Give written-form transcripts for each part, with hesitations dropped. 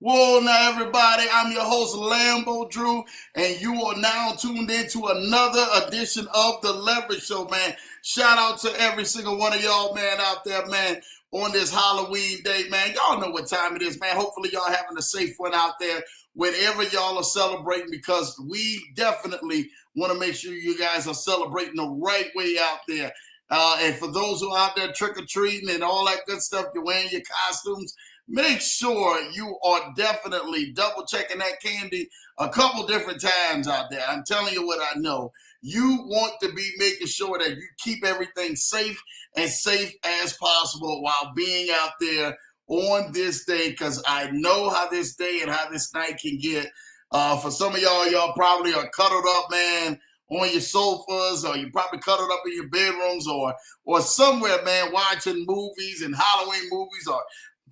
Whoa, now everybody, I'm your host Lambo Drew, and you are now tuned into another edition of the Leverage Show, man. Shout out to every single one of y'all, man, out there, man, on this Halloween day, man. Y'all know what time it is, man. Hopefully y'all having a safe one out there whenever y'all are celebrating, because we definitely want to make sure you guys are celebrating the right way out there. And for those who are out there trick-or-treating and all that good stuff, you're wearing your costumes, make sure you are definitely double checking that candy a couple different times out there. I'm telling you what I know. You want to be making sure that you keep everything safe as possible while being out there on this day, because I know how this day and how this night can get. For some of y'all probably are cuddled up, man, on your sofas, or you probably cuddled up in your bedrooms, or somewhere, man, watching movies and Halloween movies, or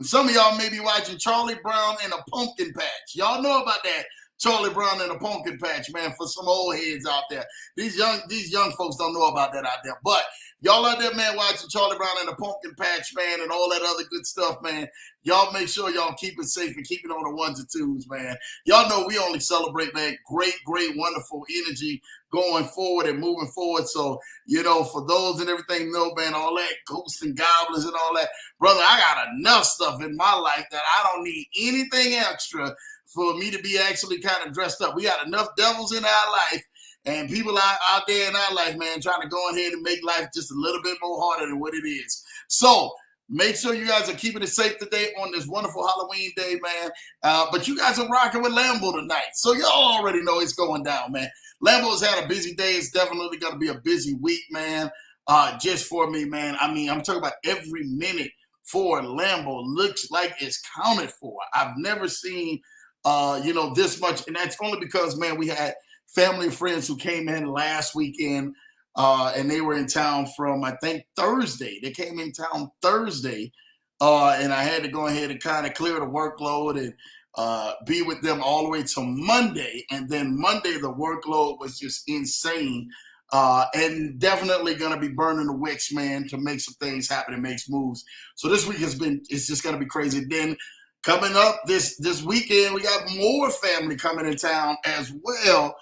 some of y'all may be watching Charlie Brown and a Pumpkin Patch. Y'all know about that Charlie Brown and a Pumpkin Patch, man, for some old heads out there. These young folks don't know about that out there. But y'all out there, man, watching Charlie Brown and a Pumpkin Patch, man, and all that other good stuff, man. Y'all make sure y'all keep it safe and keep it on the ones and twos, man. Y'all know we only celebrate, man, great, wonderful energy going forward and moving forward. So, for those and everything, man, all that ghosts and goblins and all that, brother, I got enough stuff in my life that I don't need anything extra for me to be actually kind of dressed up. We got enough devils in our life and people out there in our life, man, trying to go ahead and make life just a little bit more harder than what it is. So make sure you guys are keeping it safe today on this wonderful Halloween day, man. But you guys are rocking with Lambo tonight. So y'all already know it's going down, man. Lambo's had a busy day. It's definitely going to be a busy week, man. Just for me, man. I mean, I'm talking about every minute for Lambo looks like it's counted for. I've never seen, this much. And that's only because, man, we had family and friends who came in last weekend, and they were in town from, I think, Thursday. They came in town Thursday, and I had to go ahead and kind of clear the workload and be with them all the way to Monday. And then Monday, the workload was just insane. And definitely going to be burning the wicks, man, to make some things happen and make moves. So this week it's just going to be crazy. Then coming up this weekend, we got more family coming in town as well.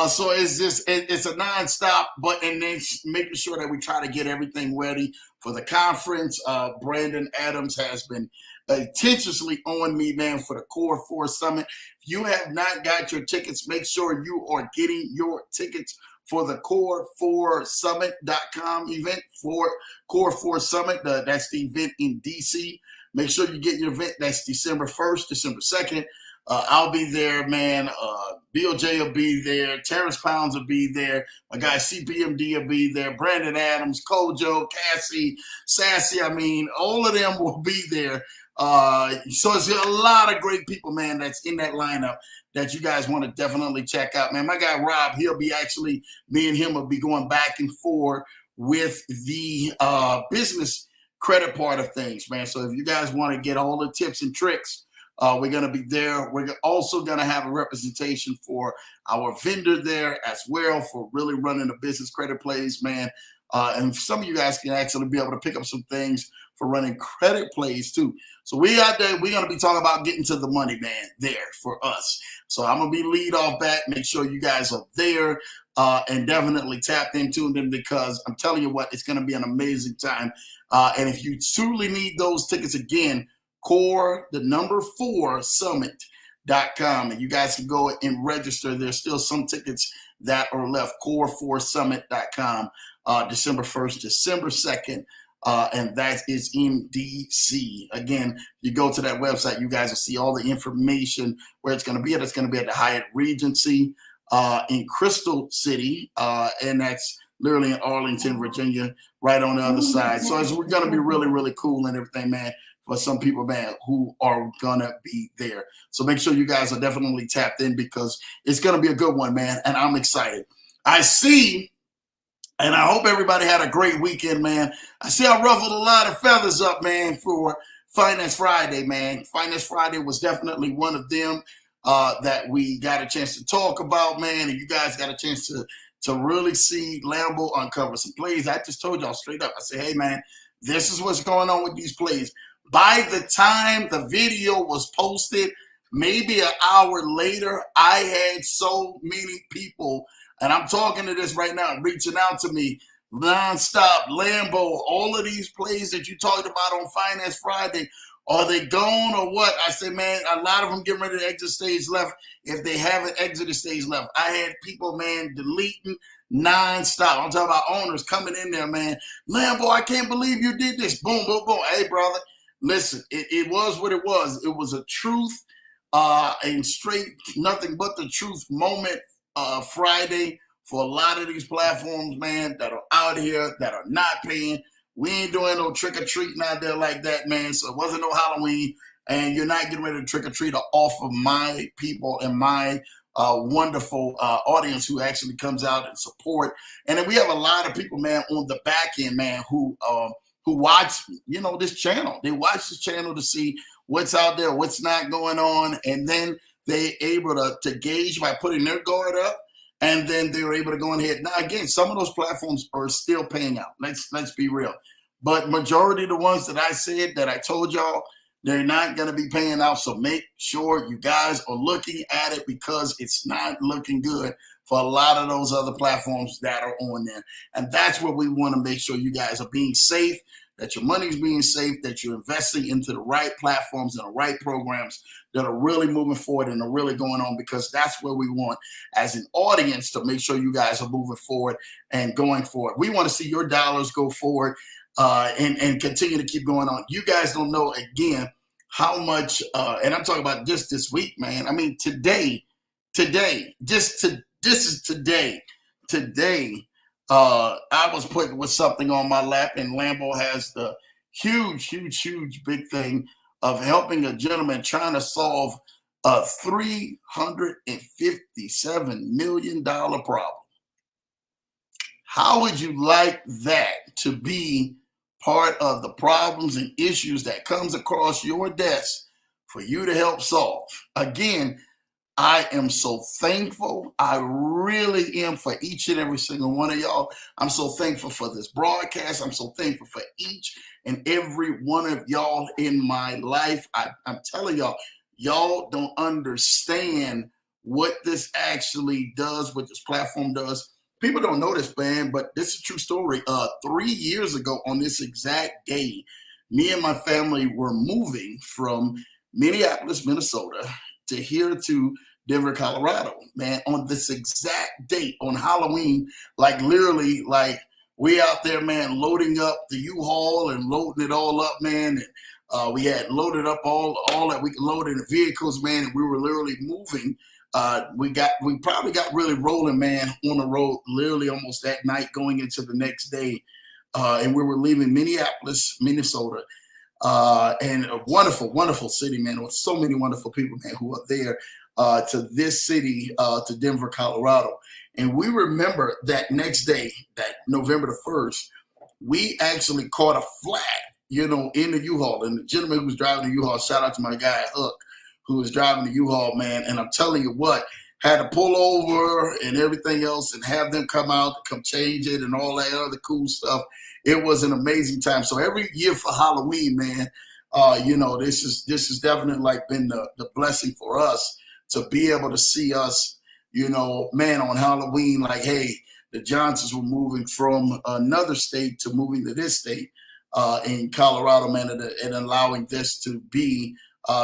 So it's a nonstop, and then making sure that we try to get everything ready for the conference. Brandon Adams has been intentionally on me, man, for the Core 4 Summit. If you have not got your tickets, make sure you are getting your tickets for the core4summit.com event, for Core 4 Summit. That's the event in DC. Make sure you get your event. That's December 1st, December 2nd. I'll be there, man. BOJ will be there. Terrence Pounds will be there. My guy CPMD will be there. Brandon Adams, Kojo, Cassie, Sassy. I mean, all of them will be there. So it's a lot of great people, man, that's in that lineup that you guys want to definitely check out, man. My guy Rob, me and him will be going back and forth with the business credit part of things, man. So if you guys want to get all the tips and tricks, we're going to be there. We're also going to have a representation for our vendor there as well for really running the business credit plays, man. And some of you guys can actually be able to pick up some things for running credit plays too. So we out there, we're going to be talking about getting to the money, man, there for us. So I'm going to be lead off back. Make sure you guys are there and definitely tapped into them, because I'm telling you what, it's going to be an amazing time. And if you truly need those tickets, again, Core, the number 4 Summit.com. And you guys can go and register. There's still some tickets that are left. Core4Summit.com, December 1st, December 2nd. And that is in DC. Again, you go to that website, you guys will see all the information where it's going to be at. It's going to be at the Hyatt Regency in Crystal City. And that's literally in Arlington, Virginia, right on the other side. So it's going to be really, really cool and everything, man, for some people, man, who are going to be there. So make sure you guys are definitely tapped in, because it's going to be a good one, man. And I'm excited. I see, and I hope everybody had a great weekend, man. I see I ruffled a lot of feathers up, man, for Finance Friday, man. Finance Friday was definitely one of them that we got a chance to talk about, man. And you guys got a chance to really see Lambo uncover some plays. I just told y'all straight up. I said, hey, man, this is what's going on with these plays. By the time the video was posted, Maybe an hour later, I had so many people, and I'm talking to this right now, reaching out to me nonstop. Lambo, all of these plays that you talked about on Finance Friday, are they gone or what? I said, man, a lot of them getting ready to exit stage left if they haven't exited stage left. I had people, man, deleting nonstop. I'm talking about owners coming in there, man. Lambo, I can't believe you did this. Boom, boom, boom. Hey, brother, listen, it was what it was. It was a truth and straight nothing but the truth moment Friday for a lot of these platforms, man, that are out here that are not paying. We ain't doing no trick or treating out there like that, man. So it wasn't no Halloween, and you're not getting ready to trick or treat off of my people and my wonderful audience who actually comes out and support. And then we have a lot of people, man, on the back end, man, who watch, this channel. They watch this channel to see what's out there, what's not going on, and then they're able to gauge by putting their guard up, and then they're able to go ahead. Now, again, some of those platforms are still paying out. Let's be real. But majority of the ones that I said, that I told y'all, they're not going to be paying out. So make sure you guys are looking at it, because it's not looking good for a lot of those other platforms that are on there. And that's where we want to make sure you guys are being safe, that your money's being safe, that you're investing into the right platforms and the right programs that are really moving forward and are really going on, because that's where we want as an audience to make sure you guys are moving forward and going forward. We want to see your dollars go forward and continue to keep going on. You guys don't know, again, how much, and I'm talking about just this week, man. I mean, today, this is today. I was put with something on my lap, and Lambo has the huge big thing of helping a gentleman trying to solve a $357 million problem. How would you like that to be part of the problems and issues that comes across your desk for you to help solve? Again, I am so thankful. I really am, for each and every single one of y'all. I'm so thankful for this broadcast. I'm so thankful for each and every one of y'all in my life. I'm telling y'all, y'all don't understand what this actually does, what this platform does. People don't know this, man, but this is a true story. 3 years ago on this exact day, me and my family were moving from Minneapolis, Minnesota, to here to Denver, Colorado, man, on this exact date on Halloween. Like, literally, like, we out there, man, loading up the U-Haul and loading it all up, man. And we had loaded up all that we could load in the vehicles, man, and we were literally moving. We probably got really rolling, man, on the road, literally almost that night going into the next day. And we were leaving Minneapolis, Minnesota. And a wonderful city, man, with so many wonderful people, man, who are there to this city, to Denver, Colorado. And we remember that next day, that November the 1st, we actually caught a flat, in the U-Haul. And the gentleman who was driving the U-Haul, shout out to my guy, Hook, who was driving the U-Haul, man. And I'm telling you what, had to pull over and everything else and have them come out to come change it and all that other cool stuff. It was an amazing time. So every year for Halloween, man, this is definitely like been the blessing for us to be able to see us, man, on Halloween, like, hey, the Johnsons were moving from another state to moving to this state in Colorado, man, and allowing this to be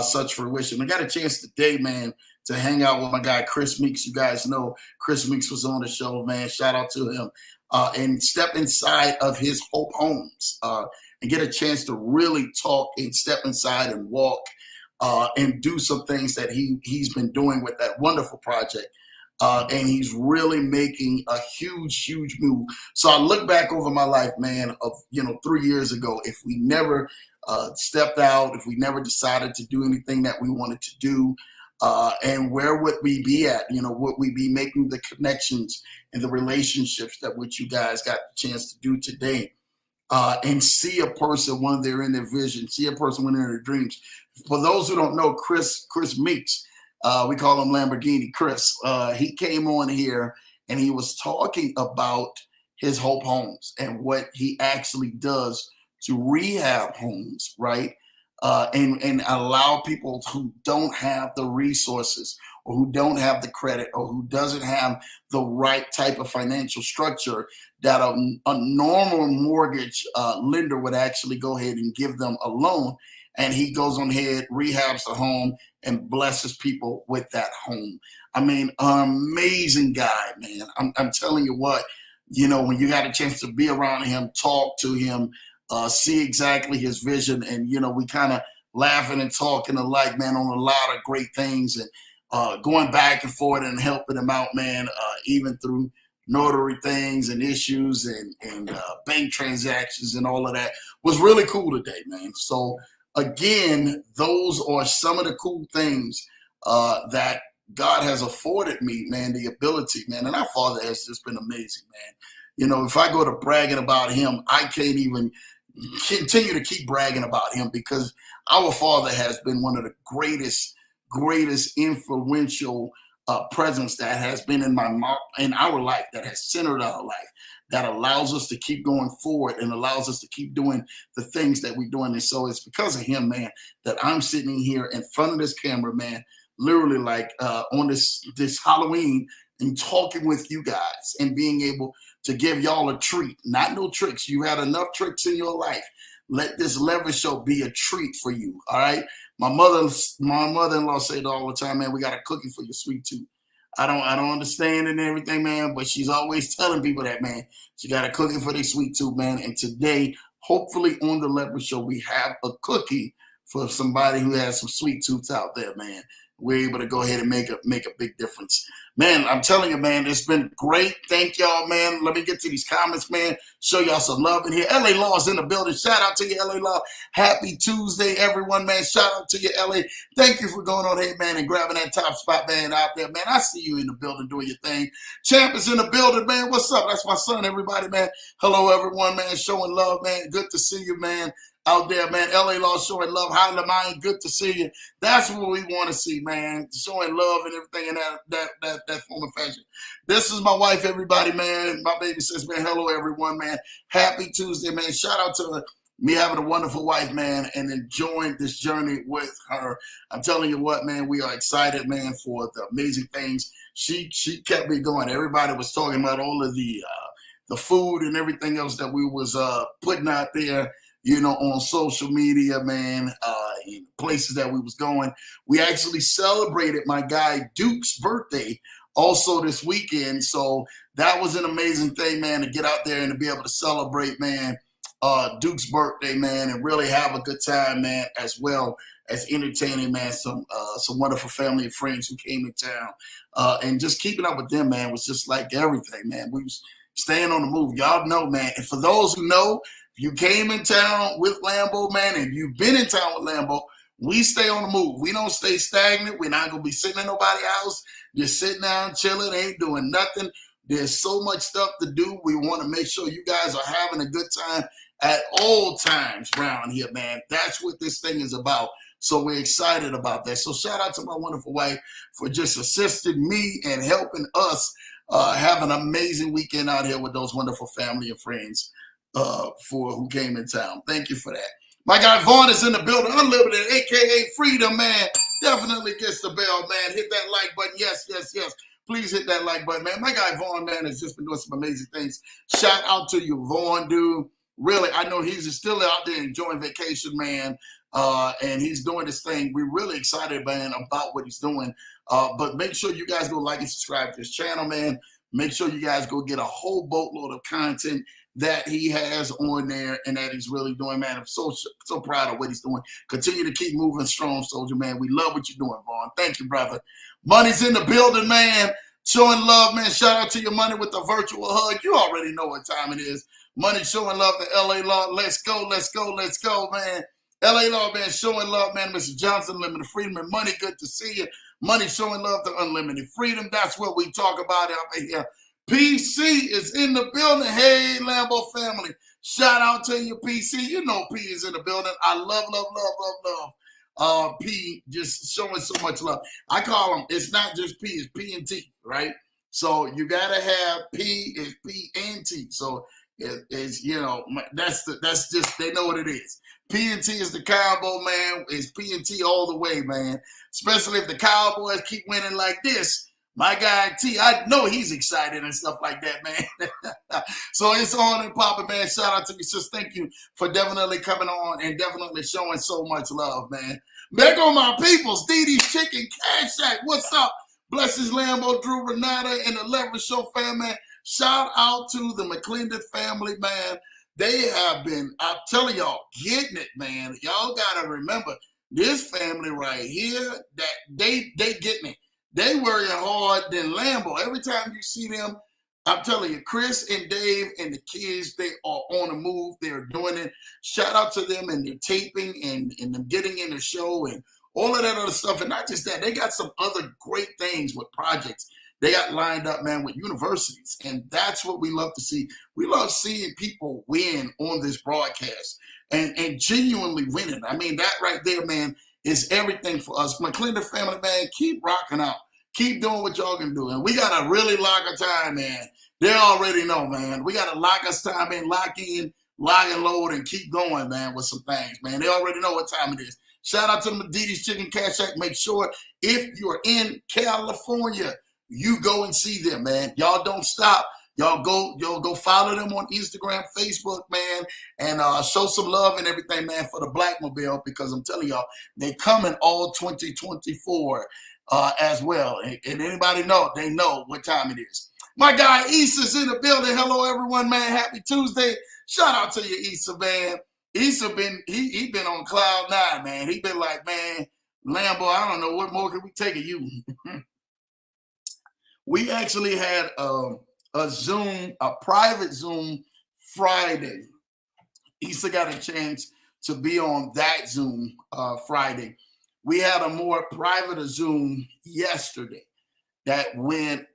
such fruition. I got a chance today, man, to hang out with my guy, Chris Meeks. You guys know Chris Meeks was on the show, man. Shout out to him. And step inside of his Hope Homes and get a chance to really talk and step inside and walk and do some things that he's been doing with that wonderful project. And he's really making a huge move. So I look back over my life, man, of 3 years ago, if we never stepped out, if we never decided to do anything that we wanted to do, and where would we be at? Would we be making the connections and the relationships that which you guys got the chance to do today? And see a person when they're in their vision, see a person when they're in their dreams. For those who don't know, Chris Meeks, we call him Lamborghini Chris. He came on here and he was talking about his Hope Homes and what he actually does to rehab homes, right? and allow people who don't have the resources or who don't have the credit or who doesn't have the right type of financial structure that a normal mortgage lender would actually go ahead and give them a loan. And he goes on ahead, rehabs the home, and blesses people with that home. I mean, amazing guy, man. I'm telling you what, when you got a chance to be around him, talk to him, see exactly his vision, and we kind of laughing and talking alike, man, on a lot of great things, and going back and forth and helping him out, man, even through notary things and issues and bank transactions and all of that was really cool today, man. So again, those are some of the cool things that God has afforded me, man, the ability, man. And our Father has just been amazing, man. If I go to bragging about him, I can't even continue to keep bragging about him, because our Father has been one of the greatest influential presence that has been in our life, that has centered our life, that allows us to keep going forward and allows us to keep doing the things that we're doing. And so it's because of him, man, that I'm sitting here in front of this camera, man, literally like on this Halloween, and talking with you guys and being able to give y'all a treat. Not no tricks. You had enough tricks in your life. Let this Leverage Show be a treat for you. All right. My mother-in-law said all the time, man, we got a cookie for your sweet tooth. I don't understand it and everything, man, but she's always telling people that, man, she got a cookie for their sweet tooth, man. And today, hopefully on the Leverage Show, we have a cookie for somebody who has some sweet tooths out there, man. We're able to go ahead and make a big difference. Man, I'm telling you, man, it's been great. Thank y'all, man. Let me get to these comments, man. Show y'all some love in here. LA Law is in the building. Shout out to you, LA Law. Happy Tuesday, everyone, man. Shout out to you, LA. Thank you for going on here, man, and grabbing that top spot, man, out there, man. I see you in the building doing your thing. Champ is in the building, man. What's up? That's my son, everybody, man. Hello, everyone, man. Showing love, man. Good to see you, man. Out there, man. LA Law showing love. Hi, Lamine. Good to see you. That's what we want to see, man. Showing love and everything in that form of fashion. This is my wife, everybody, man. My baby says, man, hello, everyone, man. Happy Tuesday, man. Shout out to me having a wonderful wife, man, and enjoying this journey with her. I'm telling you what, man, we are excited, man, for the amazing things. She kept me going. Everybody was talking about all of the food and everything else that we was putting out there, on social media, man, in places that we was going. We actually celebrated my guy Duke's birthday also this weekend. So that was an amazing thing, man, to get out there and to be able to celebrate, man, Duke's birthday, man, and really have a good time, man, as well as entertaining, man, some wonderful family and friends who came in town. And just keeping up with them, man, was just like everything, man. We was staying on the move. Y'all know, man. And for those who know, if you came in town with Lambo, man, and you've been in town with Lambo, we stay on the move. We don't stay stagnant. We're not going to be sitting in nobody's house, just sitting down, chilling, ain't doing nothing. There's so much stuff to do. We want to make sure you guys are having a good time at all times around here, man. That's what this thing is about. So we're excited about that. So shout out to my wonderful wife for just assisting me and helping us have an amazing weekend out here with those wonderful family and friends for who came in town. Thank you for that. My guy Vaughn is in the building. Unlimited, aka Freedom, man. Definitely gets the bell, man. Hit that like button. Yes. Please hit that like button, man. My guy Vaughn, man, has just been doing some amazing things. Shout out to you, Vaughn, dude. Really, I know he's still out there enjoying vacation, man. And he's doing this thing. We're really excited, man, about what he's doing. But make sure you guys go like and subscribe to his channel, man. Make sure you guys go get a whole boatload of content that he has on there and that he's really doing, man. I'm so proud of what he's doing. Continue to keep moving strong, soldier, man. We love what you're doing, Vaughn. Thank you, brother. Money's in the building, man. Showing love, man. Shout out to your Money with a virtual hug. You already know what time it is. Money showing love to LA Law. Let's go, man. LA Law, man, showing love, man. Mr. Johnson, Unlimited Freedom, and Money, good to see you. Money showing love to Unlimited Freedom. That's what we talk about out here. PC is in the building. Hey, Lambo family. Shout out to you, PC. You know P is in the building. I love P, just showing so much love. I call him, it's not just P, it's P and T, right? So you got to have P is P and T. So it's, that's just, they know what it is. PNT is the combo, man. It's PNT all the way, man. Especially if the Cowboys keep winning like this. My guy T, I know he's excited and stuff like that, man. So it's on and popping, man. Shout out to you, sis. Thank you for definitely coming on and definitely showing so much love, man. Back on my peoples, DD's Chicken Cash Act. What's up? Blessings, Lambo, Drew, Renata, and the Leverage Show family, man. Shout out to the McClendon family, man. They have been, I'm telling y'all, getting it, man. Y'all got to remember, this family right here, that they getting it. They working hard than Lambo. Every time you see them, I'm telling you, Chris and Dave and the kids, they are on the move. They're doing it. Shout out to them and their taping and them getting in the show and all of that other stuff. And not just that, they got some other great things with projects they got lined up, man, with universities. And that's what we love to see. We love seeing people win on this broadcast and genuinely winning. I mean, that right there, man, is everything for us. McClendon family, man, keep rocking out. Keep doing what y'all can do. And we got to really lock our time in. They already know, man. We got to lock us time in, lock and load, and keep going, man, with some things, man. They already know what time it is. Shout out to the DD's Chicken Cash Act. Make sure if you're in California, you go and see them, man. Y'all don't stop. Y'all go follow them on Instagram, Facebook, man, and show some love and everything, man, for the Blackmobile, because I'm telling y'all, they coming all 2024 as well. And anybody know, they know what time it is. My guy Issa's in the building. Hello, everyone, man. Happy Tuesday. Shout out to you, Issa, man. Issa he been on cloud nine, man. He been like, man, Lambo, I don't know what more can we take of you. We actually had a private Zoom Friday. Issa got a chance to be on that Zoom Friday. We had a more private Zoom yesterday that went,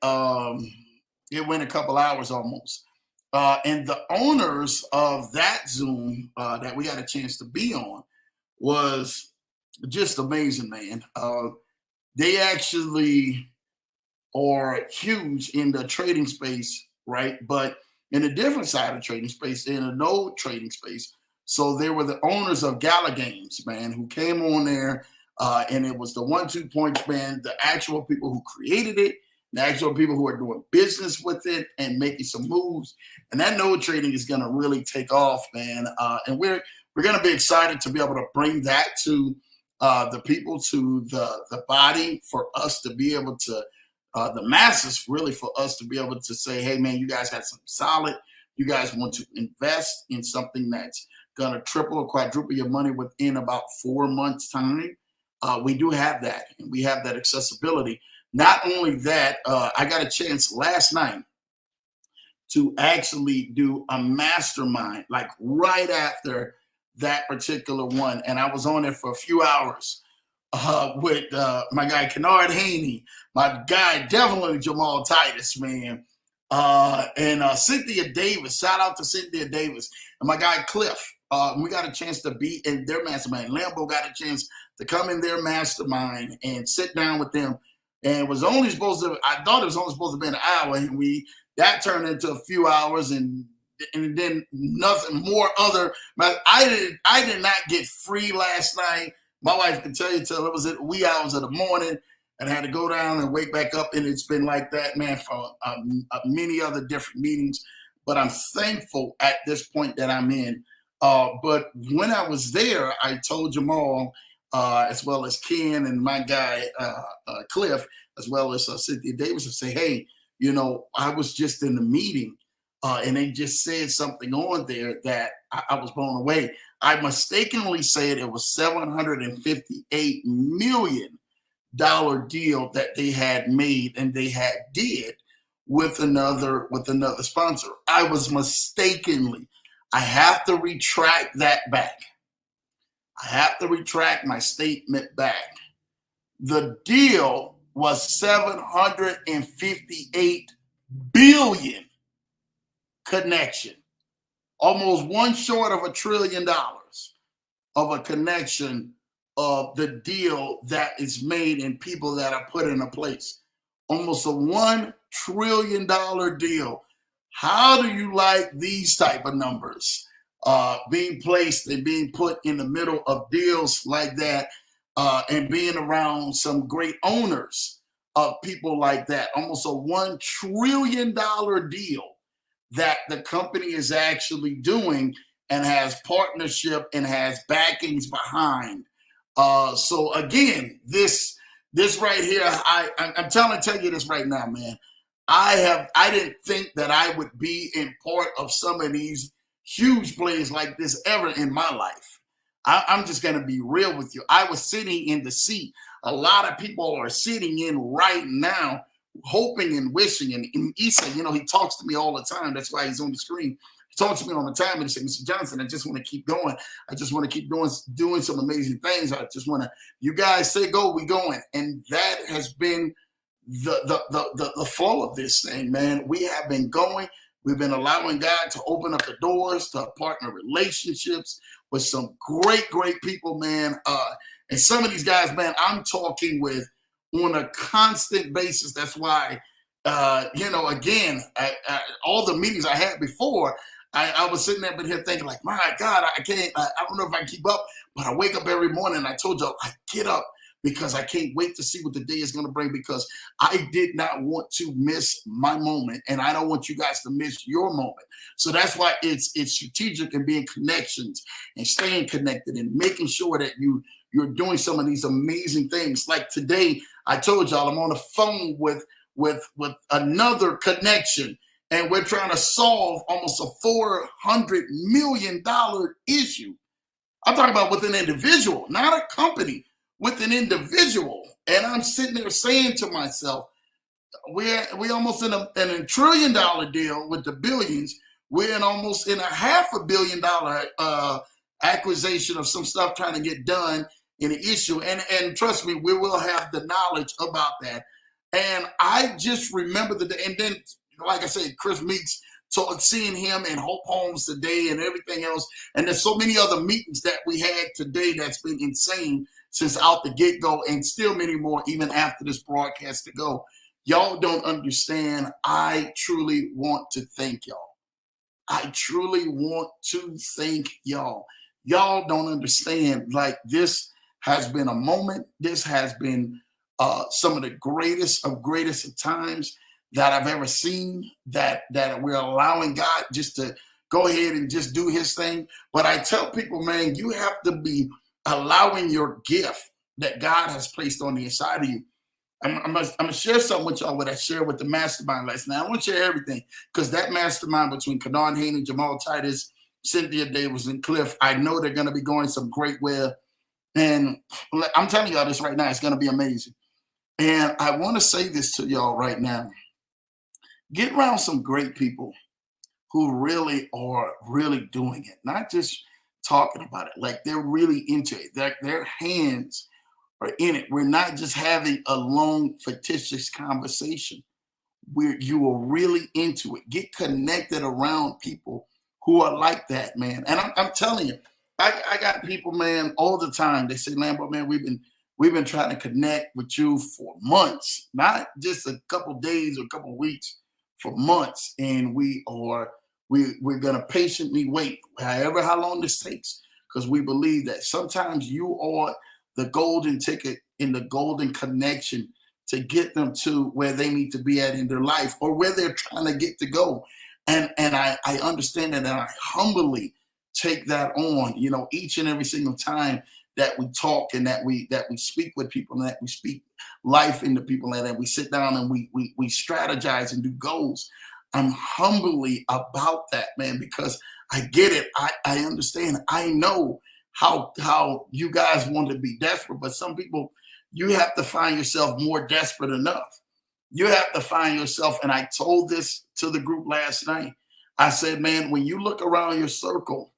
it went a couple hours almost. And the owners of that Zoom that we got a chance to be on was just amazing, man. They actually are huge in the trading space, right? But in a different side of trading space, in a no trading space. So they were the owners of Gala Games, man, who came on there, and it was the 1-2 punch, man, the actual people who created it, the actual people who are doing business with it and making some moves. And that no trading is going to really take off, man. And we're going to be excited to be able to bring that to the people, to the body, for us to be able to, the masses, really, for us to be able to say, hey, man, you guys got something solid. You guys want to invest in something that's going to triple or quadruple your money within about 4 months' time. We do have that, and we have that accessibility. Not only that, I got a chance last night to actually do a mastermind, like right after that particular one. And I was on there for a few hours with my guy Kennard Haney, my guy definitely Jamal Titus, man, and Cynthia Davis. Shout out to Cynthia Davis and my guy Cliff. We got a chance to be in their mastermind. Lambo got a chance to come in their mastermind and sit down with them. And it was only supposed to, I thought it was only supposed to be an hour, and that turned into a few hours, and then nothing more other. I did not get free last night. My wife can tell you till it was at wee hours of the morning, and I had to go down and wake back up, and it's been like that, man, for many other different meetings. But I'm thankful at this point that I'm in. But when I was there, I told Jamal, as well as Ken and my guy Cliff, as well as Cynthia Davis, to say, hey, you know, I was just in the meeting, and they just said something on there that I was blown away. I mistakenly said it was $758 million deal that they had made and they had did with another sponsor. I was mistakenly. I have to retract that back. I have to retract my statement back. The deal was $758 billion connection, almost one short of $1 trillion of a connection of the deal that is made and people that are put into place. Almost a $1 trillion deal. How do you like these type of numbers? being placed and being put in the middle of deals like that, and being around some great owners of people like that. Almost a $1 trillion deal that the company is actually doing and has partnership and has backings behind. So again, this right here, I'm tell you this right now, man. I didn't think that I would be in part of some of these huge plays like this ever in my life. I'm just going to be real with you. I was sitting in the seat. A lot of people are sitting in right now, hoping and wishing. And Issa, you know, he talks to me all the time. That's why he's on the screen. He talks to me all the time and he says, Mr. Johnson, I just want to keep going. I just want to keep doing some amazing things. I just want to, you guys say go, we going. And that has been the flow of this thing, man. We have been going. We've been allowing God to open up the doors to partner relationships with some great people, man. And some of these guys, man, I'm talking with on a constant basis. That's why, you know, again, all the meetings I had before, I was sitting there here thinking like, my God, I don't know if I can keep up, but I wake up every morning and I told you I get up because I can't wait to see what the day is going to bring, because I did not want to miss my moment, and I don't want you guys to miss your moment. So that's why it's strategic and being connections and staying connected and making sure that you're doing some of these amazing things. Like today, I told y'all I'm on the phone with another connection, and we're trying to solve almost a $400 million issue. I'm talking about with an individual, not a company, with an individual. And I'm sitting there saying to myself, we're almost in a $1 trillion deal with the billions. We're almost in a $500 million acquisition of some stuff trying to get done in an issue. And trust me, we will have the knowledge about that. And I just remember the day. And then, like I said, Chris Meeks, seeing him in Hope Homes today and everything else. And there's so many other meetings that we had today that's been insane since out the get-go, and still many more even after this broadcast to go. Y'all don't understand. I truly want to thank y'all. I truly want to thank y'all. Y'all don't understand. Like, this has been a moment. This has been some of the greatest of times that I've ever seen, that we're allowing God just to go ahead and just do his thing. But I tell people, man, you have to be allowing your gift that God has placed on the inside of you. I'm gonna share something with y'all, what I shared with the mastermind last night. I want to share everything, because that mastermind between Kanan Haney, Jamal Titus, Cynthia Davis, and Cliff, I know they're going to be going some great way. And I'm telling y'all this right now, it's going to be amazing. And I want to say this to y'all right now. Get around some great people who really are really doing it, not just talking about it. Like, they're really into it. Their hands are in it. We're not just having a long, fictitious conversation. You are really into it. Get connected around people who are like that, man. And I'm telling you, I got people, man, all the time. They say, Lambo, man, we've been trying to connect with you for months, not just a couple days or a couple weeks, for months. And we're going to patiently wait, how long this takes, because we believe that sometimes you are the golden ticket in the golden connection to get them to where they need to be at in their life, or where they're trying to get to go. And I understand that, and I humbly take that on, you know, each and every single time that we talk and that we speak with people, and that we speak life into people, and that we sit down and we strategize and do goals. I'm humbly about that, man, because I get it. I understand. I know how you guys want to be desperate, but some people, you have to find yourself more desperate enough. You have to find yourself, and I told this to the group last night. I said, man, when you look around your circle,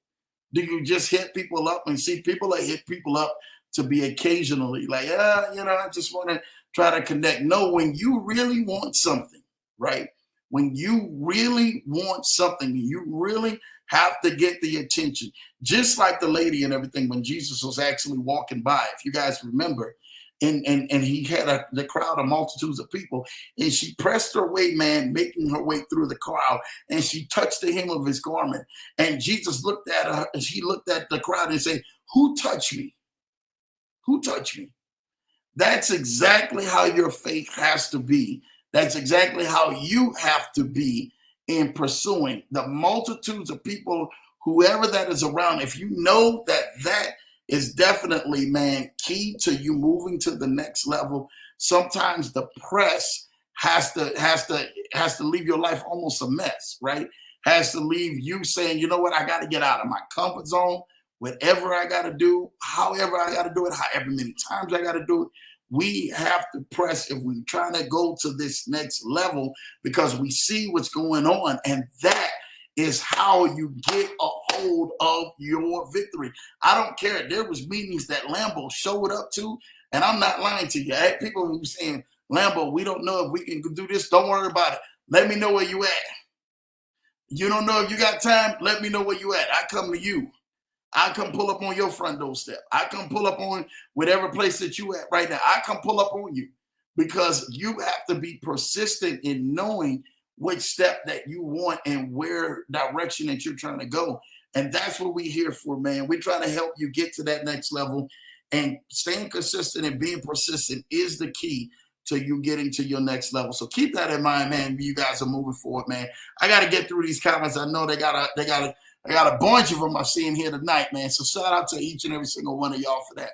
do you just hit people up and see people that hit people up to be occasionally like, I just want to try to connect? No, when you really want something, right? When you really want something, you really have to get the attention. Just like the lady and everything, when Jesus was actually walking by, if you guys remember, and he had the crowd of multitudes of people, and she pressed her way, man, making her way through the crowd, and she touched the hem of his garment. And Jesus looked at her, and she looked at the crowd and said, "Who touched me? Who touched me?" That's exactly how your faith has to be. That's exactly how you have to be in pursuing the multitudes of people, whoever that is around. If you know that that is definitely, man, key to you moving to the next level, sometimes the press has to leave your life almost a mess, right? Has to leave you saying, you know what, I got to get out of my comfort zone. Whatever I got to do, however I got to do it, however many times I got to do it, we have to press if we're trying to go to this next level, because we see what's going on. And that is how you get a hold of your victory. I don't care. There was meetings that Lambo showed up to, and I'm not lying to you. I had people who were saying, Lambo, we don't know if we can do this. Don't worry about it. Let me know where you at. You don't know if you got time? Let me know where you at. I come to you. I come pull up on your front doorstep. I come pull up on whatever place that you at right now. I come pull up on you, because you have to be persistent in knowing which step that you want and where direction that you're trying to go. And that's what we're here for, man. We're trying to help you get to that next level, and staying consistent and being persistent is the key to you getting to your next level. So keep that in mind, man. You guys are moving forward, man. I got to get through these comments. I know I got a bunch of them I'm seeing here tonight, man. So shout out to each and every single one of y'all for that.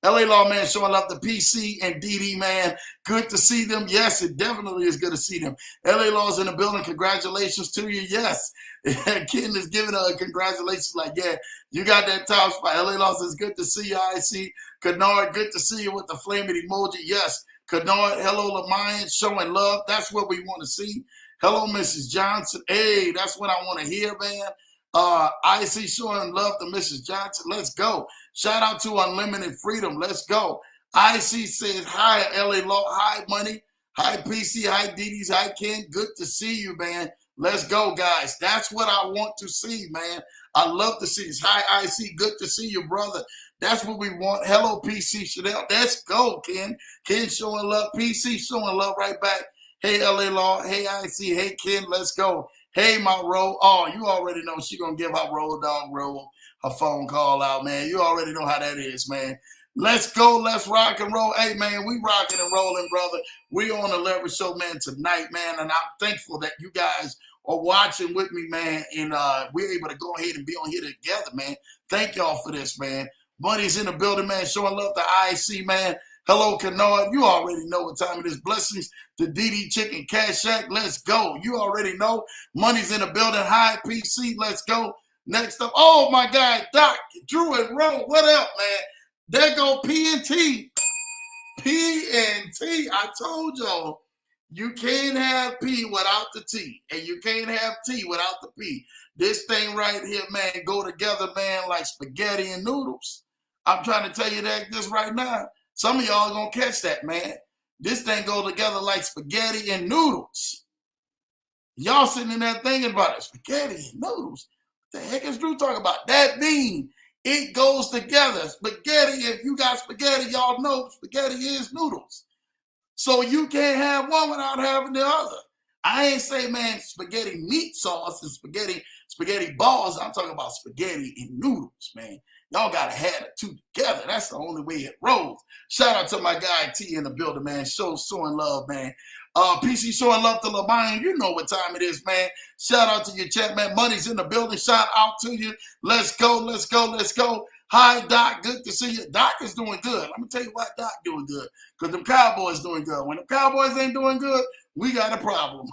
LA Law, man, showing love to PC and DD, man. Good to see them. Yes, it definitely is good to see them. LA Law's in the building. Congratulations to you. Yes. Ken is giving a congratulations like, yeah, you got that top spot. LA Law says, good to see you. I see. Kennard, good to see you with the flaming emoji. Yes. Kennard, hello, Lamayan, showing love. That's what we want to see. Hello, Mrs. Johnson. Hey, that's what I want to hear, man. I see showing love to Mrs. Johnson. Let's go. Shout out to Unlimited Freedom. Let's go. IC says, hi, LA Law. Hi, Money. Hi, PC. Hi, DD's. Hi, Ken. Good to see you, man. Let's go, guys. That's what I want to see, man. I love to see this. Hi, IC. Good to see you, brother. That's what we want. Hello, PC Chanel. Let's go, Ken. Ken showing love. PC showing love right back. Hey, LA Law. Hey, IC. Hey, Ken. Let's go. Hey, my Ro. Oh, you already know she going to give her Road Dog Ro her phone call out, man. You already know how that is, man. Let's go. Let's rock and roll. Hey, man, we rocking and rolling, brother. We on the Leverage Show, man, tonight, man. And I'm thankful that you guys are watching with me, man. And we're able to go ahead and be on here together, man. Thank y'all for this, man. Money's in the building, man. Showing love to IC, man. Hello, Kennard. You already know what time it is. Blessings to DD Chicken Cash Shack. Let's go. You already know. Money's in the building. Hi, PC. Let's go. Next up. Oh, my God. Doc, Drew and Rowe. What up, man? There go P&T. P&T. I told y'all, you can't have P without the T. And you can't have T without the P. This thing right here, man, go together, man, like spaghetti and noodles. I'm trying to tell you that this right now. Some of y'all gonna catch that, man. This thing go together like spaghetti and noodles. Y'all sitting in there thinking about it, spaghetti and noodles. What the heck is Drew talking about? That mean it goes together. Spaghetti, if you got spaghetti, y'all know spaghetti is noodles. So you can't have one without having the other. I ain't say, man, spaghetti meat sauce and spaghetti balls. I'm talking about spaghetti and noodles, man. Y'all got to have the two together. That's the only way it rolls. Shout out to my guy T in the building, man. Showing love, man. PC showing love to LaMayan. You know what time it is, man. Shout out to your chat, man. Money's in the building. Shout out to you. Let's go, let's go, let's go. Hi, Doc. Good to see you. Doc is doing good. Let me tell you why Doc doing good. Because them Cowboys doing good. When the Cowboys ain't doing good, we got a problem.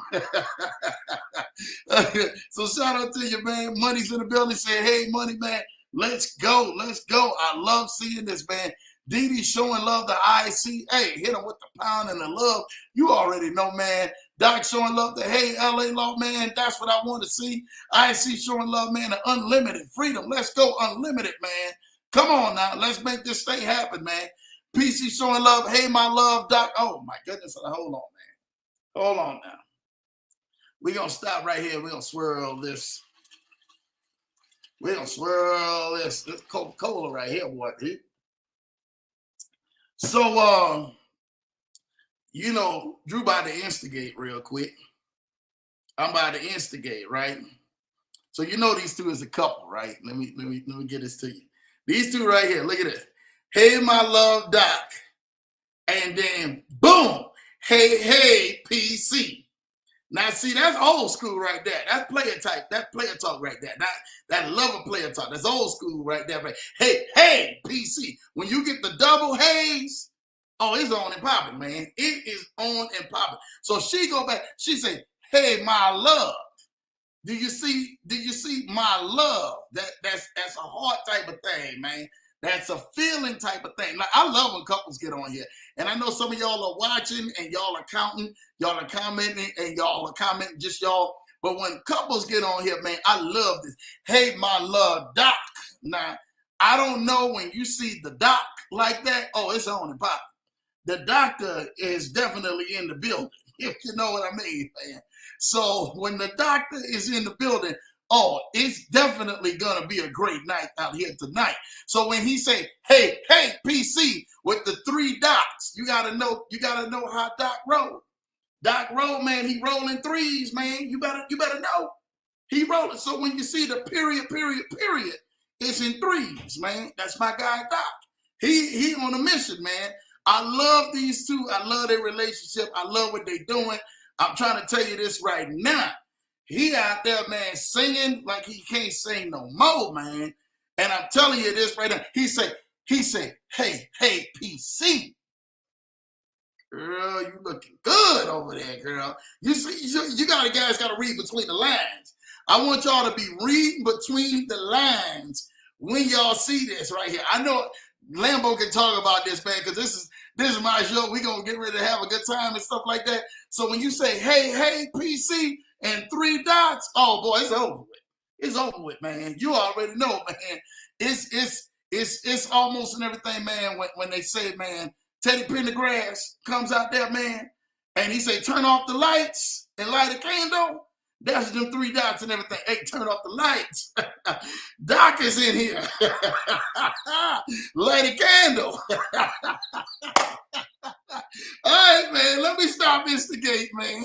So shout out to you, man. Money's in the building. Say, hey, Money, man. Let's go. Let's go. I love seeing this, man. DD showing love to IC. Hey, hit him with the pound and the love. You already know, man. Doc showing love to, hey, LA Law, man. That's what I want to see. IC showing love, man, to Unlimited Freedom. Let's go Unlimited, man. Come on now. Let's make this thing happen, man. PC showing love. Hey, my love, Doc. Oh, my goodness. Hold on, man. Hold on now. We're going to stop right here. We're going to swirl this. We're going to swirl this. This Coca-Cola right here, boy. So, you know, Drew about to instigate real quick. I'm about to instigate, right? So you know these two is a couple, right? Let me get this to you. These two right here. Look at this. Hey, my love, Doc. And then boom. Hey, PC. Now, see, that's old school right there. That's player type. That's player talk right there. That lover player talk. That's old school right there. Right? Hey, PC. When you get the double hays, oh, it's on and popping, man. It is on and popping. So she go back. She say, hey, my love. Do you see my love? That's a heart type of thing, man. That's a feeling type of thing. Like, I love when couples get on here. And I know some of y'all are watching and y'all are counting, y'all are commenting, and y'all are commenting, just y'all. But when couples get on here, man, I love this. Hey, my love, Doc. Now, I don't know when you see the doc like that, oh, it's on and pop. The doctor is definitely in the building, if you know what I mean, man. So when the doctor is in the building, oh, it's definitely gonna be a great night out here tonight. So when he say, hey, PC, with the 3 dots, you gotta know how Doc roll. Doc roll, man, he rolling 3s, man. You better know. He rolling. So when you see the period, it's in 3s, man. That's my guy, Doc. He on a mission, man. I love these two. I love their relationship. I love what they're doing. I'm trying to tell you this right now. He out there, man, singing like he can't sing no more, man. And I'm telling you this right now. He say, hey, PC. Girl, you looking good over there, girl. You see, you guys got to read between the lines. I want y'all to be reading between the lines when y'all see this right here. I know Lambo can talk about this, man, because this is my show. We're going to get ready to have a good time and stuff like that. So when you say, hey, PC, and 3 dots, oh, boy, it's over with. It's over with, man. You already know, man. It's almost in everything, man, when they say, man, Teddy Pendergrass comes out there, man, and he say, turn off the lights and light a candle. That's them 3 dots and everything. Hey, turn off the lights. Doc is in here. Light a candle. All right, man. Let me stop instigating, man.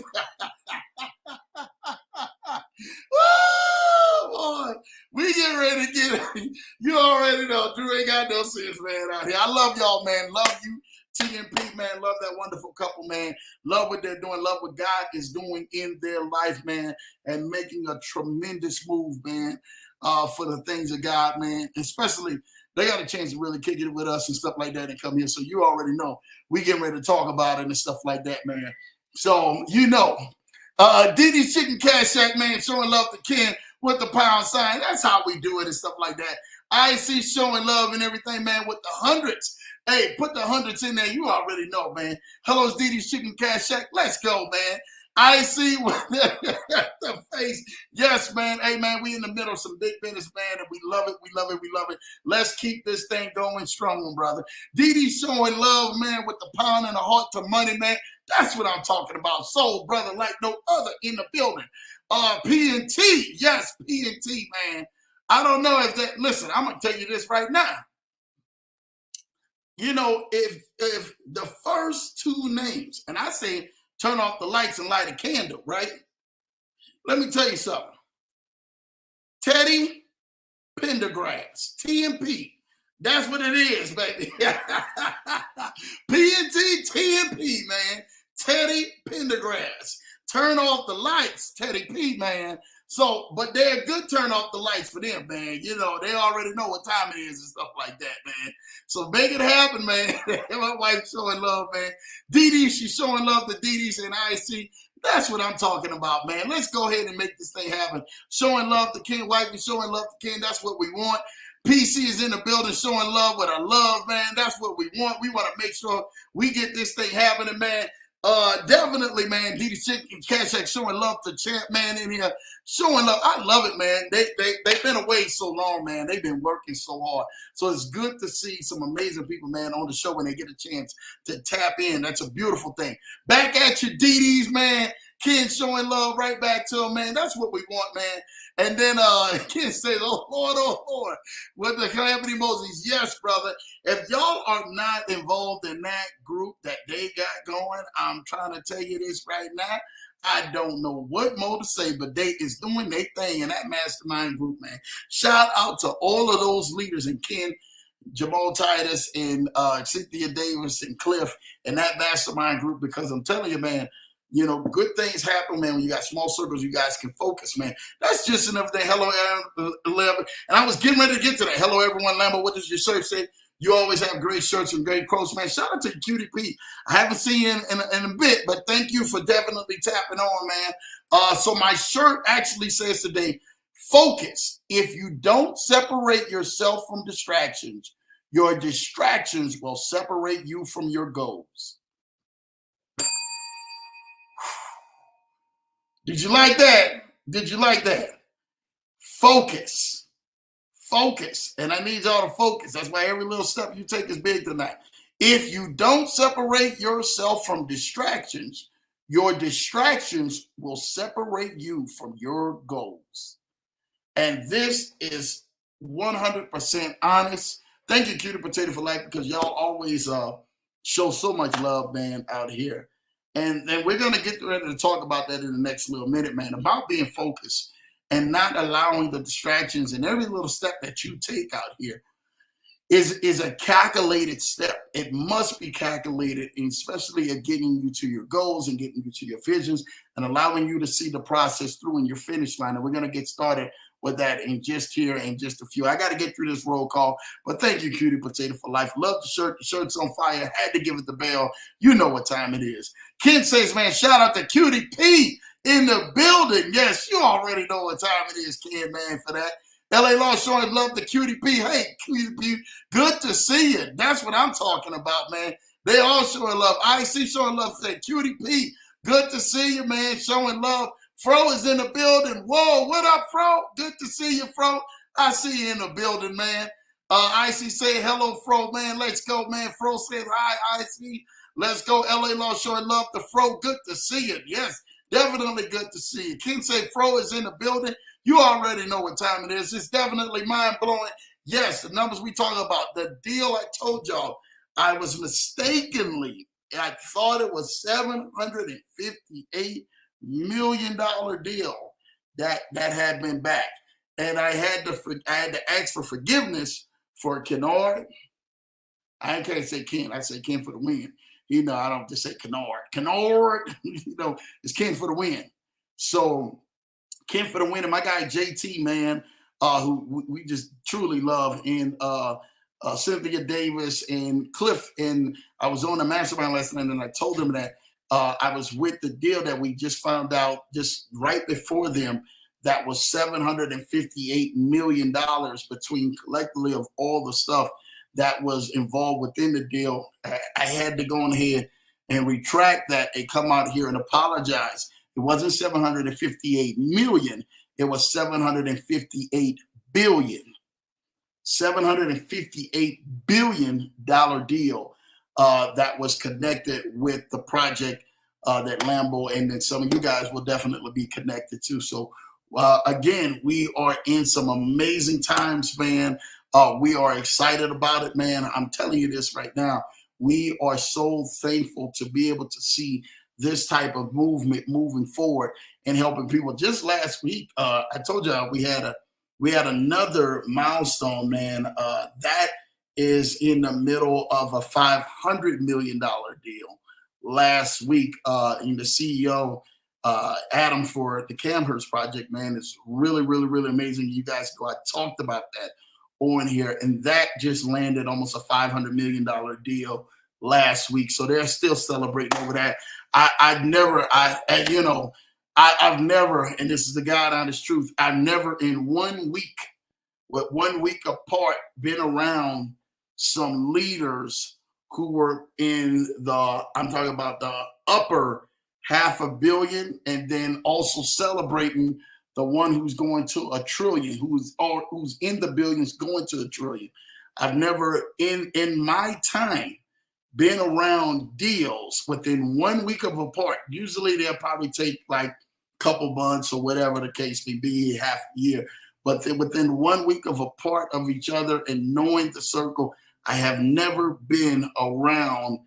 Woo, boy. We get ready to get it. You already know. Drew ain't got no sense, man, out here. I love y'all, man. Love you. TMP, man, love that wonderful couple, man. Love what they're doing. Love what God is doing in their life, man, and making a tremendous move, man, for the things of God, man. Especially, they got a chance to really kick it with us and stuff like that and come here. So you already know we getting ready to talk about it and stuff like that, man. So, you know, Didi's Chicken Cash Shack, man, showing love to Ken with the pound sign. That's how we do it and stuff like that. I see showing love and everything, man, with the hundreds. Hey, put the hundreds in there. You already know, man. Hello's Didi's Chicken Cash Shack. Let's go, man. I see with the face. Yes, man. Hey, man, we in the middle of some big business, man, and we love it. We love it. We love it. Let's keep this thing going strong, brother. Didi's showing love, man, with the pound and the heart to money, man. That's what I'm talking about. Soul brother like no other in the building. P&T. Yes, P&T, man. I don't know if that, listen, I'm going to tell you this right now. You know, if the first 2 names, and I say turn off the lights and light a candle, right? Let me tell you something. Teddy Pendergrass, TMP. That's what it is, baby. P&T, TMP, man. Teddy Pendergrass. Turn off the lights, Teddy P, man. So, but they're a good turn off the lights for them, man. You know, they already know what time it is and stuff like that, man. So make it happen, man. My wife showing love, man. Didi, she's showing love to Didi's and IC. That's what I'm talking about, man. Let's go ahead and make this thing happen. Showing love to Ken, wifey showing love to Ken. That's what we want. PC is in the building showing love with our love, man. That's what we want. We want to make sure we get this thing happening, man. Definitely, man. Didi's Chicken Cash Shack showing love to Champ, man, in here. Showing love. I love it, man. They've been away so long, man. They've been working so hard. So it's good to see some amazing people, man, on the show when they get a chance to tap in. That's a beautiful thing. Back at you, Didi's, man. Ken showing love right back to him, man. That's what we want, man. And then Ken says, oh Lord, with the calamity emojis. Yes, brother. If y'all are not involved in that group that they got going, I'm trying to tell you this right now. I don't know what more to say, but they is doing their thing in that mastermind group, man. Shout out to all of those leaders, and Ken, Jamal Titus, and Cynthia Davis, and Cliff, and that mastermind group, because I'm telling you, man, you know, good things happen, man, when you got small circles, you guys can focus, man. That's just another thing. Hello, Aaron, and I was getting ready to get to that. Hello, everyone. Lambo, what does your shirt say? You always have great shirts and great quotes, man. Shout out to Cutie P. I haven't seen you in a bit, but thank you for definitely tapping on, man. So my shirt actually says today, focus. If you don't separate yourself from distractions, your distractions will separate you from your goals. Did you like that? Did you like that? Focus. Focus. And I need y'all to focus. That's why every little step you take is big tonight. If you don't separate yourself from distractions, your distractions will separate you from your goals. And this is 100% honest. Thank you, Cutie Potato for Life, because y'all always show so much love, man, out here. And then we're going to get ready to talk about that in the next little minute, man, about being focused and not allowing the distractions. And every little step that you take out here is a calculated step. It must be calculated, especially at getting you to your goals and getting you to your visions and allowing you to see the process through in your finish line. And we're going to get started with that in just a few. I got to get through this roll call, but thank you, Cutie Potato for Life. Love the shirt. The shirt's on fire. Had to give it the bell. You know what time it is. Ken says, man, shout out to Cutie P in the building. Yes, you already know what time it is, Ken, man, for that. LA Law showing love to Cutie P. Hey, Cutie P, good to see you. That's what I'm talking about, man. They all showing love. IC showing love. Say, Cutie P, good to see you, man, showing love. Fro is in the building. Whoa, what up, Fro? Good to see you, Fro. I see you in the building, man. IC say hello, Fro, man. Let's go, man. Fro says hi, IC. Let's go. LA Law showing love to Fro. Good to see you. Yes, definitely good to see you. Ken say Fro is in the building. You already know what time it is. It's definitely mind-blowing. Yes, the numbers we talk about, the deal I told y'all, I was mistakenly, I thought it was $758 million deal that had been back. And I had to ask for forgiveness for Kennard. I can't say Ken. I say Ken for the win. You know, I don't just say Kennard. Kennard, you know, it's Ken for the win. So Ken for the win, and my guy JT, man, who we just truly love, and Cynthia Davis and Cliff. And I was on the mastermind lesson, and I told them that I was with the deal that we just found out just right before them. That was $758 million between collectively of all the stuff that was involved within the deal. I had to go on ahead and retract that and come out here and apologize. It wasn't 758 million. It was 758 billion. $758 billion deal that was connected with the project that Lambo and then some of you guys will definitely be connected to. So again, we are in some amazing times, man. We are excited about it, man. I'm telling you this right now. We are so thankful to be able to see this type of movement moving forward and helping people. Just last week, I told you we had another milestone, man. That is in the middle of a $500 million deal. Last week, in the CEO, Adam, for the Camhurst project, man, is really, really, really amazing. You guys go. I talked about that on here, and that just landed almost a $500 million deal last week. So they're still celebrating over that. I've never, and this is the God honest truth, I've never in 1 week, with 1 week apart, been around some leaders who were in I'm talking about the upper $500 million, and then also celebrating the one who's going to $1 trillion, who's in the billions going to $1 trillion. I've never in my time been around deals within 1 week of apart. Usually they'll probably take like a couple months or whatever the case may be, half a year. But within 1 week of apart of each other and knowing the circle, I have never been around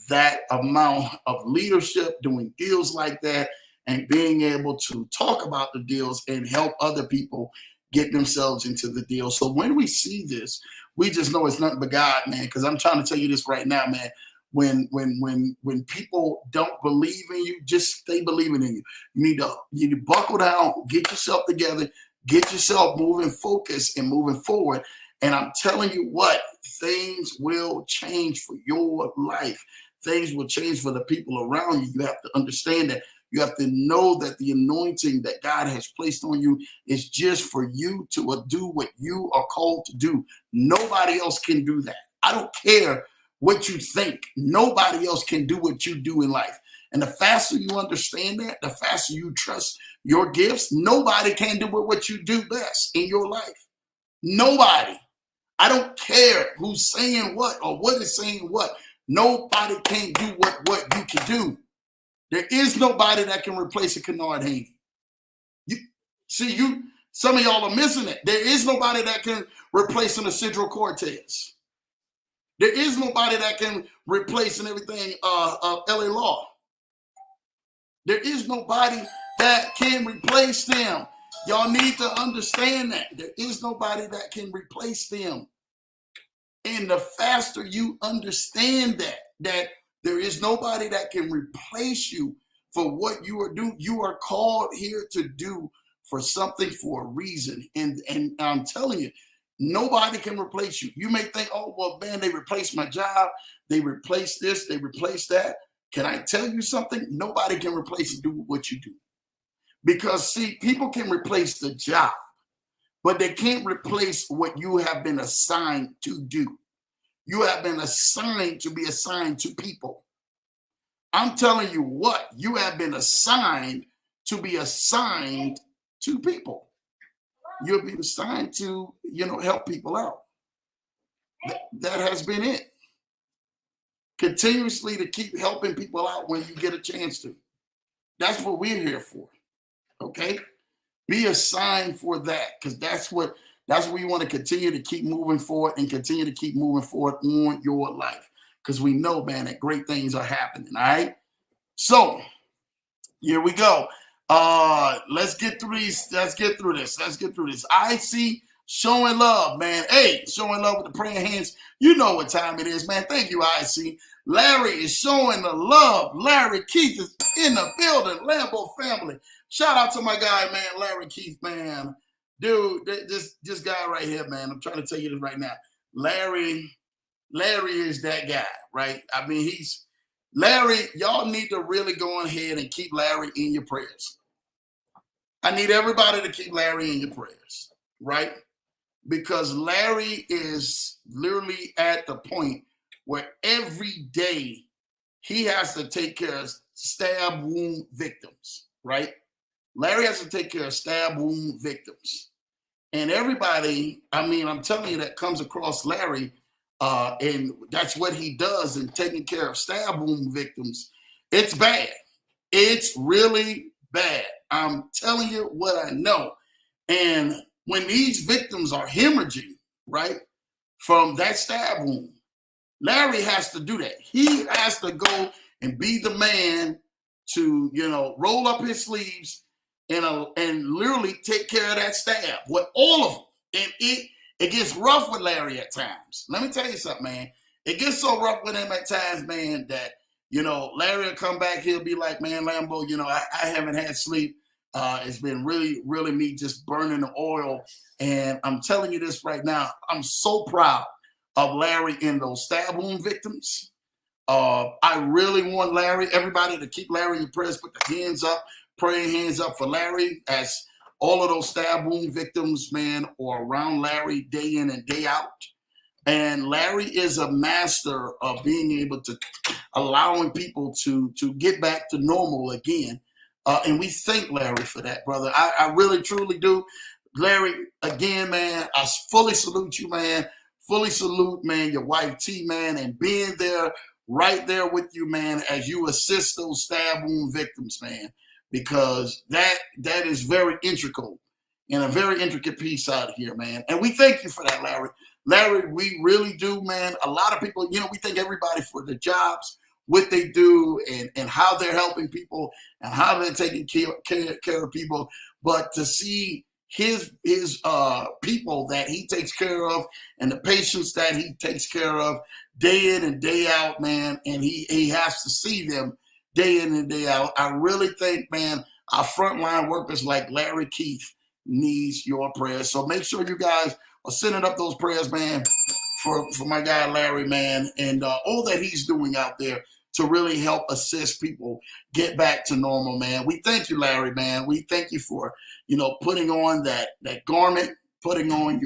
that amount of leadership doing deals like that and being able to talk about the deals and help other people get themselves into the deal. So when we see this, we just know it's nothing but God, man. Because I'm trying to tell you this right now, man. When people don't believe in you, just stay believing in you. You need to buckle down, get yourself together, get yourself moving, focused, and moving forward. And I'm telling you what, things will change for your life. Things will change for the people around you. You have to understand that. You have to know that the anointing that God has placed on you is just for you to do what you are called to do. Nobody else can do that. I don't care what you think. Nobody else can do what you do in life. And the faster you understand that, the faster you trust your gifts. Nobody can do what you do best in your life. Nobody. I don't care who's saying what or what is saying what. Nobody can do what you can do. There is nobody that can replace a Kennard Haney. Some of y'all are missing it. There is nobody that can replace an Isidro Cortez. There is nobody that can replace and everything LA Law. There is nobody that can replace them. Y'all need to understand that. There is nobody that can replace them. And the faster you understand that there is nobody that can replace you for what you are doing. You are called here to do for something for a reason. And I'm telling you, nobody can replace you. You may think, oh, well, man, they replaced my job. They replaced this. They replaced that. Can I tell you something? Nobody can replace and do what you do. Because, see, people can replace the job, but they can't replace what you have been assigned to do. You have been assigned to be assigned to people. I'm telling you what, you have been assigned to be assigned to people. You've been assigned to, help people out. That has been it. Continuously to keep helping people out when you get a chance to. That's what we're here for. Okay? Be assigned for that, because that's what we want to continue to keep moving forward and continue to keep moving forward on your life. Because we know, man, that great things are happening. All right. So here we go. Let's get through these. Let's get through this. I see showing love, man. Hey, showing love with the praying hands. You know what time it is, man. Thank you, IC. Larry is showing the love. Larry Keith is in the building. Lambo family. Shout out to my guy, man, Larry Keith, man. Dude, this guy right here, man. I'm trying to tell you this right now. Larry is that guy, right? I mean, Larry, y'all need to really go ahead and keep Larry in your prayers. I need everybody to keep Larry in your prayers, right? Because Larry is literally at the point where every day he has to take care of stab wound victims, right? Larry has to take care of stab wound victims. And everybody, I mean, I'm telling you, that comes across Larry, and that's what he does in taking care of stab wound victims. It's bad. It's really bad. I'm telling you what I know. And when these victims are hemorrhaging, right, from that stab wound, Larry has to do that. He has to go and be the man to, roll up his sleeves and literally take care of that stab with all of them. And it gets rough with Larry at times. Let me tell you something, man. It gets so rough with him at times, man, that, Larry will come back. He'll be like, man, Lambo, I haven't had sleep. It's been really, really me just burning the oil. And I'm telling you this right now. I'm so proud of Larry and those stab wound victims. I really want everybody to keep Larry in your prayers, put the hands up. Praying hands up for Larry, as all of those stab wound victims, man, are around Larry day in and day out. And Larry is a master of being able to allowing people to get back to normal again. And we thank Larry for that, brother. I really, truly do. Larry, again, man, I fully salute you, man. Fully salute, man, your wife, T, man, and being there right there with you, man, as you assist those stab wound victims, man, because that is very integral and a very intricate piece out here, man. And we thank you for that, Larry. Larry, we really do, man. A lot of people, we thank everybody for their jobs, what they do, and how they're helping people and how they're taking care of people. But to see his people that he takes care of and the patients that he takes care of day in and day out, man, and he has to see them day in and day out. I really think, man, our frontline workers like Larry Keith needs your prayers. So make sure you guys are sending up those prayers, man, for my guy Larry, man, and all that he's doing out there to really help assist people get back to normal, man. We thank you, Larry, man. We thank you for, putting on that garment, putting on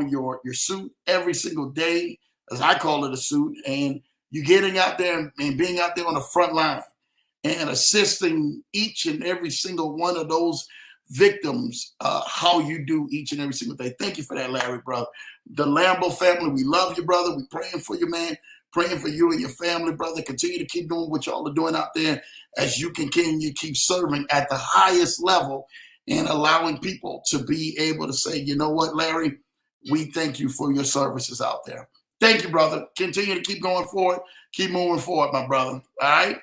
your suit every single day, as I call it, a suit, and you getting out there and being out there on the front line and assisting each and every single one of those victims, how you do each and every single day. Thank you for that, Larry, brother. The Lambo family, we love you, brother. We're praying for you, man. Praying for you and your family, brother. Continue to keep doing what y'all are doing out there as you continue to keep serving at the highest level and allowing people to be able to say, you know what, Larry, we thank you for your services out there. Thank you, brother. Continue to keep going forward. Keep moving forward, my brother. All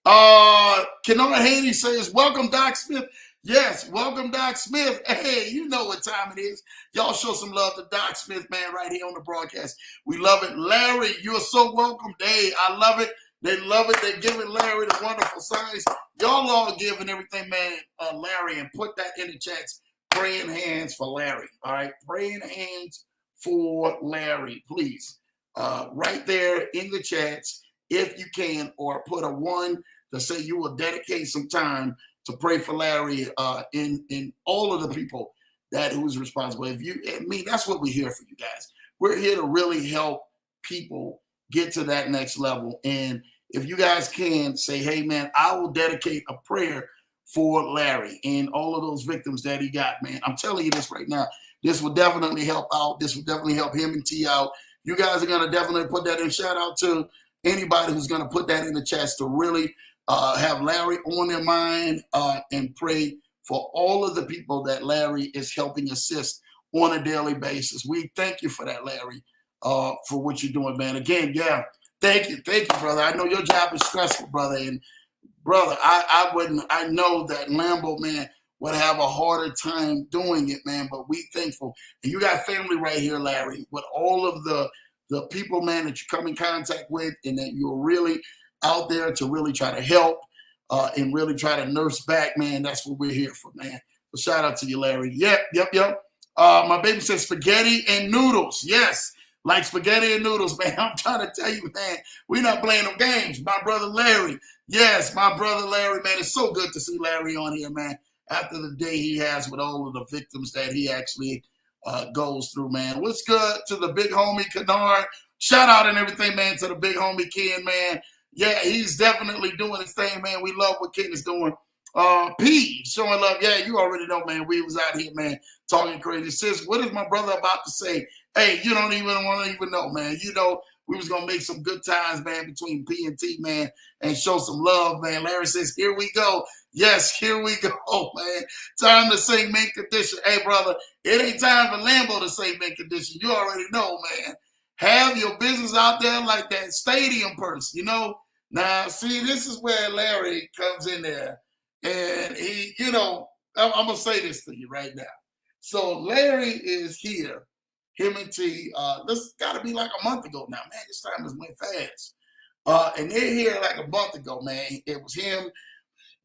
right. Kenora Haney says, welcome, Doc Smith. Yes, welcome, Doc Smith. Hey, you know what time it is. Y'all show some love to Doc Smith, man, right here on the broadcast. We love it. Larry, you're so welcome. Hey, I love it. They love it. They're giving Larry the wonderful signs. Y'all all giving everything, man, Larry, and put that in the chats. Praying hands for Larry. All right, praying hands for Larry, please. Right there in the chats, if you can, or put a 1 to say you will dedicate some time to pray for Larry in all of the people who's responsible. That's what we're here for, you guys. We're here to really help people get to that next level. And if you guys can say, hey, man, I will dedicate a prayer for Larry and all of those victims that he got, man. I'm telling you this right now. This will definitely help out. This will definitely help him and T out. You guys are going to definitely put that in. Shout out to anybody who's going to put that in the chats to really have Larry on their mind and pray for all of the people that Larry is helping assist on a daily basis. We thank you for that, Larry, for what you're doing, man. Again, yeah, thank you, brother. I know your job is stressful, brother, and brother, I know that Lambo, man, would have a harder time doing it, man, but we thankful. And you got family right here, Larry, with all of the people, man, that you come in contact with and that you're really out there to really try to help and really try to nurse back, man. That's what we're here for, man. So shout out to you, Larry. Yep. My baby says spaghetti and noodles. Yes, like spaghetti and noodles, man. I'm trying to tell you, man, we're not playing no games. My brother Larry. Yes, my brother Larry, man. It's so good to see Larry on here, man, after the day he has with all of the victims that he actually goes through, man. What's good to the big homie, Kennard? Shout out and everything, man, to the big homie, Ken, man. Yeah, he's definitely doing his thing, man. We love what Ken is doing. P, showing love. Yeah, you already know, man. We was out here, man, talking crazy. Sis, what is my brother about to say? Hey, you don't even want to even know, man. You know, we was going to make some good times, man, between P and T, man, and show some love, man. Larry says, here we go. Yes, here we go, man. Time to say mint condition. Hey, brother, it ain't time for Lambo to say mint condition. You already know, man. Have your business out there like that stadium person, you know. Now, see, this is where Larry comes in there. And he, I'm going to say this to you right now. So Larry is here, him and T. This got to be like a month ago now, man. This time has went fast. And they're here like a month ago, man. It was him,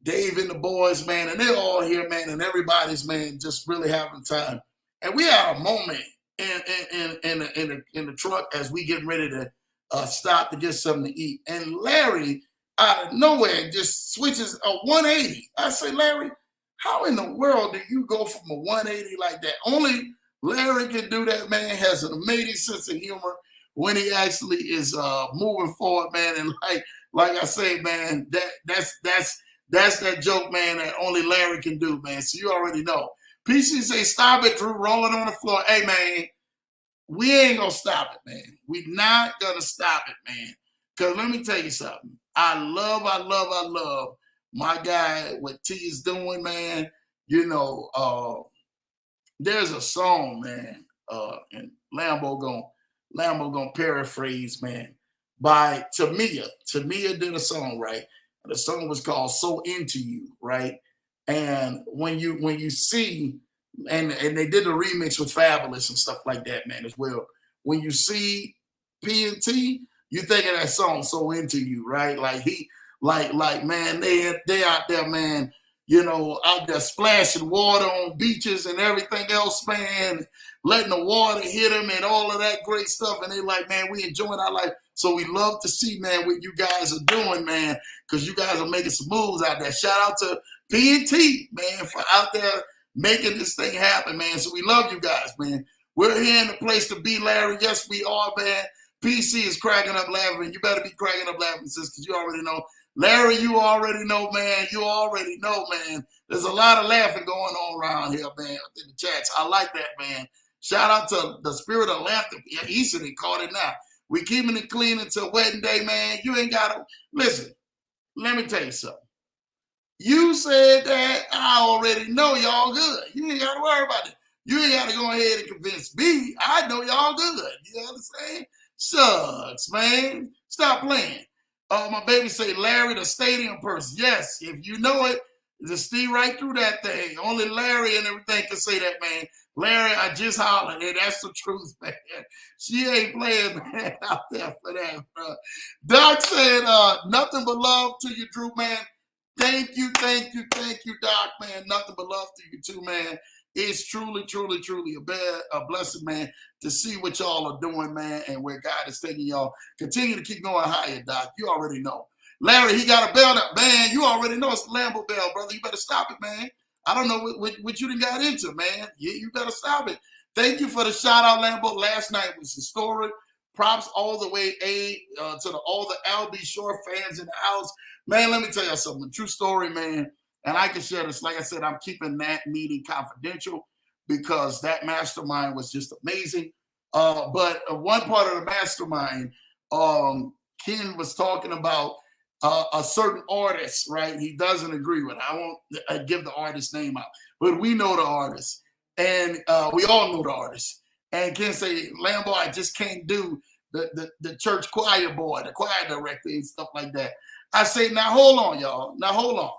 Dave and the boys, man. And they're all here, man. And everybody's, man, just really having time. And we had a moment in the truck as we getting ready to stop to get something to eat. And Larry, out of nowhere, just switches a 180. I say, Larry, how in the world do you go from a 180 like that? Only Larry can do that, man. Has an amazing sense of humor when he actually is moving forward, man. And like I say, man, that's that joke, man, that only Larry can do, man. So you already know. PC say, stop it, Drew, rolling on the floor. Hey, man, we ain't gonna stop it, man. We not gonna stop it, man. Cause let me tell you something. I love my guy, what T is doing, man. You know, there's a song, man, and Lambo gonna paraphrase, man, by Tamia. Tamia did a song, right? The song was called "So Into You," right? And when you see, and they did a remix with Fabulous and stuff like that, man, as well. When you see P and T, you think of that song "So Into You," right? Like like man, they out there, man, you know, out there splashing water on beaches and everything else, man, letting the water hit them and all of that great stuff. And they like, man, we enjoying our life. So we love to see, man, what you guys are doing, man, because you guys are making some moves out there. Shout out to P&T, man, for out there making this thing happen, man. So we love you guys, man. We're here in the place to be, Larry. Yes, we are, man. PC is cracking up laughing. You better be cracking up laughing, sis, because you already know. Larry, you already know, man. You already know, man. There's a lot of laughing going on around here, man, in the chats. I like that, man. Shout out to the spirit of laughter. Yeah, Easter, they caught it now. We keeping it clean until wedding day, man. You ain't got to. Listen, let me tell you something. You said that. I already know y'all good. You ain't got to worry about it. You ain't got to go ahead and convince me. I know y'all good. You understand? Shucks, man. Stop playing. My baby say, Larry, the stadium person. Yes, if you know it, just see right through that thing. Only Larry and everything can say that, man. Larry, I just hollered, and that's the truth, man. She ain't playing, man, out there for that, bro. Doc said, nothing but love to you, Drew, man. Thank you, Doc, man. Nothing but love to you, too, man. It's truly a blessing, man, to see what y'all are doing, man, and where God is taking y'all. Continue to keep going higher, Doc. You already know. Larry, he got a bell up. Man, you already know it's the Lambo bell, brother. You better stop it, man. I don't know what you done got into, man. You better stop it. Thank you for the shout-out, Lambo. Last night was historic. Props all the way to all the Albie Shore fans in the house. Man, let me tell you something. True story, man. And I can share this. Like I said, I'm keeping that meeting confidential because that mastermind was just amazing. But one part of the mastermind, Ken was talking about a certain artist, right? He doesn't agree with it. I won't give the artist name out, but we know the artist. And we all know the artist. And Ken say, Lambo, I just can't do the church choir boy, the choir director and stuff like that. I say, now hold on, y'all. Now hold on.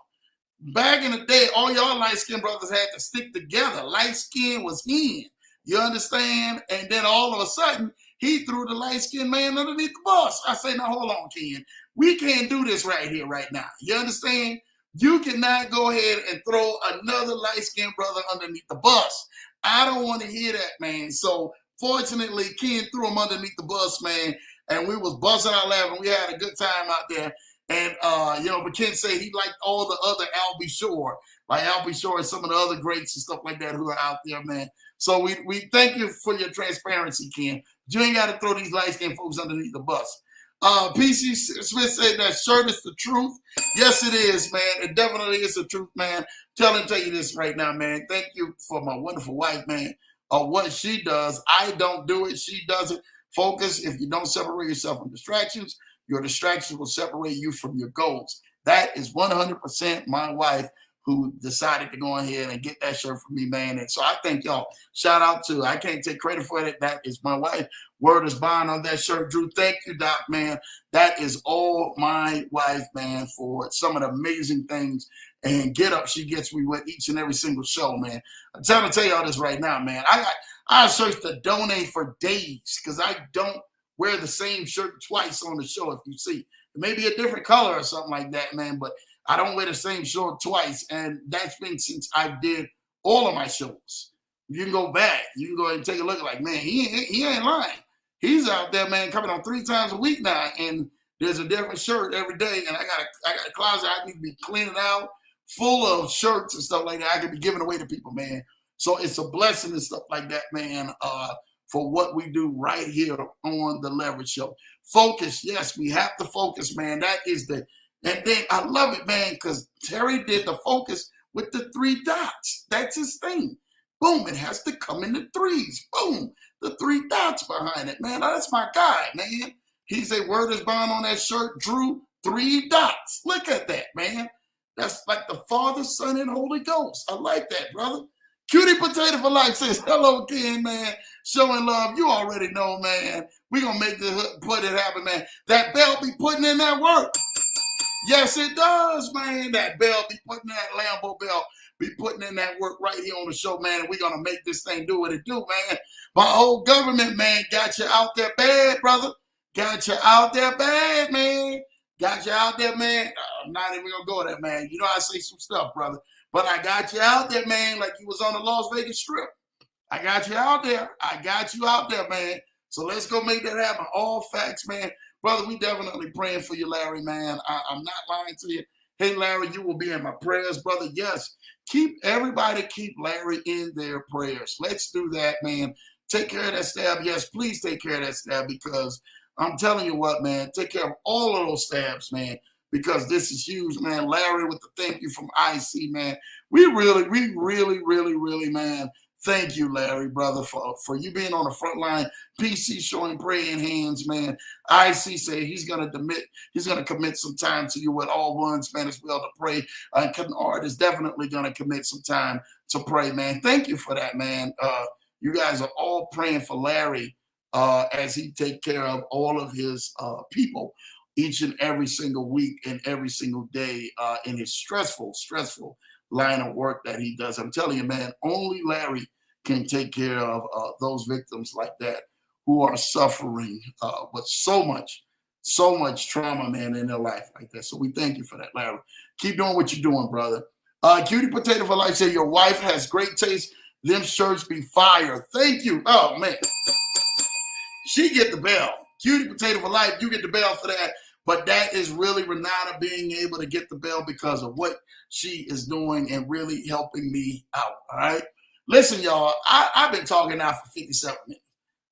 Back in the day, all y'all light-skinned brothers had to stick together. Light skin was in. You understand? And then all of a sudden, he threw the light-skinned man underneath the bus. I say, now hold on, Ken. We can't do this right here, right now. You understand? You cannot go ahead and throw another light-skinned brother underneath the bus. I don't want to hear that, man. So fortunately, Ken threw him underneath the bus, man, and we was buzzing out laughing. We had a good time out there. And, but Ken say he liked all the other Albie Shore, like Albie Shore and some of the other greats and stuff like that who are out there, man. So we thank you for your transparency, Ken. You ain't got to throw these light-skinned folks underneath the bus. PC Smith said that shirt is the truth. Yes, it is, man. It definitely is the truth, man. Tell you this right now, man. Thank you for my wonderful wife, man. What she does. I don't do it. She does it. Focus. If you don't separate yourself from distractions, your distractions will separate you from your goals. That is 100% my wife who decided to go ahead and get that shirt for me, man. And so I thank y'all. Shout out to, I can't take credit for it. That is my wife. Word is bond on that shirt, Drew. Thank you, Doc, man. That is all my wife, man, for some of the amazing things and get up she gets me with each and every single show, man. I'm trying to tell y'all this right now, man. I search to donate for days because I don't wear the same shirt twice on the show. If you see, it may be a different color or something like that, man, but I don't wear the same shirt twice. And that's been since I did all of my shows. You can go back. You can go ahead and take a look. Like, man, he ain't lying. He's out there, man, coming on 3 times a week now. And there's a different shirt every day. And I got a closet I need to be cleaning out full of shirts and stuff like that. I could be giving away to people, man. So it's a blessing and stuff like that, man, for what we do right here on the Leverage Show. Focus. Yes, we have to focus, man. That is and then I love it, man, because Terry did the focus with the 3 dots. That's his thing. Boom. It has to come in the 3s. Boom. the 3 dots behind it, man. That's my guy, man. He's a word is bond on that shirt, Drew, 3 dots. Look at that, man. That's like the Father, Son, and Holy Ghost. I like that, brother. Cutie Potato for Life says, hello, King, man. Showing love. You already know, man. We're going to make this put it happen, man. That bell be putting in that work. Yes, it does, man. That bell be putting that Lambo bell be putting in that work right here on the show, man. And we're going to make this thing do what it do, man. My whole government, man, got you out there bad, brother. Got you out there bad, man. Got you out there, man. I'm not even going to go there, man. You know I say some stuff, brother. But I got you out there, man, like you was on the Las Vegas Strip. I got you out there. I got you out there, man. So let's go make that happen. All facts, man. Brother, we definitely praying for you, Larry, man. I'm not lying to you. Hey, Larry, you will be in my prayers, brother. Yes, keep Larry in their prayers. Let's do that, man. Take care of that stab. Yes, please take care of that stab because I'm telling you what, man, take care of all of those stabs, man, because this is huge, man. Larry with the thank you from IC, man. We really, man, thank you, Larry, brother, for you being on the front line. PC showing praying hands, man. IC say he's gonna commit some time to you with all ones, man, as well to pray. Kennard is definitely gonna commit some time to pray, man. Thank you for that, man. You guys are all praying for Larry as he take care of all of his people each and every single week and every single day in his stressful line of work that he does. I'm telling you, man, only Larry can take care of those victims like that who are suffering with so much trauma, man, in their life like that. So we thank you for that, Larry. Keep doing what you're doing, brother. Cutie Potato for Life said, your wife has great taste. Them shirts be fire. Thank you. Oh, man. She get the bell. Cutie Potato for Life, you get the bell for that. But that is really Renata being able to get the bell because of what she is doing and really helping me out, all right? Listen, y'all, I've been talking now for 57 minutes.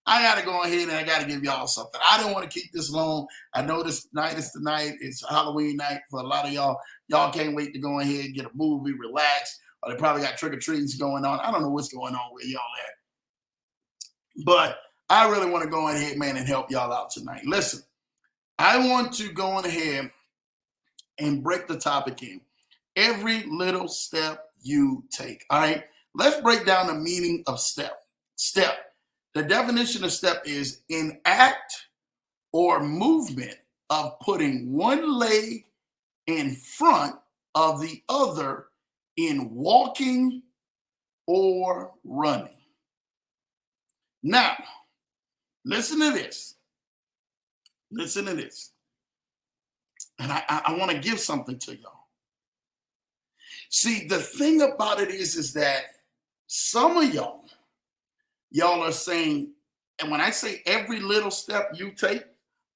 I got to go ahead and I got to give y'all something. I don't want to keep this long. I know this night is the night. It's Halloween night for a lot of y'all. Y'all can't wait to go ahead and get a movie, relax. Or they probably got trick-or-treatings going on. I don't know what's going on with y'all at. But I really want to go ahead, man, and help y'all out tonight. Listen, I want to go ahead and break the topic in. Every little step you take, all right? Let's break down the meaning of step. Step. The definition of step is an act or movement of putting one leg in front of the other in walking or running. Now, listen to this. Listen to this. And I want to give something to y'all. See, the thing about it is that some of y'all are saying, and when I say every little step you take,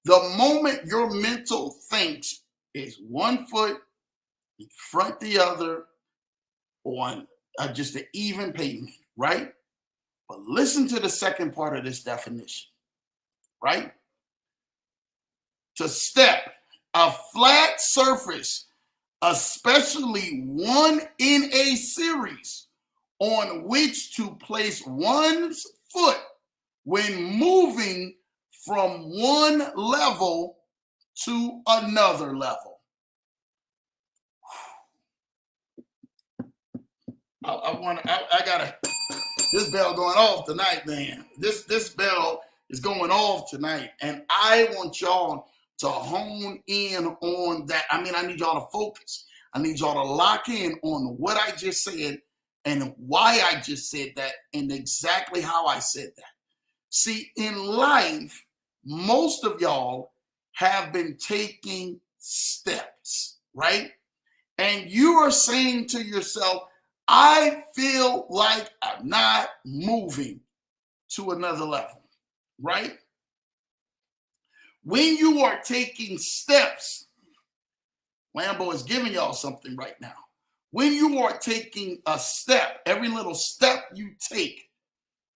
the moment your mental thinks is one foot in front the other on just an even pavement, right? But listen to the second part of this definition, right? To step, a flat surface, especially one in a series, on which to place one's foot when moving from one level to another level. I gotta, this bell going off tonight, man. This bell is going off tonight, and I want y'all to hone in on that. I mean, I need y'all to focus. I need y'all to lock in on what I just said and why I just said that and exactly how I said that. See, in life, most of y'all have been taking steps, right? And you are saying to yourself, I feel like I'm not moving to another level, right? When you are taking steps, Lambo is giving y'all something right now. When you are taking a step, every little step you take,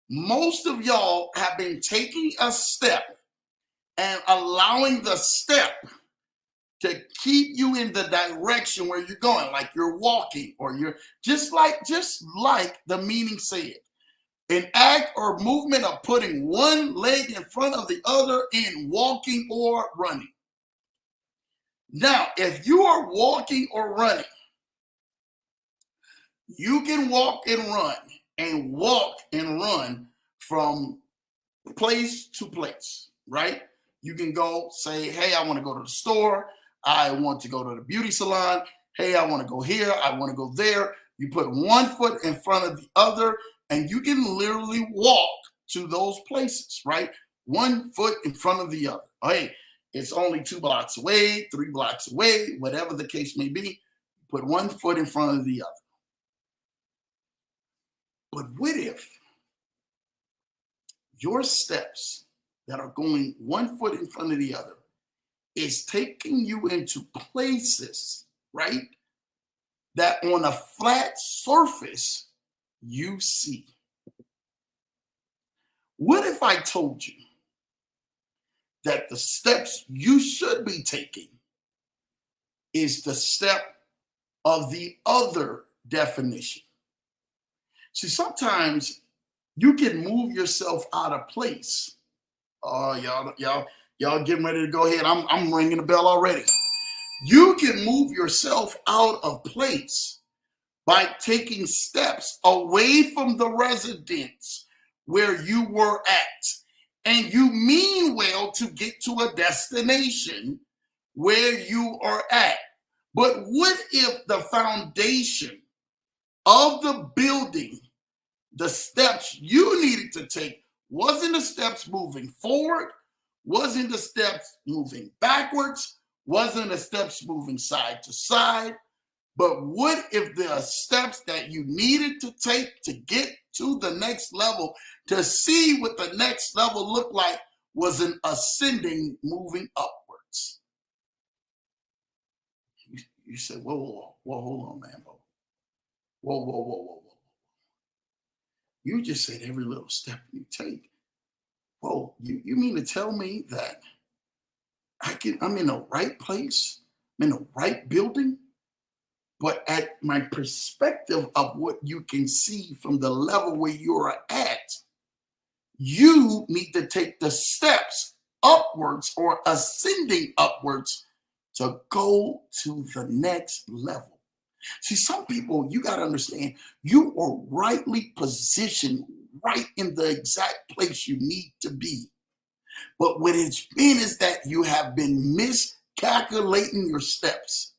most of y'all have been taking a step and allowing the step to keep you in the direction where you're going, like you're walking or you're just like the meaning said. An act or movement of putting one leg in front of the other in walking or running. Now, if you are walking or running, you can walk and run from place to place, right? You can go say, hey, I want to go to the store. I want to go to the beauty salon. Hey, I want to go here. I want to go there. You put one foot in front of the other, and you can literally walk to those places, right? One foot in front of the other. Hey, it's only 2 blocks away, 3 blocks away, whatever the case may be. Put one foot in front of the other. But what if your steps that are going 1 foot in front of the other is taking you into places, right, that on a flat surface you see? What if I told you that the steps you should be taking is the step of the other definition? See, sometimes you can move yourself out of place. Oh, y'all getting ready to go ahead. I'm ringing the bell already. You can move yourself out of place by taking steps away from the residence where you were at. And you mean well to get to a destination where you are at. But what if the foundation of the building, the steps you needed to take, wasn't the steps moving forward, wasn't the steps moving backwards, wasn't the steps moving side to side, but what if the steps that you needed to take to get to the next level, to see what the next level looked like, was an ascending, moving upwards? You said, whoa, hold on, Lambo. Whoa. You just said every little step you take. Whoa, you mean to tell me that I'm in the right place, I'm in the right building, but at my perspective of what you can see from the level where you're at, you need to take the steps upwards or ascending upwards to go to the next level. See, some people, you got to understand, you are rightly positioned right in the exact place you need to be. But what it's been is that you have been miscalculating your steps.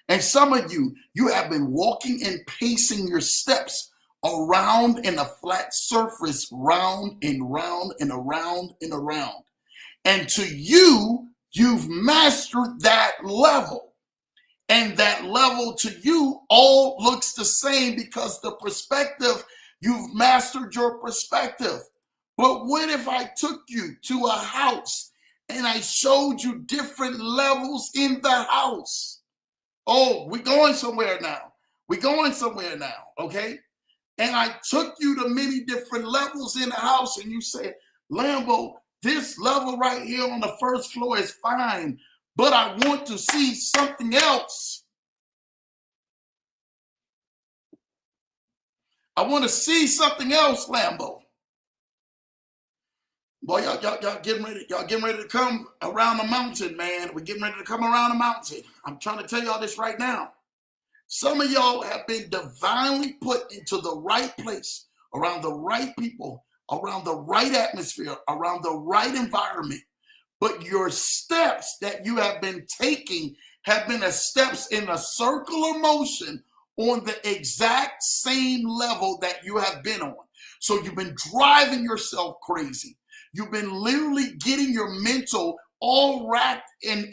And some of you have been walking and pacing your steps around in a flat surface, round and round and around and around. And to you, you've mastered that level. And that level to you all looks the same because the perspective, you've mastered your perspective. But what if I took you to a house and I showed you different levels in the house? Oh, we're going somewhere now. Okay? And I took you to many different levels in the house, and you said, Lambo, this level right here on the first floor is fine, but I want to see something else. I want to see something else, Lambo. Boy, y'all getting ready to come around the mountain, man. We're getting ready to come around the mountain. I'm trying to tell y'all this right now. Some of y'all have been divinely put into the right place, around the right people, around the right atmosphere, around the right environment. But your steps that you have been taking have been steps in a circular motion on the exact same level that you have been on. So you've been driving yourself crazy. You've been literally getting your mental all wrapped in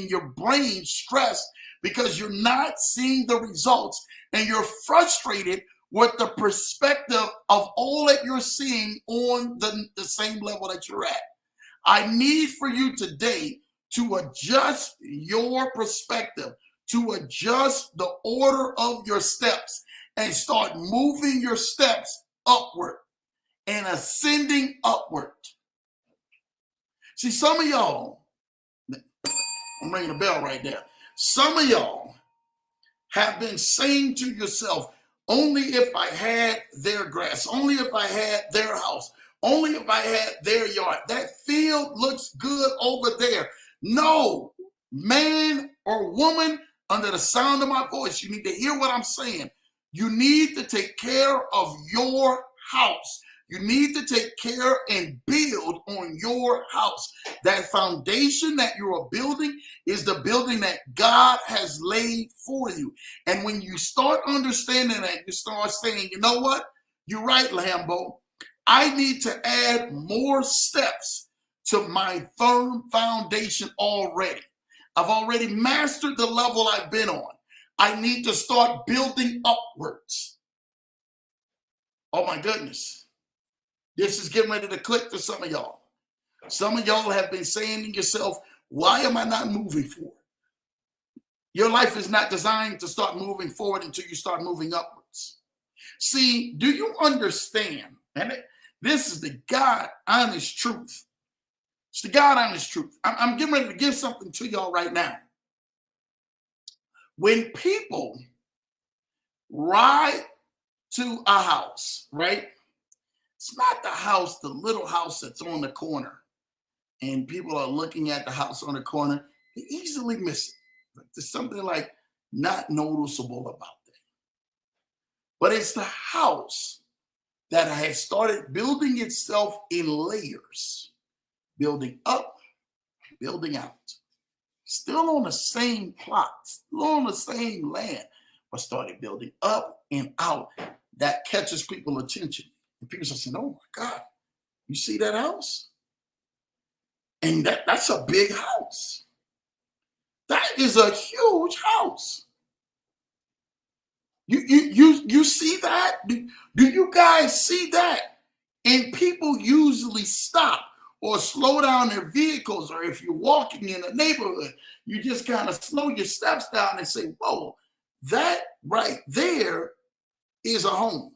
your brain stressed because you're not seeing the results, and you're frustrated with the perspective of all that you're seeing on the same level that you're at. I need for you today to adjust your perspective, to adjust the order of your steps, and start moving your steps upward and ascending upward. See, some of y'all, I'm ringing a bell right there. Some of y'all have been saying to yourself, Only if I had their grass, only if I had their house, only if I had their yard. That field looks good over there. No, man or woman, under the sound of my voice, you need to hear what I'm saying. You need to take care of your house. You need to take care and build on your house. That foundation that you are building is the building that God has laid for you. And when you start understanding that, you start saying, you know what? You're right, Lambo. I need to add more steps to my firm foundation already. I've already mastered the level I've been on. I need to start building upwards. Oh my goodness. This is getting ready to click for some of y'all. Some of y'all have been saying to yourself, why am I not moving forward? Your life is not designed to start moving forward until you start moving upwards. See, do you understand? And this is the God honest truth. It's the God honest truth. I'm getting ready to give something to y'all right now. When people ride to a house, right? It's not the house, the little house that's on the corner, and people are looking at the house on the corner. They easily miss it. There's something like not noticeable about that. But it's the house that has started building itself in layers, building up, building out. Still on the same plot, still on the same land, but started building up and out. That catches people's attention. And people are saying, oh my God, you see that house? And that's a big house. That is a huge house. You see that? Do you guys see that? And people usually stop or slow down their vehicles, or if you're walking in a neighborhood, you just kind of slow your steps down and say, whoa, that right there is a home.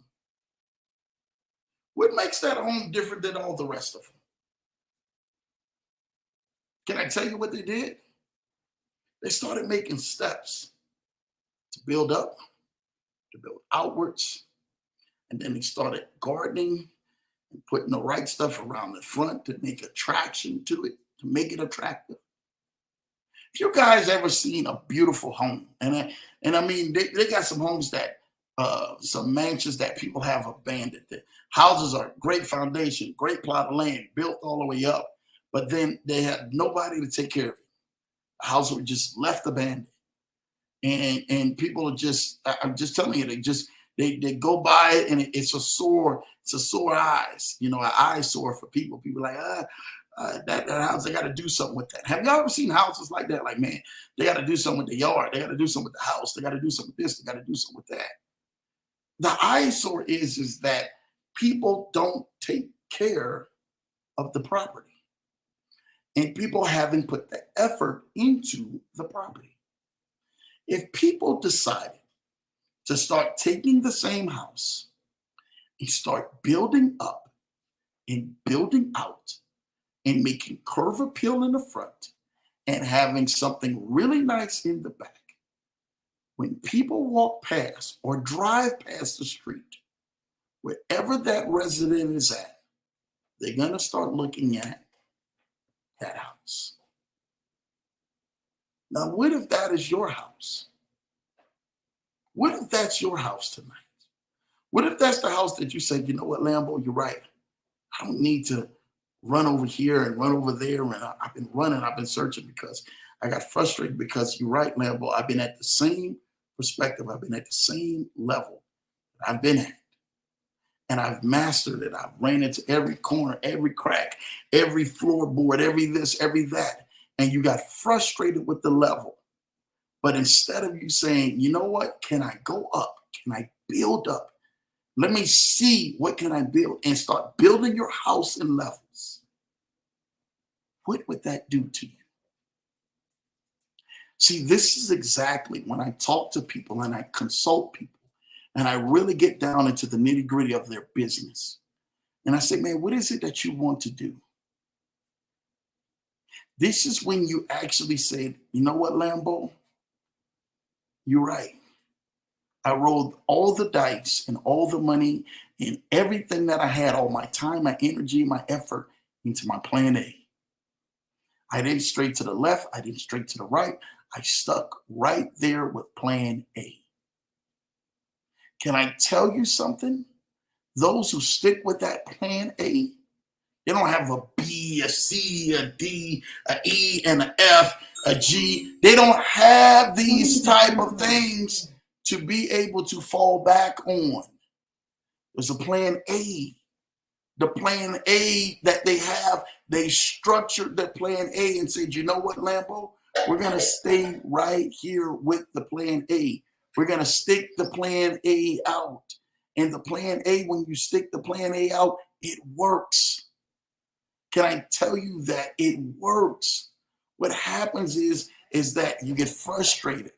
What makes that home different than all the rest of them? Can I tell you what they did? They started making steps to build up, to build outwards, and then they started gardening and putting the right stuff around the front to make attraction to it, to make it attractive. If you guys ever seen a beautiful home, and I mean, they got some homes that, some mansions that people have abandoned. The houses are great foundation, great plot of land, built all the way up, but then they had nobody to take care of it. The house was just left abandoned. And people are just, I'm just telling you, they go by it, and it's a sore eyes, an eyesore for people. People are like, that house, they got to do something with that. Have y'all ever seen houses like that? Like, man, they got to do something with the yard. They got to do something with the house. They got to do something with this. They got to do something with that. The eyesore is that people don't take care of the property, and people haven't put the effort into the property. If people decided to start taking the same house and start building up and building out and making curve appeal in the front and having something really nice in the back, when people walk past or drive past the street, wherever that resident is at, they're going to start looking at that house. Now, what if that is your house? What if that's your house tonight? What if that's the house that you said, you know what, Lambo, you're right. I don't need to run over here and run over there. And I've been running, I've been searching because I got frustrated, because you're right, Lambo. I've been at the same perspective. I've been at the same level that I've been at. And I've mastered it. I've ran into every corner, every crack, every floorboard, every this, every that. And you got frustrated with the level. But instead of you saying, you know what, can I go up? Can I build up? Let me see, what can I build? And start building your house in levels. What would that do to you? See, this is exactly when I talk to people and I consult people and I really get down into the nitty gritty of their business. And I say, man, what is it that you want to do? This is when you actually said, you know what, Lambo? You're right. I rolled all the dice and all the money and everything that I had, all my time, my energy, my effort into my plan A. I didn't straight to the left. I didn't straight to the right. I stuck right there with plan A. Can I tell you something? Those who stick with that plan A, they don't have a B, a C, a D, a E, and an F, a G. They don't have these type of things to be able to fall back on. There's a plan A. The plan A that they have, they structured the plan A and said, you know what, Lambo? We're going to stay right here with the plan A. We're going to stick the plan A out. And the plan A, when you stick the plan A out, it works. Can I tell you that it works? What happens is that you get frustrated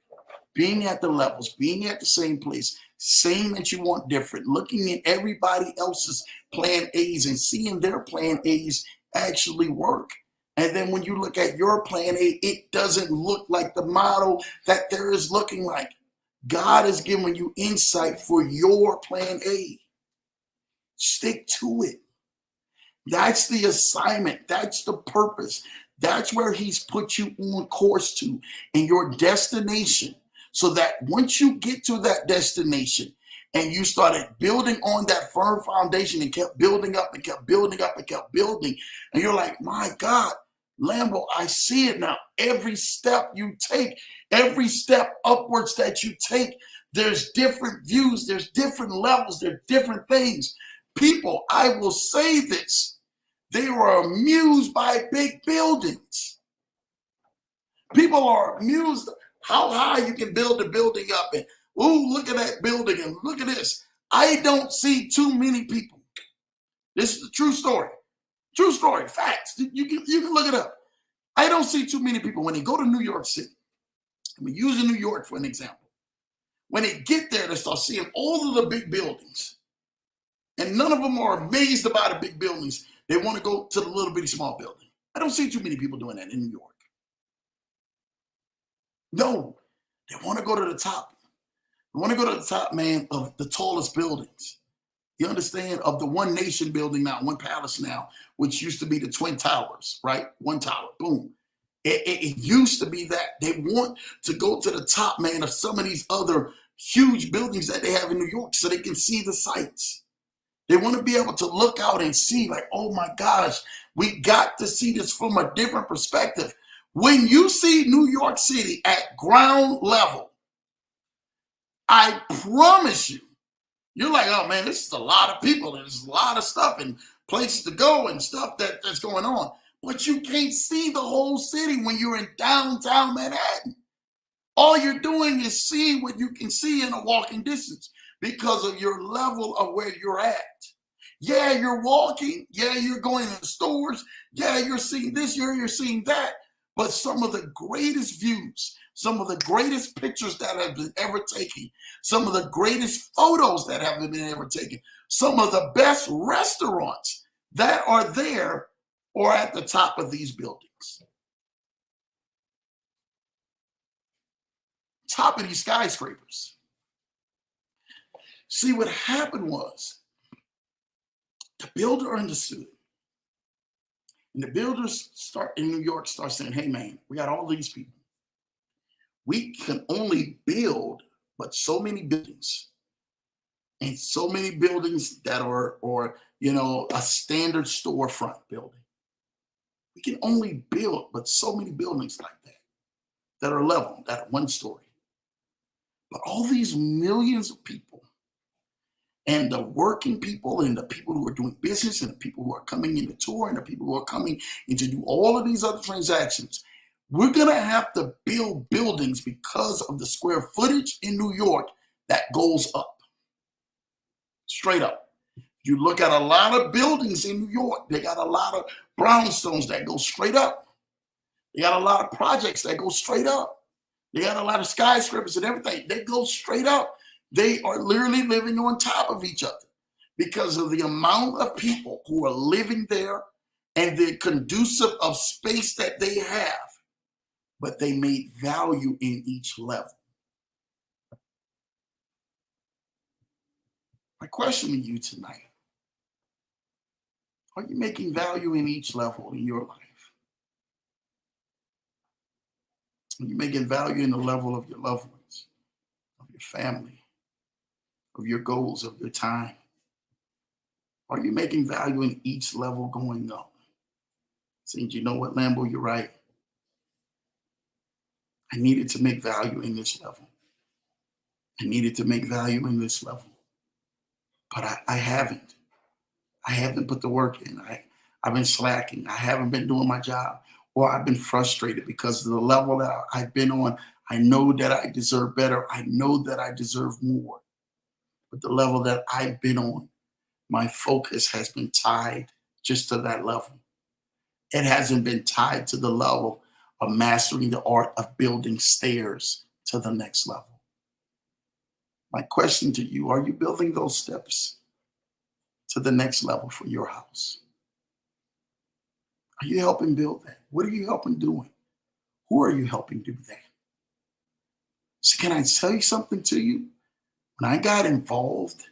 being at the levels, being at the same place, saying that you want different, looking at everybody else's plan A's and seeing their plan A's actually work. And then when you look at your plan A, it doesn't look like the model that there is looking like. God is giving you insight for your plan A. Stick to it. That's the assignment. That's the purpose. That's where he's put you on course to and your destination. So that once you get to that destination and you started building on that firm foundation and kept building up and kept building up and kept building, and you're like, my God, Lambo, I see it now. Every step you take, every step upwards that you take, there's different views, there's different levels, there's different things. People, I will say this, they were amused by big buildings. People are amused how high you can build a building up and, ooh, look at that building and look at this. I don't see too many people. This is the true story. True story, facts. You can look it up. I don't see too many people when they go to New York City. I'm using New York for an example. When they get there, they start seeing all of the big buildings. And none of them are amazed about the big buildings. They want to go to the little bitty small building. I don't see too many people doing that in New York. No, they want to go to the top. They want to go to the top, man, of the tallest buildings. You understand? Of the One Nation building now, One Palace now, which used to be the Twin Towers, right? One tower, boom. It used to be that. They want to go to the top, man, of some of these other huge buildings that they have in New York so they can see the sights. They want to be able to look out and see like, oh my gosh, we got to see this from a different perspective. When you see New York City at ground level, I promise you, you're like, oh man, this is a lot of people. There's a lot of stuff and places to go and stuff that's going on. But you can't see the whole city when you're in downtown Manhattan. All you're doing is seeing what you can see in a walking distance because of your level of where you're at. Yeah, you're walking. Yeah, you're going to the stores. Yeah, you're seeing this. You're seeing that. But some of the greatest views, some of the greatest pictures that have been ever taken, some of the greatest photos that have been ever taken, some of the best restaurants that are there or at the top of these buildings. Top of these skyscrapers. See, what happened was the builder understood. And the builders in New York start saying, hey man, we got all these people. We can only build but so many buildings. And so many buildings that are, a standard storefront building. We can only build but so many buildings like that are level, that are one story. But all these millions of people and the working people and the people who are doing business and the people who are coming in to tour and the people who are coming in to do all of these other transactions, we're going to have to build buildings because of the square footage in New York that goes up. Straight up. You look at a lot of buildings in New York, they got a lot of brownstones that go straight up. They got a lot of projects that go straight up. They got a lot of skyscrapers and everything. They go straight up. They are literally living on top of each other because of the amount of people who are living there and the conducive of space that they have. But they made value in each level. My question to you tonight, are you making value in each level in your life? Are you making value in the level of your loved ones, of your family, of your goals, of your time? Are you making value in each level going up? Saying, you know what, Lambo, you're right. I needed to make value in this level. I needed to make value in this level. But I haven't. I haven't put the work in. I've been slacking. I haven't been doing my job. Or I've been frustrated because of the level that I've been on. I know that I deserve better. I know that I deserve more. But the level that I've been on, my focus has been tied just to that level. It hasn't been tied to the level of mastering the art of building stairs to the next level. My question to you, are you building those steps to the next level for your house? Are you helping build that? What are you helping doing? Who are you helping do that? So can I tell you something to you? When I got involved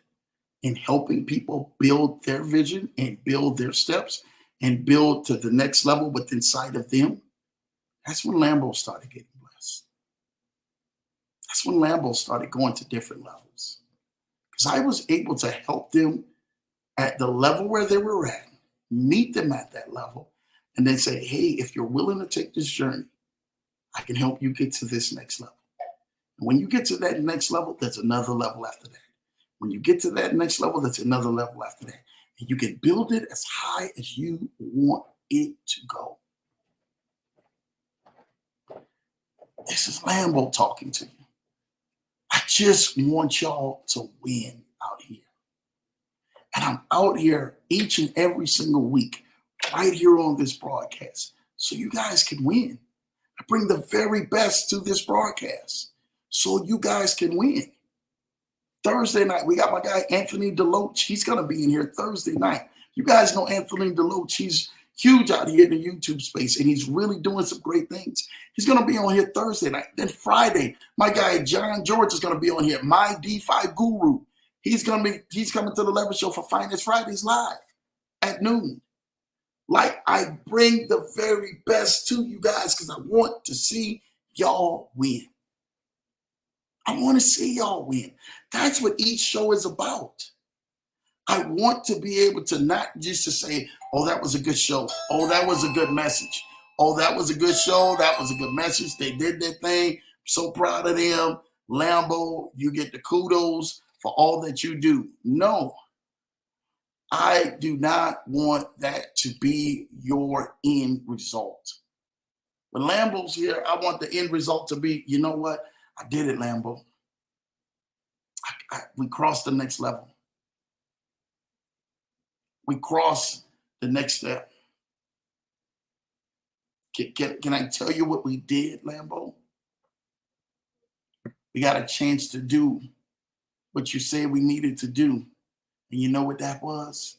in helping people build their vision and build their steps and build to the next level within sight of them, that's when Lambo started getting blessed. That's when Lambo started going to different levels. Because I was able to help them at the level where they were at, meet them at that level, and then say, hey, if you're willing to take this journey, I can help you get to this next level. And when you get to that next level, there's another level after that. When you get to that next level, there's another level after that. And you can build it as high as you want it to go. This is Lambo talking to you. I just want y'all to win out here. And I'm out here each and every single week, right here on this broadcast, so you guys can win. I bring the very best to this broadcast so you guys can win. Thursday night, we got my guy Anthony Deloach. He's going to be in here Thursday night. You guys know Anthony Deloach. He's huge out here in the YouTube space, and he's really doing some great things. He's going to be on here Thursday night. Then Friday, my guy John George is going to be on here, my DeFi guru. He's coming to the Leverage Show for Finance Fridays live at noon. Like, I bring the very best to you guys because I want to see y'all win. I want to see y'all win. That's what each show is about. I want to be able to not just to say, oh, that was a good show. Oh, that was a good message. Oh, that was a good show. That was a good message. They did their thing. So proud of them. Lambo, you get the kudos for all that you do. No, I do not want that to be your end result. When Lambo's here, I want the end result to be, you know what? I did it, Lambo. We crossed the next level. We crossed the next step. Can I tell you what we did, Lambo? We got a chance to do what you said we needed to do. And you know what that was?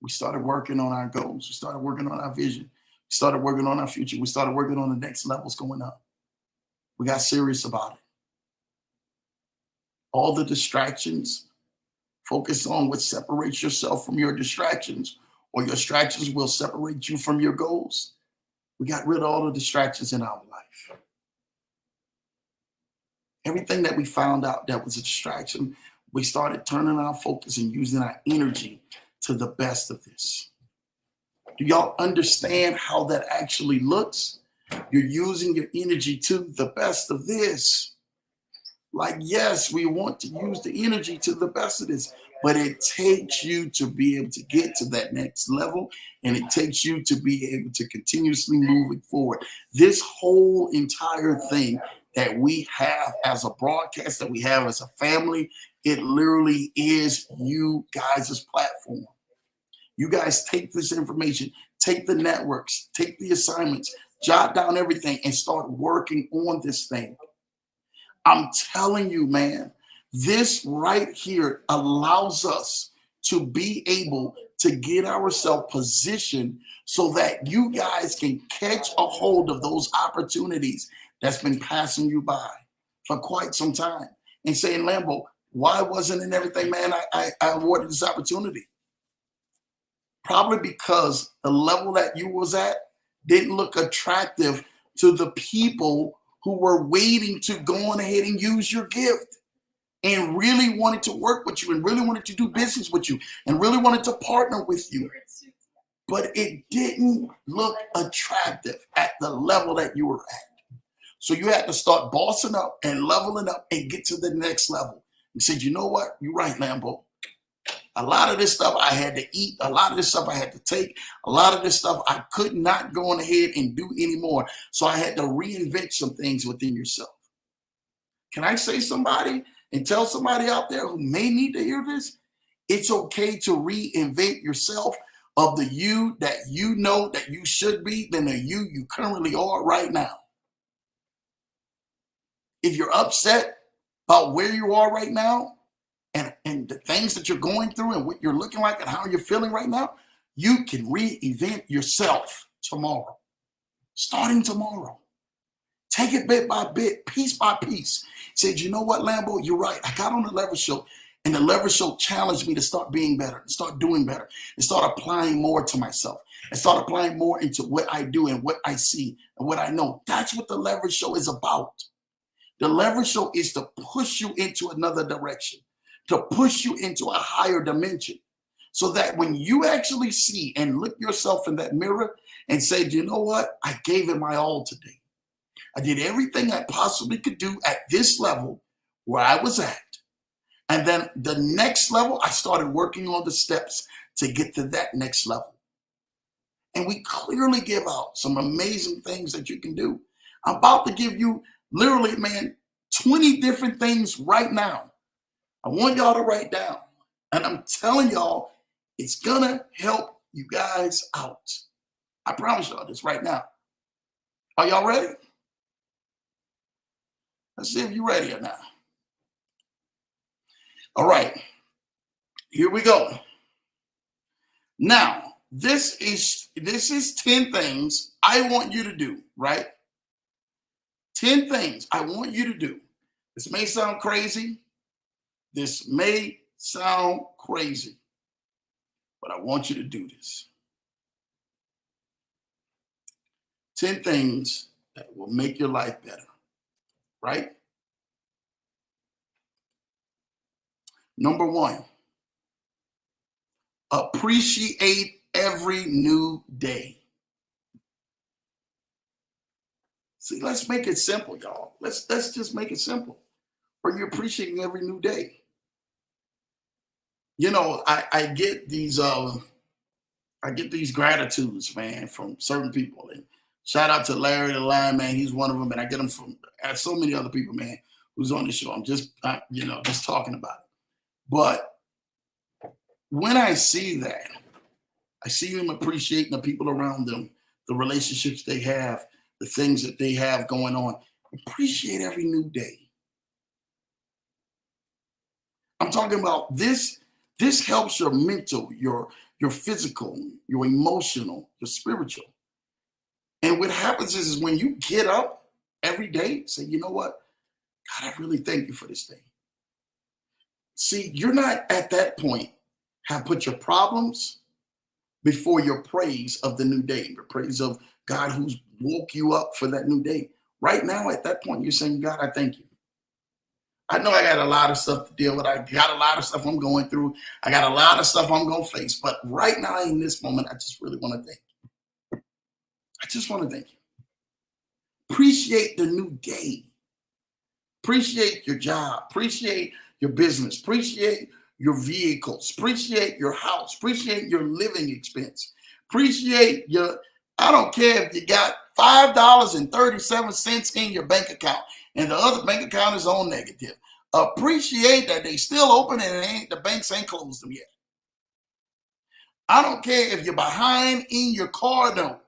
We started working on our goals. We started working on our vision. We started working on our future. We started working on the next levels going up. We got serious about it. All the distractions, focus on what separates yourself from your distractions, or your distractions will separate you from your goals. We got rid of all the distractions in our life. Everything that we found out that was a distraction, we started turning our focus and using our energy to the best of this. Do y'all understand how that actually looks? You're using your energy to the best of this. Like, yes, we want to use the energy to the best of this, but it takes you to be able to get to that next level, and it takes you to be able to continuously move forward. This whole entire thing that we have as a broadcast, that we have as a family, it literally is you guys' platform. You guys take this information, take the networks, take the assignments, jot down everything, and start working on this thing. I'm telling you, man, this right here allows us to be able to get ourselves positioned so that you guys can catch a hold of those opportunities that's been passing you by for quite some time and saying, Lambo, Why wasn't in everything, man, I awarded this opportunity? Probably because the level that you was at didn't look attractive to the people who were waiting to go on ahead and use your gift and really wanted to work with you and really wanted to do business with you and really wanted to partner with you. But it didn't look attractive at the level that you were at. So you had to start bossing up and leveling up and get to the next level. You said, you know what? You're right, Lambo. A lot of this stuff I had to eat. A lot of this stuff I had to take. A lot of this stuff I could not go on ahead and do anymore. So I had to reinvent some things within yourself. Can I say somebody and tell somebody out there who may need to hear this? It's okay to reinvent yourself of the you that you know that you should be than the you currently are right now. If you're upset about where you are right now and the things that you're going through and what you're looking like and how you're feeling right now, you can reinvent yourself tomorrow, starting tomorrow. Take it bit by bit, piece by piece. Said, you know what, Lambo, you're right. I got on the Leverage Show, and the Leverage Show challenged me to start being better, and start doing better, and start applying more to myself, and start applying more into what I do and what I see and what I know. That's what the Leverage Show is about. The Leverage Show is to push you into another direction, to push you into a higher dimension, so that when you actually see and look yourself in that mirror and say, you know what, I gave it my all today. I did everything I possibly could do at this level where I was at. And then the next level, I started working on the steps to get to that next level. And we clearly give out some amazing things that you can do. I'm about to give you literally, man, 20 different things right now. I want y'all to write down. And I'm telling y'all, it's going to help you guys out. I promise y'all this right now. Are y'all ready? Let's see if you're ready or not. All right, here we go. Now, this is 10 things I want you to do, right? 10 things I want you to do. This may sound crazy. This may sound crazy, but I want you to do this. 10 things that will make your life better. Right? Number 1, appreciate every new day. See, let's make it simple, y'all. Let's just make it simple. Are you appreciating every new day? You know, I get these gratitudes, man, from certain people. And shout out to Larry the Lion, man. He's one of them, and I get them from so many other people, man, who's on the show. I'm just, just talking about it. But when I see that, I see them appreciating the people around them, the relationships they have, the things that they have going on. Appreciate every new day. I'm talking about this. This helps your mental, your physical, your emotional, your spiritual. And what happens is when you get up every day, say, you know what? God, I really thank you for this day. See, you're not at that point have put your problems before your praise of the new day, your praise of God who's woke you up for that new day. Right now, at that point, you're saying, God, I thank you. I know I got a lot of stuff to deal with. I got a lot of stuff I'm going through. I got a lot of stuff I'm going to face. But right now, in this moment, I just really want to thank you. I just want to thank you. Appreciate the new day. Appreciate your job. Appreciate your business. Appreciate your vehicles. Appreciate your house. Appreciate your living expense. Appreciate I don't care if you got $5.37 in your bank account and the other bank account is on negative. Appreciate that they still open and the banks ain't closed them yet. I don't care if you're behind in your car note.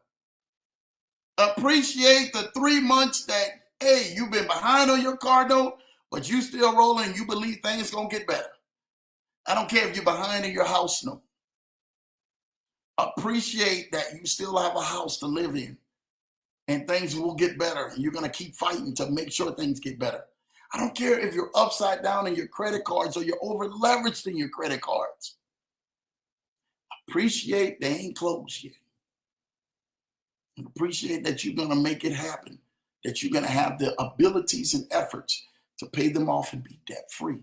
Appreciate the 3 months that, hey, you've been behind on your car note, but you still rolling. You believe things going to get better. I don't care if you're behind in your house note. Appreciate that you still have a house to live in and things will get better. And you're going to keep fighting to make sure things get better. I don't care if you're upside down in your credit cards or you're over leveraged in your credit cards. Appreciate they ain't closed yet. And appreciate that you're going to make it happen, that you're going to have the abilities and efforts to pay them off and be debt free.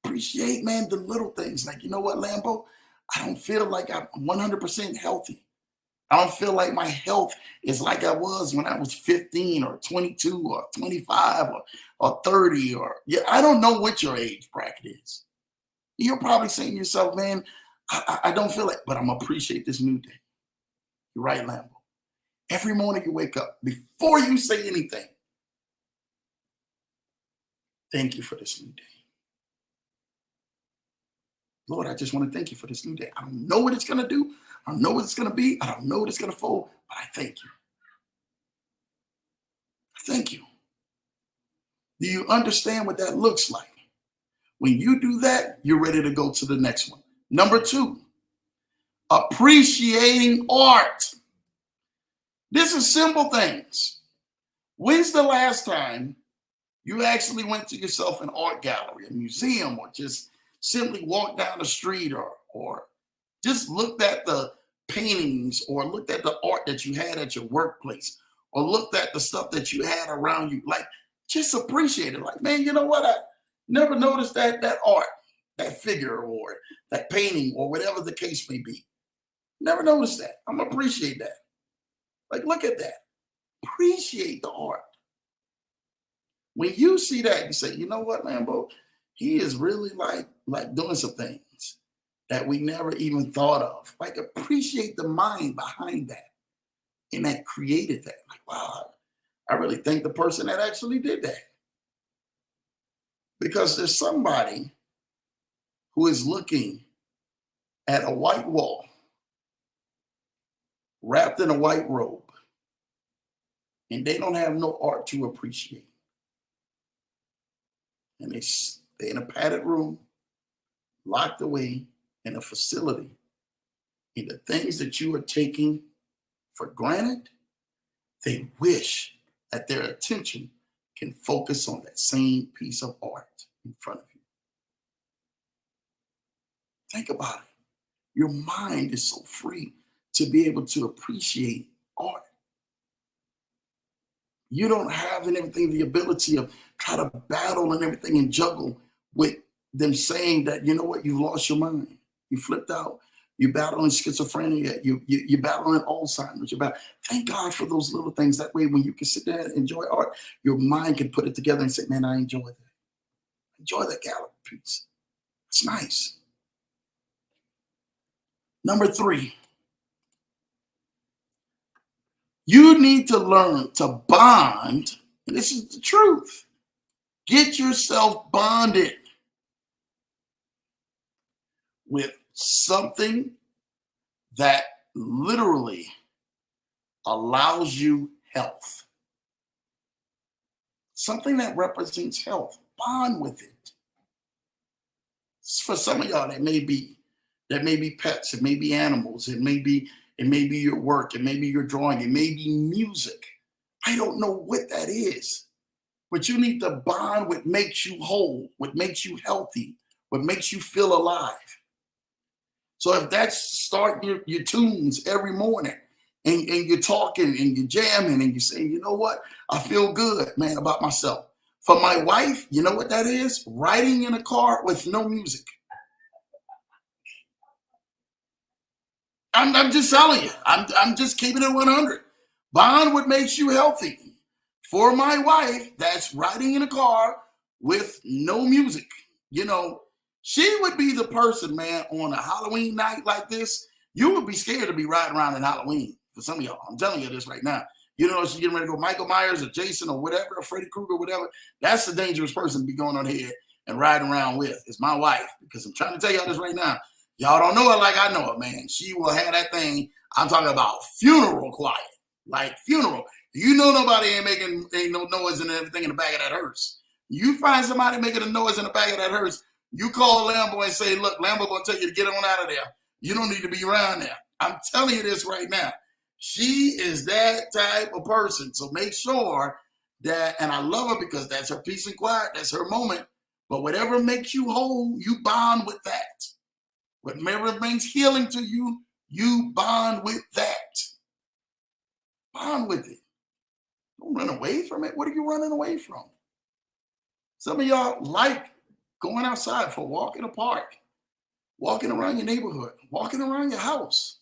Appreciate, man, the little things. Like, you know what, Lambo? I don't feel like I'm 100% healthy. I don't feel like my health is like I was when I was 15 or 22 or 25 or 30 or, yeah, I don't know what your age bracket is. You're probably saying to yourself, man, I don't feel it, but I'm going to appreciate this new day. You're right, Lambo. Every morning you wake up, before you say anything, thank you for this new day. Lord, I just want to thank you for this new day. I don't know what it's going to do. I don't know what it's going to be. I don't know what it's going to fold, but I thank you. I thank you. Do you understand what that looks like? When you do that, you're ready to go to the next one. Number 2, appreciating art. This is simple things. When's the last time you actually went to yourself an art gallery, a museum, or just simply walked down the street or just looked at the paintings or looked at the art that you had at your workplace or looked at the stuff that you had around you? Like, just appreciate it. Like, man, you know what? I never noticed that art, that figure or that painting or whatever the case may be. Never noticed that. I'm going to appreciate that. Like, look at that. Appreciate the art. When you see that, you say, you know what, Lambo? He is really like doing some things that we never even thought of. Like, appreciate the mind behind that and that created that. Like, wow, I really thank the person that actually did that. Because there's somebody who is looking at a white wall, wrapped in a white robe, and they don't have no art to appreciate. And they're in a padded room, locked away in a facility. And the things that you are taking for granted, they wish that their attention can focus on that same piece of art in front of you. Think about it. Your mind is so free to be able to appreciate art. You don't have and everything the ability of try to battle and everything and juggle with them saying that, you know what, you've lost your mind. You flipped out. You're battling schizophrenia. You're battling Alzheimer's. Thank God for those little things. That way, when you can sit there and enjoy art, your mind can put it together and say, man, I enjoy that. Enjoy that gallery piece. It's nice. Number 3, you need to learn to bond, and this is the truth. Get yourself bonded with something that literally allows you health. Something that represents health. Bond with it. For some of y'all, that may be pets, it may be animals, it may be your work, it may be your drawing, it may be music. I don't know what that is, but you need to bond what makes you whole, what makes you healthy, what makes you feel alive. So if that's starting your tunes every morning and you're talking and you're jamming and you're saying, you know what, I feel good, man, about myself. For my wife, you know what that is? Riding in a car with no music. I'm just telling you. I'm just keeping it 100. Bond what makes you healthy. For my wife, that's riding in a car with no music. You know, she would be the person, man, on a Halloween night like this. You would be scared to be riding around in Halloween. For some of y'all, I'm telling you this right now. You know, she's getting ready to go Michael Myers or Jason or whatever, or Freddy Krueger, whatever. That's the dangerous person to be going on here and riding around with. It's my wife, because I'm trying to tell y'all this right now. Y'all don't know her like I know her, man. She will have that thing. I'm talking about funeral quiet, like funeral. You know nobody ain't no noise and everything in the back of that hearse. You find somebody making a noise in the back of that hearse, you call Lambo and say, look, Lambo gonna tell you to get on out of there. You don't need to be around there. I'm telling you this right now. She is that type of person. So make sure that, and I love her because that's her peace and quiet, that's her moment. But whatever makes you whole, you bond with that. Whatever brings healing to you, you bond with that. Bond with it. Don't run away from it. What are you running away from? Some of y'all like going outside for a walk in a park, walking around your neighborhood, walking around your house.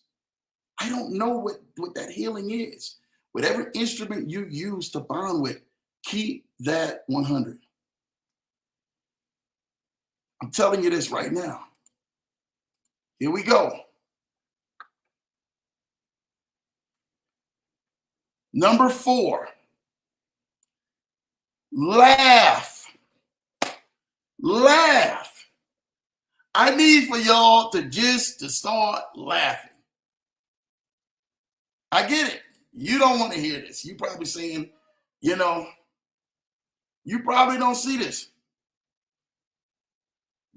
I don't know what that healing is. Whatever instrument you use to bond with, keep that 100. I'm telling you this right now. Here we go. Number 4, laugh. Laugh. I need for y'all to start laughing. I get it. You don't want to hear this. You probably saying, you probably don't see this.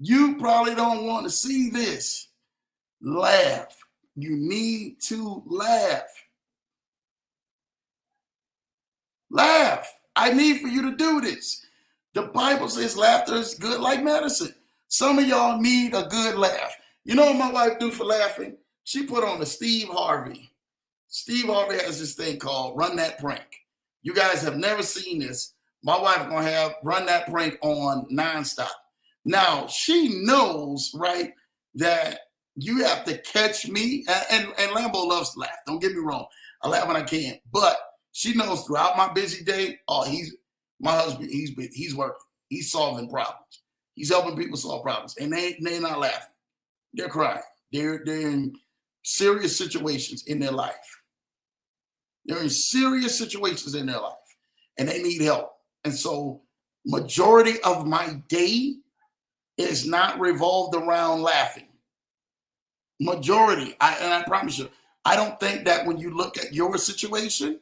You probably don't want to see this. Laugh. You need to laugh. Laugh. I need for you to do this. The Bible says laughter is good like medicine. Some of y'all need a good laugh. You know what my wife do for laughing? She put on the Steve Harvey. Steve Harvey has this thing called Run That Prank. You guys have never seen this. My wife going to have Run That Prank on nonstop. Now, she knows, right, that you have to catch me. And Lambo loves to laugh. Don't get me wrong. I laugh when I can. But she knows throughout my busy day, my husband, he's working. He's solving problems. He's helping people solve problems. And they're not laughing. They're crying. They're in serious situations in their life. They're in serious situations in their life. And they need help. And so majority of my day is not revolved around laughing. Majority. And I promise you, I don't think that when you look at your situation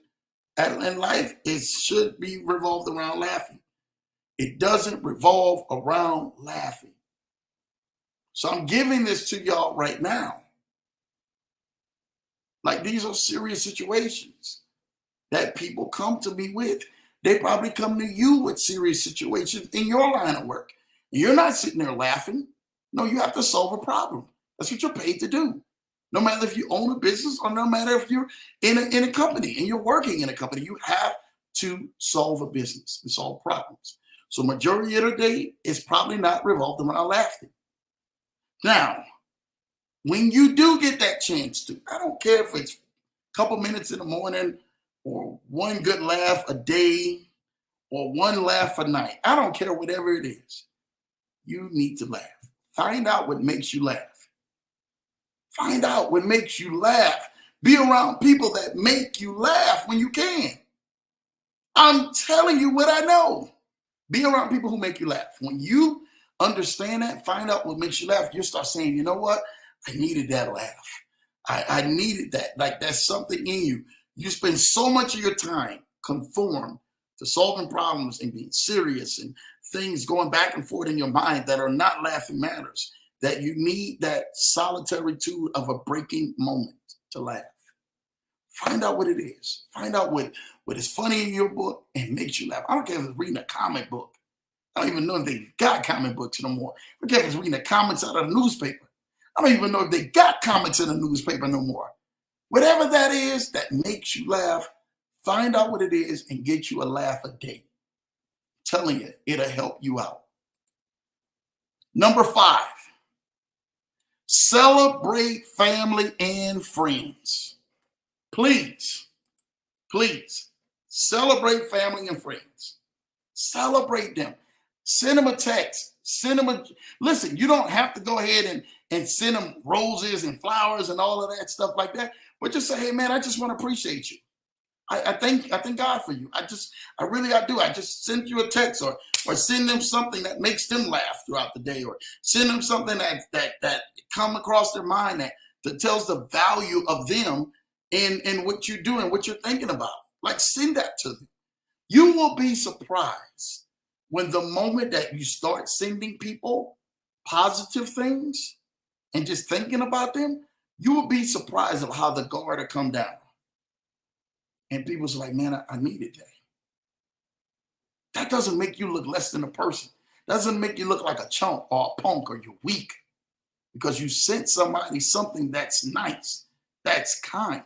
in life, it should be revolved around laughing. It doesn't revolve around laughing. So I'm giving this to y'all right now. Like, these are serious situations that people come to me with. They probably come to you with serious situations in your line of work. You're not sitting there laughing. No, you have to solve a problem. That's what you're paid to do. No matter if you own a business or no matter if you're in a company and you're working in a company, you have to solve a business and solve problems. So majority of the day is probably not revolved around laughing. Now, when you do get that chance to, I don't care if it's a couple minutes in the morning or one good laugh a day or one laugh a night. I don't care, whatever it is. You need to laugh. Find out what makes you laugh. Find out what makes you laugh. Be around people that make you laugh when you can. I'm telling you what I know. Be around people who make you laugh. When you understand that, find out what makes you laugh, you'll start saying, you know what? I needed that laugh. I needed that. Like, that's something in you. You spend so much of your time conformed to solving problems and being serious and things going back and forth in your mind that are not laughing matters, that you need that solitude of a breaking moment to laugh. Find out what it is. Find out what is funny in your book and makes you laugh. I don't care if it's reading a comic book. I don't even know if they got comic books no more. I don't care if it's reading the comments out of the newspaper. I don't even know if they got comments in the newspaper no more. Whatever that is that makes you laugh, find out what it is and get you a laugh a day. I'm telling you, it'll help you out. Number 5, celebrate family and friends. Please celebrate family and friends. Celebrate them. Send them a text. Listen, you don't have to go ahead and send them roses and flowers and all of that stuff like that. But just say, hey man, I just want to appreciate you. I thank God for you. I do. I just send you a text or send them something that makes them laugh throughout the day, or send them something that come across their mind that tells the value of them in what you do and what you're thinking about. Like, send that to them. You will be surprised when the moment that you start sending people positive things and just thinking about them, you will be surprised of how the guard will come down. And people's like, man, I needed that. That doesn't make you look less than a person. Doesn't make you look like a chump or a punk or you're weak because you sent somebody something that's nice, that's kind.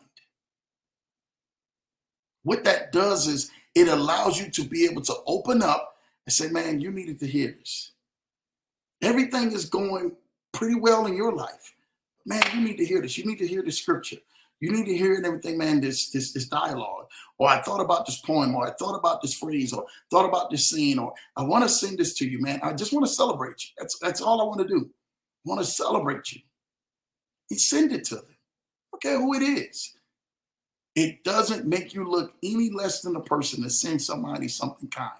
What that does is it allows you to be able to open up and say, man, you needed to hear this. Everything is going pretty well in your life. Man, you need to hear this. You need to hear the scripture. You need to hear it and everything, man, this dialogue. Or I thought about this poem, or I thought about this phrase, or thought about this scene, or I want to send this to you, man. I just want to celebrate you. That's all I want to do. I want to celebrate you. And send it to them. Okay, who it is. It doesn't make you look any less than a person to send somebody something kind.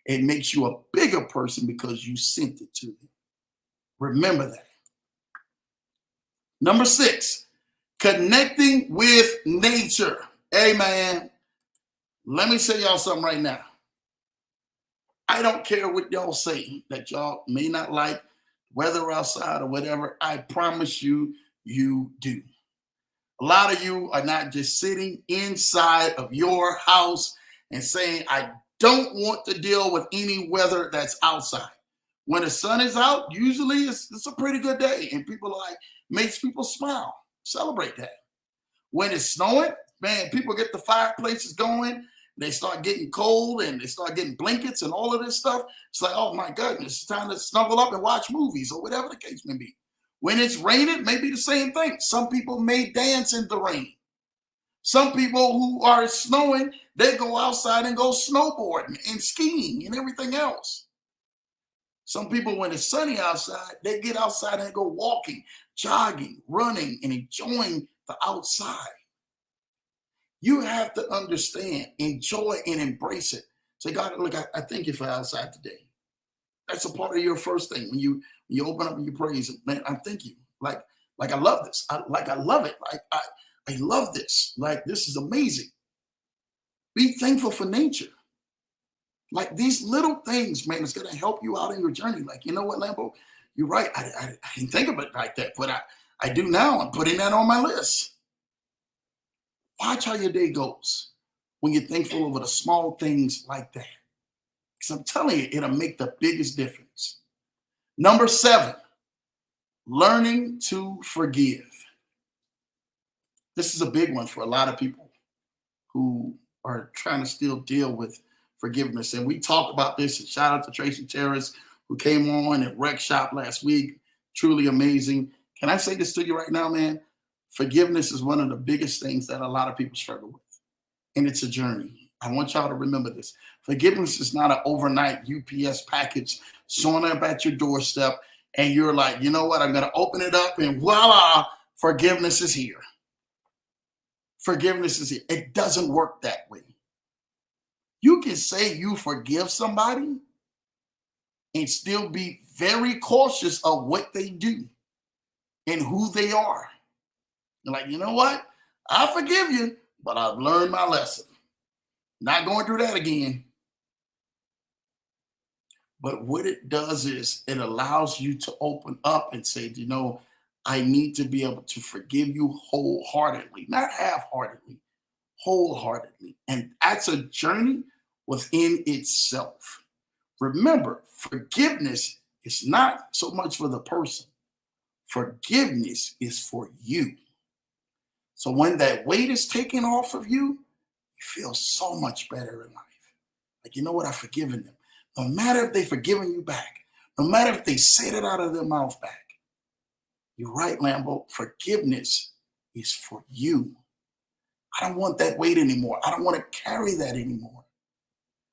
It makes you a bigger person because you sent it to them. Remember that. Number 6, connecting with nature. Hey, man, let me say y'all something right now. I don't care what y'all say that y'all may not like, weather outside or whatever. I promise you, you do. A lot of you are not just sitting inside of your house and saying, I don't want to deal with any weather that's outside. When the sun is out, usually it's a pretty good day and people are like, makes people smile. Celebrate that. When it's snowing, man, people get the fireplaces going. They start getting cold and they start getting blankets and all of this stuff. It's like, oh my goodness, it's time to snuggle up and watch movies or whatever the case may be. When it's raining, maybe the same thing. Some people may dance in the rain. Some people who are snowing, they go outside and go snowboarding and skiing and everything else. Some people, when it's sunny outside, they get outside and go walking, jogging, running, and enjoying the outside. You have to understand, enjoy, and embrace it. Say, God, look, I thank you for outside today. That's a part of your first thing. When you open up and you praise him, man, I thank you. Like I love this. I love it. I love this. Like, this is amazing. Be thankful for nature. Like, these little things, man, it's going to help you out in your journey. Like, you know what, Lambo? You're right. I didn't think of it like that, but I do now. I'm putting that on my list. Watch how your day goes when you're thankful over the small things like that. Because I'm telling you, it'll make the biggest difference. Number 7, learning to forgive. This is a big one for a lot of people who are trying to still deal with forgiveness. And we talked about this, and shout out to Tracy Terrace, who came on at Rec Shop last week. Truly amazing. Can I say this to you right now, man? Forgiveness is one of the biggest things that a lot of people struggle with. And it's a journey. I want y'all to remember this. Forgiveness is not an overnight UPS package showing up at your doorstep and you're like, you know what, I'm going to open it up and voila, forgiveness is here. Forgiveness is here. It doesn't work that way. You can say you forgive somebody and still be very cautious of what they do and who they are. You're like, you know what? I forgive you, but I've learned my lesson. Not going through that again. But what it does is it allows you to open up and say, you know, I need to be able to forgive you wholeheartedly, not half-heartedly, wholeheartedly. And that's a journey within itself. Remember, forgiveness is not so much for the person. Forgiveness is for you. So when that weight is taken off of you, you feel so much better in life. Like, you know what? I've forgiven them. No matter if they've forgiven you back, no matter if they said it out of their mouth back. You're right, Lambo. Forgiveness is for you. I don't want that weight anymore. I don't want to carry that anymore.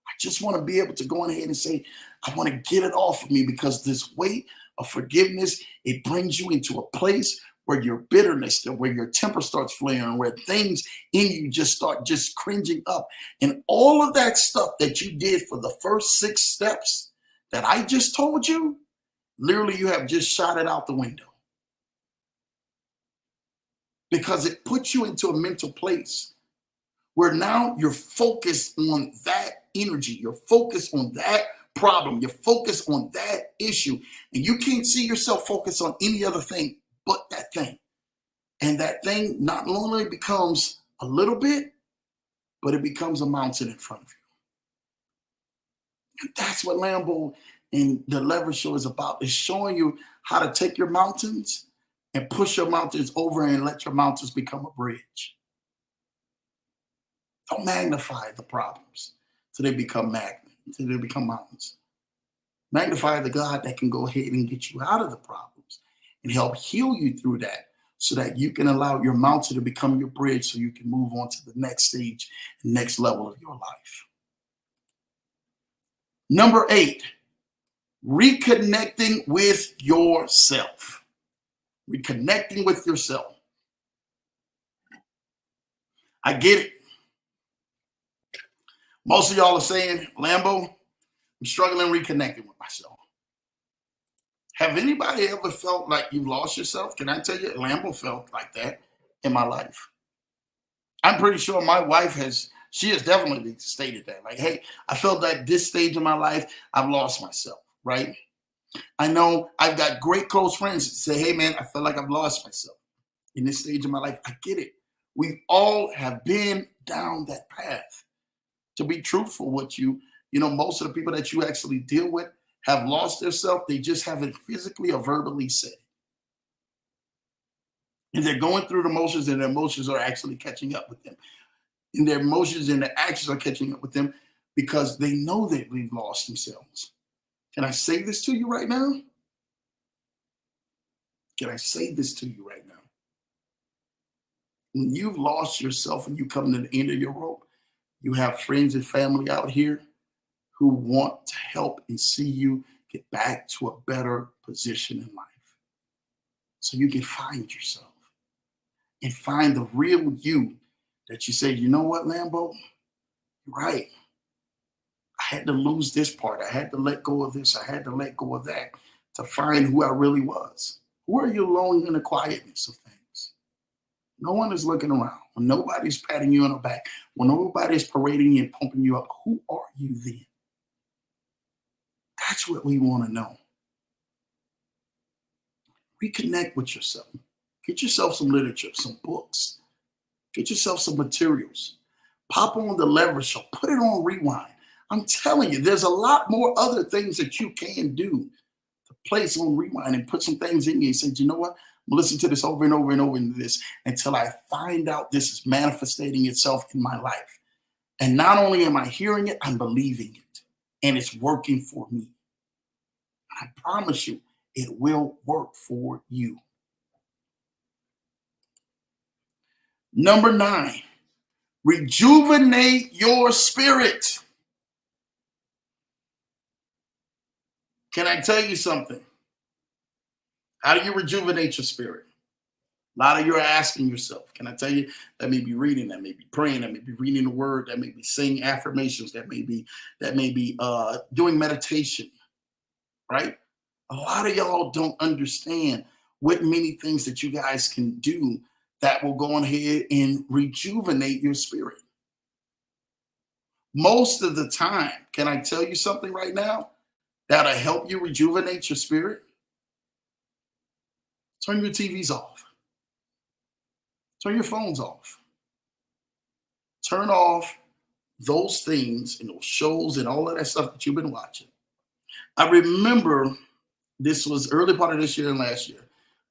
I just want to be able to go on ahead and say, I want to get it off of me, because this weight of forgiveness, it brings you into a place where your bitterness, where your temper starts flaring, where things in you just start just cringing up. And all of that stuff that you did for the first 6 steps that I just told you, literally you have just shot it out the window. Because it puts you into a mental place where now you're focused on that energy, you're focused on that problem, you're focused on that issue, and you can't see yourself focused on any other thing but that thing. And that thing not only becomes a little bit, but it becomes a mountain in front of And that's what Lambo and the Leverage Show is about. It's showing you how to take your mountains and push your mountains over and let your mountains become a bridge. Don't magnify the problems till they become till they become mountains. Magnify the God that can go ahead and get you out of the problems and help heal you through that so that you can allow your mountain to become your bridge so you can move on to the next stage, next level of your life. Number 8, reconnecting with yourself. Reconnecting with yourself. I get it. Most of y'all are saying, Lambo, I'm struggling reconnecting with myself. Have anybody ever felt like you've lost yourself? Can I tell you, Lambo felt like that in my life. I'm pretty sure my wife has definitely stated that. Like, hey, I felt that this stage of my life, I've lost myself, right? I know I've got great close friends that say, hey, man, I feel like I've lost myself in this stage of my life. I get it. We all have been down that path. To be truthful with you, most of the people that you actually deal with have lost themselves. They just haven't physically or verbally said it. And they're going through the motions, and their emotions are actually catching up with them. And their emotions and their actions are catching up with them because they know that they've lost themselves. Can I say this to you right now? Can I say this to you right now? When you've lost yourself and you come to the end of your rope, you have friends and family out here who want to help and see you get back to a better position in life so you can find yourself and find the real you that you say, you know what, Lambo, you're right. I had to lose this part. I had to let go of this. I had to let go of that to find who I really was. Who are you alone in the quietness of things? No one is looking around. When nobody's patting you on the back, when nobody's parading you and pumping you up, who are you then? That's what we want to know. Reconnect with yourself. Get yourself some literature, some books. Get yourself some materials. Pop on the Leverage Show. Put it on rewind. I'm telling you, there's a lot more other things that you can do to place on rewind and put some things in you and say, you know what? I'm listening to this over and over and over into this until I find out this is manifesting itself in my life. And not only am I hearing it, I'm believing it. And it's working for me. I promise you, it will work for you. Number 9, rejuvenate your spirit. Can I tell you something? How do you rejuvenate your spirit? A lot of you are asking yourself, can I tell you, that may be reading, that may be praying, that may be reading the word, that may be saying affirmations, that may be doing meditation, right? A lot of y'all don't understand what many things that you guys can do that will go on ahead and rejuvenate your spirit. Most of the time, can I tell you something right now that'll help you rejuvenate your spirit? Turn your TVs off. Turn your phones off. Turn off those things and those shows and all of that stuff that you've been watching. I remember this was early part of this year and last year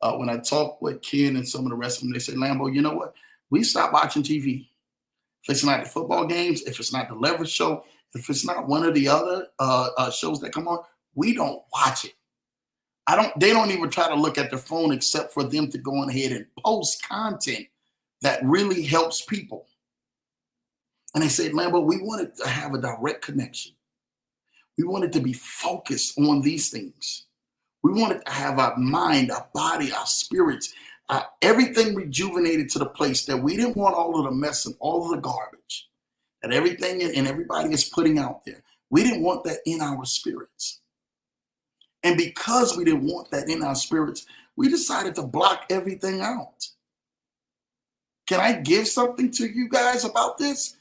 when I talked with Ken and some of the rest of them. They said, Lambo, you know what? We stopped watching TV. If it's not the football games, if it's not the Leverage Show, if it's not one of the other shows that come on, we don't watch it. They don't even try to look at their phone except for them to go on ahead and post content that really helps people. And they said, Lambo, we wanted to have a direct connection. We wanted to be focused on these things. We wanted to have our mind, our body, our spirits, everything rejuvenated to the place that we didn't want all of the mess and all of the garbage that everything and everybody is putting out there. We didn't want that in our spirits. And because we didn't want that in our spirits, we decided to block everything out. Can I give something to you guys about this?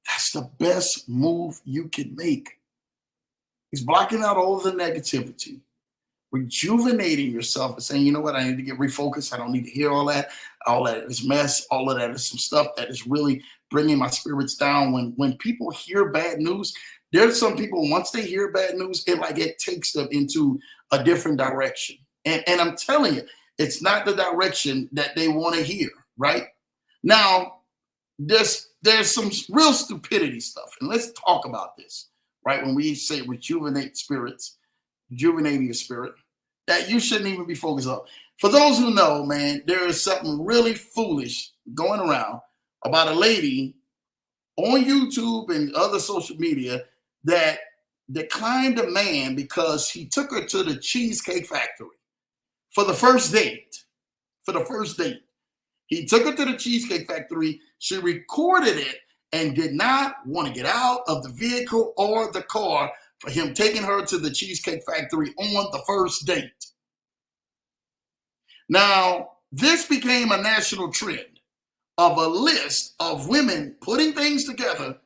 That's the best move you can make. It's blocking out all of the negativity, rejuvenating yourself and saying, you know what, I need to get refocused. I don't need to hear all that. All that is mess. All of that is some stuff that is really bringing my spirits down. When people hear bad news, There's some people, once they hear bad news, it takes them into a different direction. And I'm telling you, it's not the direction that they want to hear, right? Now, there's some real stupidity stuff. And let's talk about this, right? When we say rejuvenating your spirit, that you shouldn't even be focused on. For those who know, man, there is something really foolish going around about a lady on YouTube and other social media that declined a man because he took her to the Cheesecake Factory for the first date. For the first date. He took her to the Cheesecake Factory. She recorded it and did not want to get out of the vehicle or the car for him taking her to the Cheesecake Factory on the first date. Now, this became a national trend of a list of women putting things together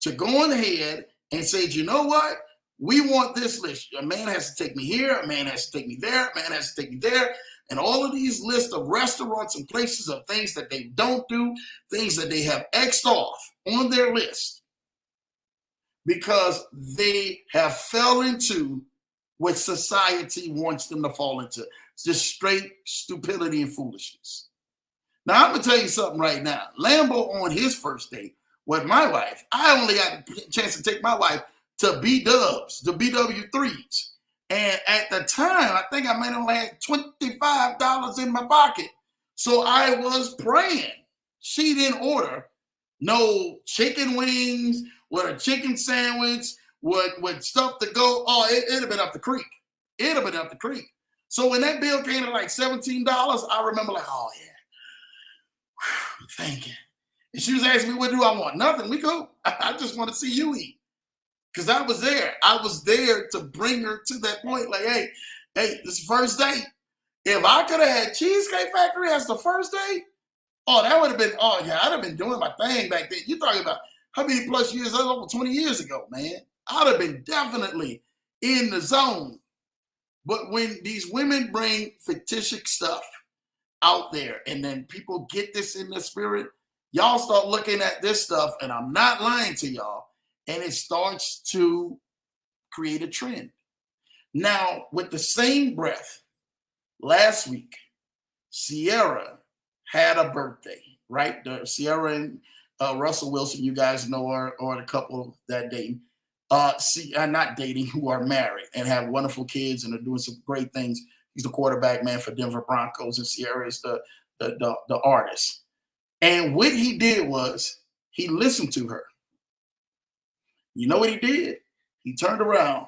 to go on ahead and say, you know what? We want this list. A man has to take me here. A man has to take me there. A man has to take me there. And all of these lists of restaurants and places of things that they don't do, things that they have X'd off on their list because they have fell into what society wants them to fall into. It's just straight stupidity and foolishness. Now, I'm going to tell you something right now. Lambo on his first date with my wife, I only got a chance to take my wife to B-dubs, the BW3s. And at the time, I think I might only had $25 in my pocket. So I was praying. She didn't order no chicken wings with a chicken sandwich with stuff to go. Oh, it'd have been up the creek. It'd have been up the creek. So when that bill came to like $17, I remember like, oh, yeah. Whew, thank you. And she was asking me, what do I want? Nothing. We go. I just want to see you eat. Because I was there. I was there to bring her to that point. Like, hey, this is the first date. If I could have had Cheesecake Factory as the first date, oh, that would have been, oh, yeah, I'd have been doing my thing back then. You're talking about how many plus years? That was over 20 years ago, man. I'd have been definitely in the zone. But when these women bring fictitious stuff out there and then people get this in their spirit, y'all start looking at this stuff, and I'm not lying to y'all, and it starts to create a trend. Now, with the same breath, last week, Ciara had a birthday, right? Ciara and Russell Wilson, you guys know, are the couple that date. Not dating, who are married and have wonderful kids and are doing some great things. He's the quarterback, man, for Denver Broncos, and Ciara is the artist. And what he did was he listened to her. You know what he did? He turned around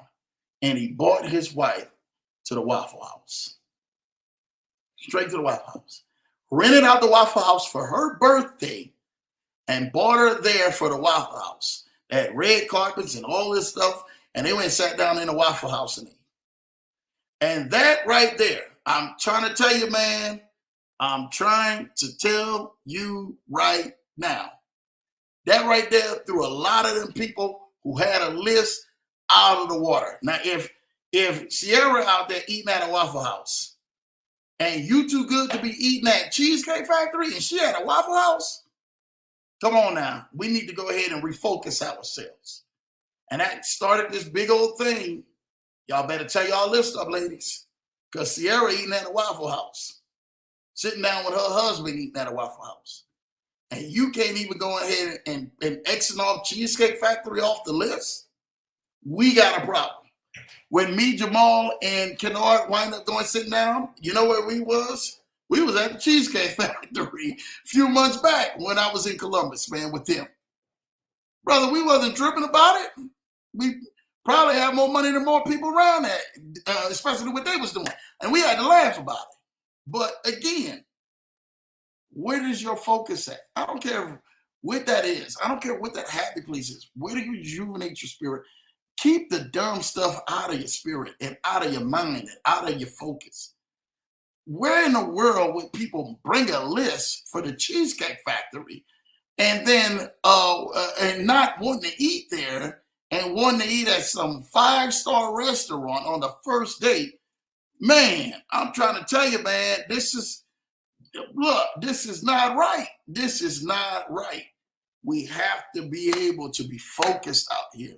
and he brought his wife to the Waffle House. Straight to the Waffle House. Rented out the Waffle House for her birthday and brought her there for the Waffle House. They had red carpets and all this stuff, and they went and sat down in the Waffle House and ate. And that right there, I'm trying to tell you, man, I'm trying to tell you right now. That right there threw a lot of them people who had a list out of the water. Now, if Ciara out there eating at a Waffle House and you too good to be eating at Cheesecake Factory and she at a Waffle House, come on now. We need to go ahead and refocus ourselves. And that started this big old thing. Y'all better tell y'all this stuff, ladies, because Ciara eating at a Waffle House, sitting down with her husband eating at a Waffle House. And you can't even go ahead and exit off Cheesecake Factory off the list. We got a problem. When me, Jamal, and Kennard wind up going sitting down, you know where we was? We was at the Cheesecake Factory a few months back when I was in Columbus, man, with them. Brother, we wasn't tripping about it. We probably had more money than more people around that, especially what they was doing. And we had to laugh about it. But again, where is your focus at? I don't care what that is. I don't care what that happy place is. Where do you rejuvenate your spirit? Keep the dumb stuff out of your spirit and out of your mind and out of your focus. Where in the world would people bring a list for the Cheesecake Factory and then and not wanting to eat there and wanting to eat at some 5-star restaurant on the first date? Man, I'm trying to tell you, man, this is not right. This is not right. We have to be able to be focused out here.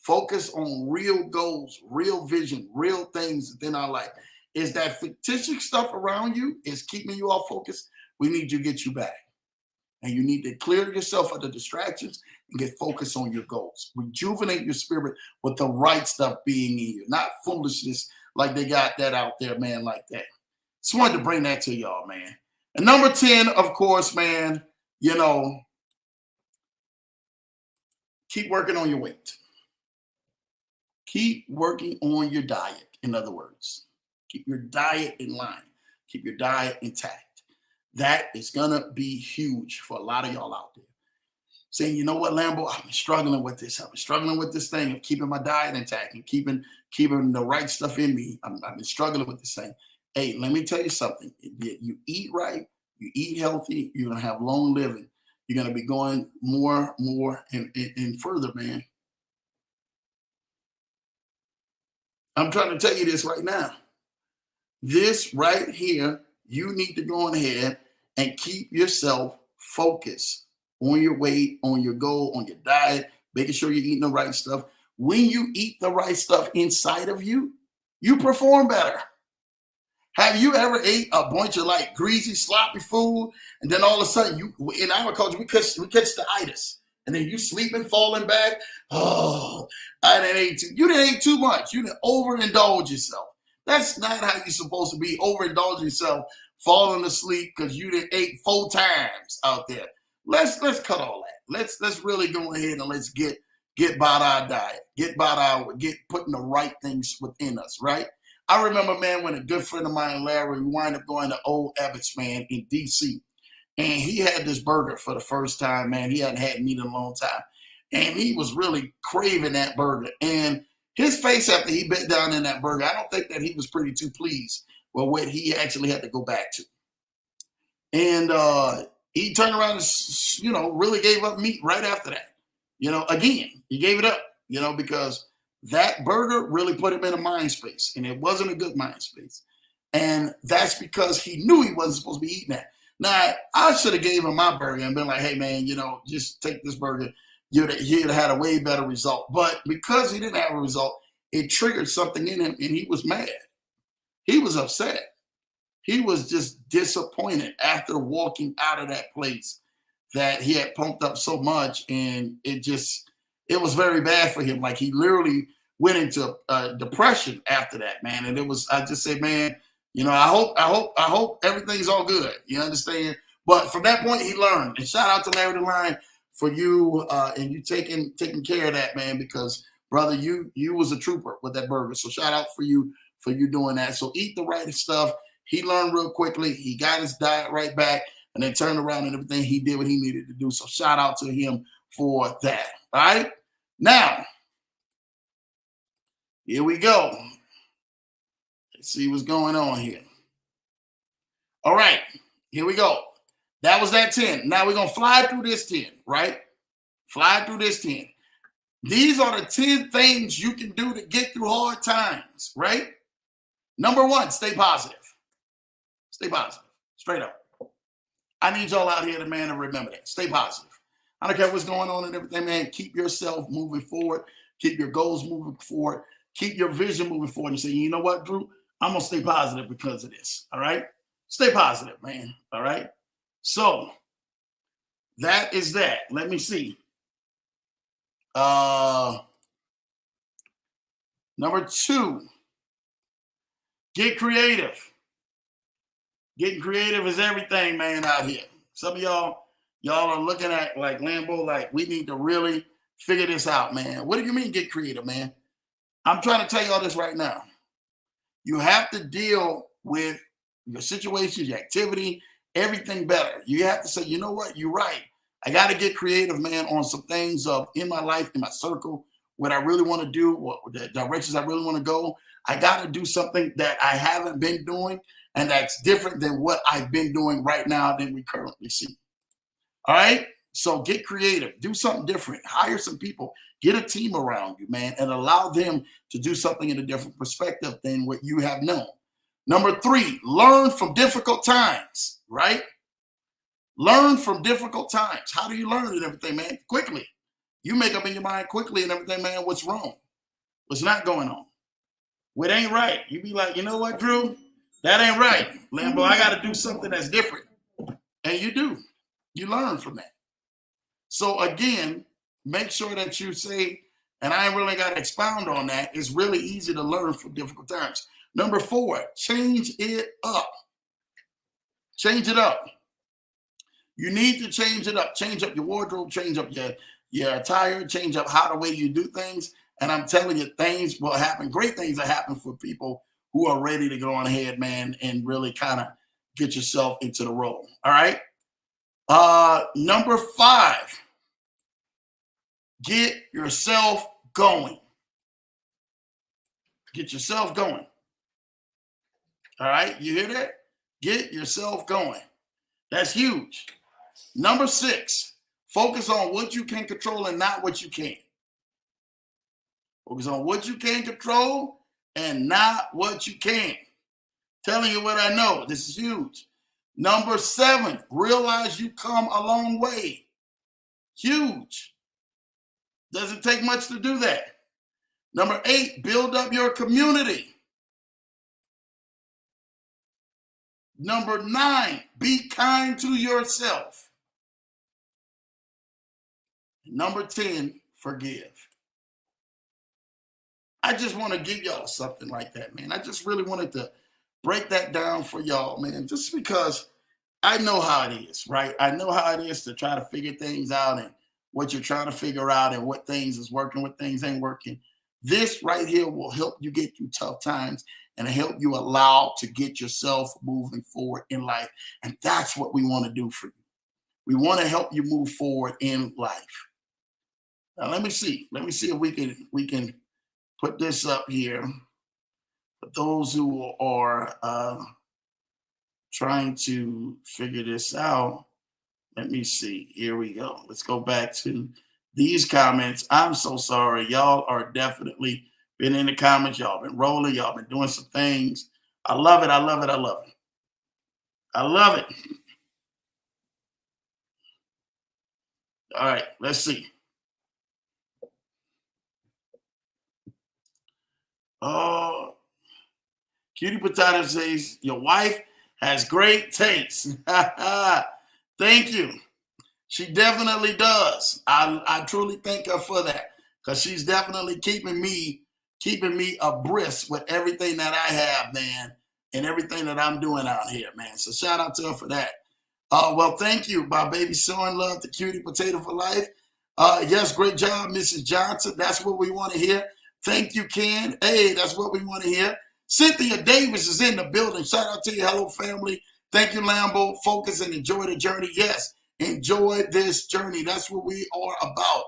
Focus on real goals, real vision, real things within our life. Is that fictitious stuff around you is keeping you off focus? We need to get you back. And you need to clear yourself of the distractions and get focused on your goals. Rejuvenate your spirit with the right stuff being in you, not foolishness like they got that out there, man, like that. Just wanted to bring that to y'all, man. And number 10, of course, man, keep working on your weight. Keep working on your diet, in other words. Keep your diet in line. Keep your diet intact. That is going to be huge for a lot of y'all out there. Saying, you know what, Lambo, I've been struggling with this. I've been struggling with this thing of keeping my diet intact and keeping the right stuff in me. I've been struggling with this thing. Hey, let me tell you something. You eat right, you eat healthy, you're going to have long living. You're going to be going more, and further, man. I'm trying to tell you this right now. This right here, you need to go ahead and keep yourself focused on your weight, on your goal, on your diet, making sure you're eating the right stuff. When you eat the right stuff inside of you, you perform better. Have you ever ate a bunch of like greasy, sloppy food, and then all of a sudden, in our culture, we catch the itis, and then you sleeping, falling back? Oh, I didn't eat too. You didn't eat too much. You didn't overindulge yourself. That's not how you're supposed to be. Overindulge yourself, falling asleep because you didn't eat 4 times out there. Let's cut all that. Let's really go ahead and let's get about our diet, get putting the right things within us, right? I remember, man, when a good friend of mine, Larry, we wind up going to Old Abbott's, man, in D.C. And he had this burger for the first time, man. He hadn't had meat in a long time. And he was really craving that burger. And his face after he bit down in that burger, I don't think that he was pretty too pleased with what he actually had to go back to. And he turned around and, really gave up meat right after that. Again, he gave it up, because that burger really put him in a mind space, and it wasn't a good mind space. And that's because he knew he wasn't supposed to be eating that. Now, I should have gave him my burger and been like, hey, man, just take this burger. He'd have had a way better result. But because he didn't have a result, it triggered something in him, and he was mad. He was upset. He was just disappointed after walking out of that place that he had pumped up so much, and it was very bad for him. Like, he literally went into depression after that, man. And I just said, man, I hope everything's all good. You understand? But from that point, he learned. And shout out to Larry the Lion for you and you taking care of that, man, because brother, you was a trooper with that burger. So shout out for you doing that. So eat the right stuff. He learned real quickly. He got his diet right back and then turned around and everything. He did what he needed to do. So shout out to him for that. All right. Now, here we go. Let's see what's going on here. All right. Here we go. That was that 10. Now we're going to fly through this 10, right? Fly through this 10. These are the 10 things you can do to get through hard times, right? Number 1, stay positive. Stay positive. Straight up. I need y'all out here to, man, to remember that. Stay positive. I don't care what's going on and everything, man. Keep yourself moving forward. Keep your goals moving forward. Keep your vision moving forward. And say, you know what, Drew? I'm going to stay positive because of this. All right? Stay positive, man. All right? So, that is that. Let me see. Number 2, get creative. Getting creative is everything, man, out here. Some of y'all are looking at like Lambo, like we need to really figure this out, man. What do you mean get creative, man? I'm trying to tell y'all this right now. You have to deal with your situation, your activity, everything better. You have to say, you know what, you're right. I got to get creative, man, on some things in my life, in my circle, what I really want to do, what the directions I really want to go. I got to do something that I haven't been doing, and that's different than what I've been doing right now than we currently see. All right? So get creative. Do something different. Hire some people. Get a team around you, man, and allow them to do something in a different perspective than what you have known. Number 3, learn from difficult times, right? Learn from difficult times. How do you learn and everything, man? Quickly. You make up in your mind quickly and everything, man, what's wrong? What's not going on? What ain't right? You be like, you know what, Drew? That ain't right. Lambo, I got to do something that's different. And you do. You learn from that. So again, make sure that you say, and I ain't really got to expound on that. It's really easy to learn from difficult times. Number 4, change it up. Change it up. You need to change it up. Change up your wardrobe, change up your attire, change up how the way you do things. And I'm telling you, things will happen. Great things will happen for people who are ready to go on ahead, man, and really kind of get yourself into the role. All right. Number 5, get yourself going. Get yourself going. All right. You hear that? Get yourself going. That's huge. Number 6, focus on what you can control and not what you can't. Focus on what you can control and not what you can't. Telling you what I know. This is huge. Number 7, realize you come a long way. Huge. Doesn't take much to do that. Number 8, build up your community. Number 9, be kind to yourself. Number 10, forgive. I just want to give y'all something like that, man. I just really wanted to break that down for y'all, man, just because I know how it is, right? I know how it is to try to figure things out and what you're trying to figure out and what things is working, what things ain't working. This right here will help you get through tough times and help you allow to get yourself moving forward in life. And that's what we want to do for you. We want to help you move forward in life. Now, let me see if we can put this up here for those who are trying to figure this out. Let me see. Here we go. Let's go back to these comments. I'm so sorry. Y'all are definitely been in the comments. Y'all been rolling. Y'all been doing some things. I love it. I love it. I love it. I love it. All right. Let's see. Oh, Cutie Potato says, your wife has great taste. Thank you. She definitely does. I truly thank her for that, because she's definitely keeping me abreast with everything that I have, man, and everything that I'm doing out here, man. So shout out to her for that. Well, thank you, my baby showing love to Cutie Potato for life. Yes, great job, Mrs. Johnson. That's what we want to hear. Thank you, Ken. Hey, that's what we want to hear. Cynthia Davis is in the building. Shout out to you. Hello, family. Thank you, Lambo. Focus and enjoy the journey. Yes, enjoy this journey. That's what we are about.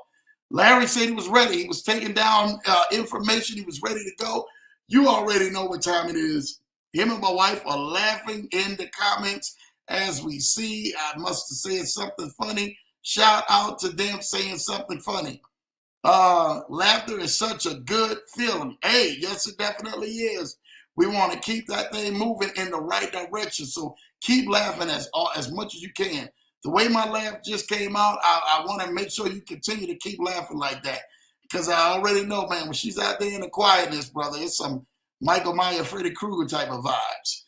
Larry said he was ready. He was taking down information. He was ready to go. You already know what time it is. Him and my wife are laughing in the comments as we see. I must have said something funny. Shout out to them saying something funny. Laughter is such a good feeling. Hey, yes, it definitely is. We want to keep that thing moving in the right direction. So keep laughing as much as you can. The way my laugh just came out, I want to make sure you continue to keep laughing like that, because I already know, man, when she's out there in the quietness, brother, it's some Michael Myers, Freddy Krueger type of vibes.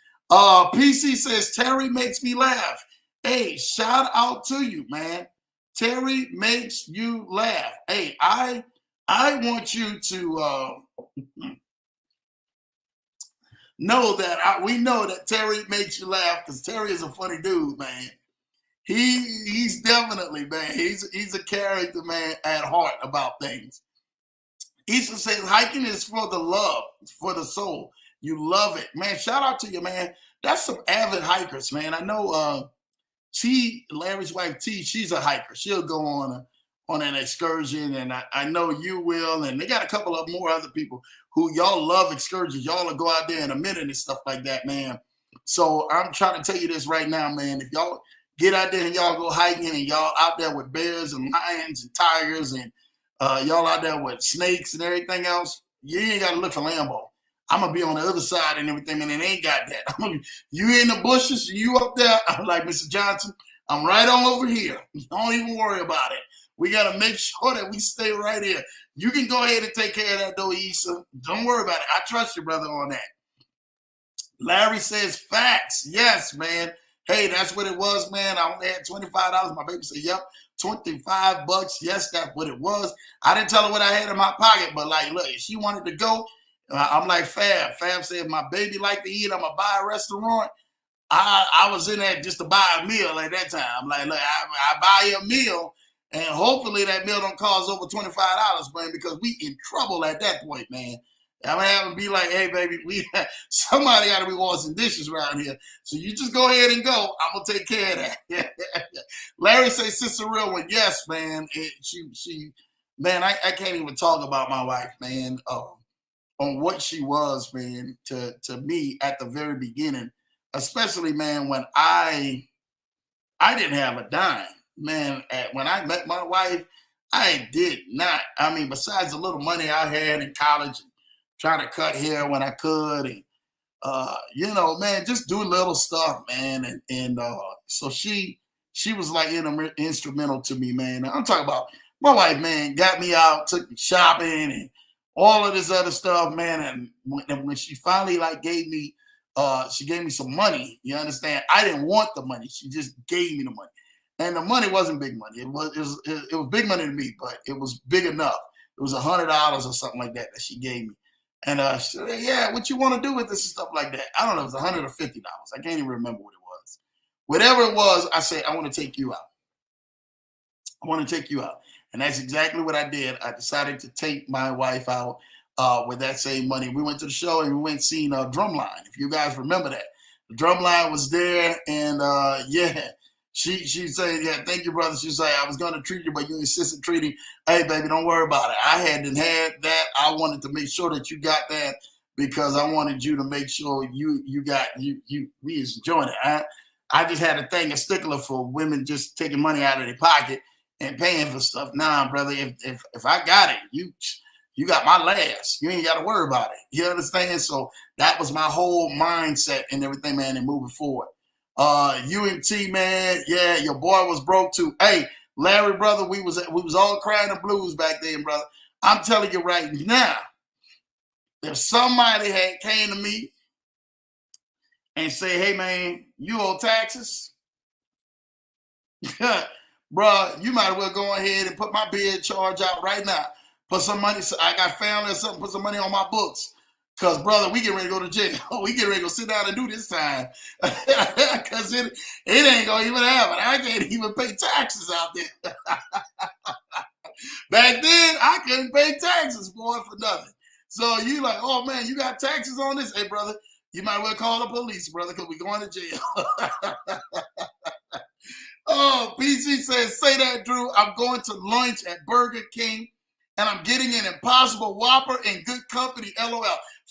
PC says, Terry makes me laugh. Hey, shout out to you, man. Terry makes you laugh. Hey, I want you to know that we know that Terry makes you laugh, because Terry is a funny dude, man. He's definitely, man, he's a character, man, at heart about things. Issa says hiking is for the love, for the soul. You love it, man. Shout out to you, man. That's some avid hikers, man. I know T, Larry's wife T, she's a hiker. She'll go on an excursion, and I know you will. And they got a couple of more other people who y'all love excursions. Y'all will go out there in a minute and stuff like that, man. So I'm trying to tell you this right now, man. If y'all get out there and y'all go hiking and y'all out there with bears and lions and tigers and y'all out there with snakes and everything else, you ain't got to look for Lambo. I'm going to be on the other side and everything, and it ain't got that. You in the bushes, you up there, I'm like, Mr. Johnson, I'm right on over here. Don't even worry about it. We got to make sure that we stay right here. You can go ahead and take care of that, though, Issa. Don't worry about it. I trust you, brother, on that. Larry says, facts. Yes, man. Hey, that's what it was, man. I only had $25. My baby said, yep, $25. Yes, that's what it was. I didn't tell her what I had in my pocket, but like, look, if she wanted to go, I'm like, Fab. Fab said, my baby like to eat, I'm going to buy a restaurant. I was in there just to buy a meal at that time. I'm like, look, I buy you a meal, and hopefully that meal don't cost over $25, man, because we in trouble at that point, man. I'm gonna have to be like, hey, baby, somebody got to be washing dishes around here. So you just go ahead and go. I'm gonna take care of that. Larry says, Sister Real One, yes, man. Man, I can't even talk about my wife, man, on what she was, man, to me at the very beginning, especially, man, when I didn't have a dime, man. When I met my wife, I did not. I mean, besides the little money I had in college, trying to cut hair when I could, and man, just do little stuff, man. And so she was like instrumental to me, man. I'm talking about my wife, man, got me out, took me shopping, and all of this other stuff, man. And when she finally like gave me some money, you understand? I didn't want the money. She just gave me the money, and the money wasn't big money. It was big money to me, but it was big enough. It was $100 or something like that she gave me. And she said, yeah, what you want to do with this and stuff like that? I don't know, it was $100 or $50. I can't even remember what it was. Whatever it was, I said, I want to take you out. I want to take you out. And that's exactly what I did. I decided to take my wife out with that same money. We went to the show and we went seeing Drumline. If you guys remember that. The Drumline was there, and she said, yeah, thank you, brother. She said, I was going to treat you, but you insisted treating. Hey, baby, don't worry about it. I hadn't had that. I wanted to make sure that you got that because I wanted you to make sure we was enjoying it. I just had a stickler for women just taking money out of their pocket and paying for stuff. Nah, brother, if I got it, you got my last. You ain't got to worry about it. You understand? So that was my whole mindset and everything, man, and moving forward. UMT, man, yeah, your boy was broke too. Hey, Larry, brother, we was all crying the blues back then, brother. I'm telling you right now, if somebody had came to me and say, hey, man, you owe taxes, bro, you might as well go ahead and put my bid charge out right now. Put some money, I got family or something, put some money on my books. Because, brother, we get ready to go to jail. We get ready to go sit down and do this time. Because it ain't going to even happen. I can't even pay taxes out there. Back then, I couldn't pay taxes, boy, for nothing. So you like, oh, man, you got taxes on this? Hey, brother, you might well call the police, brother, because we're going to jail. Oh, PG says, say that, Drew. I'm going to lunch at Burger King, and I'm getting an Impossible Whopper in good company, LOL.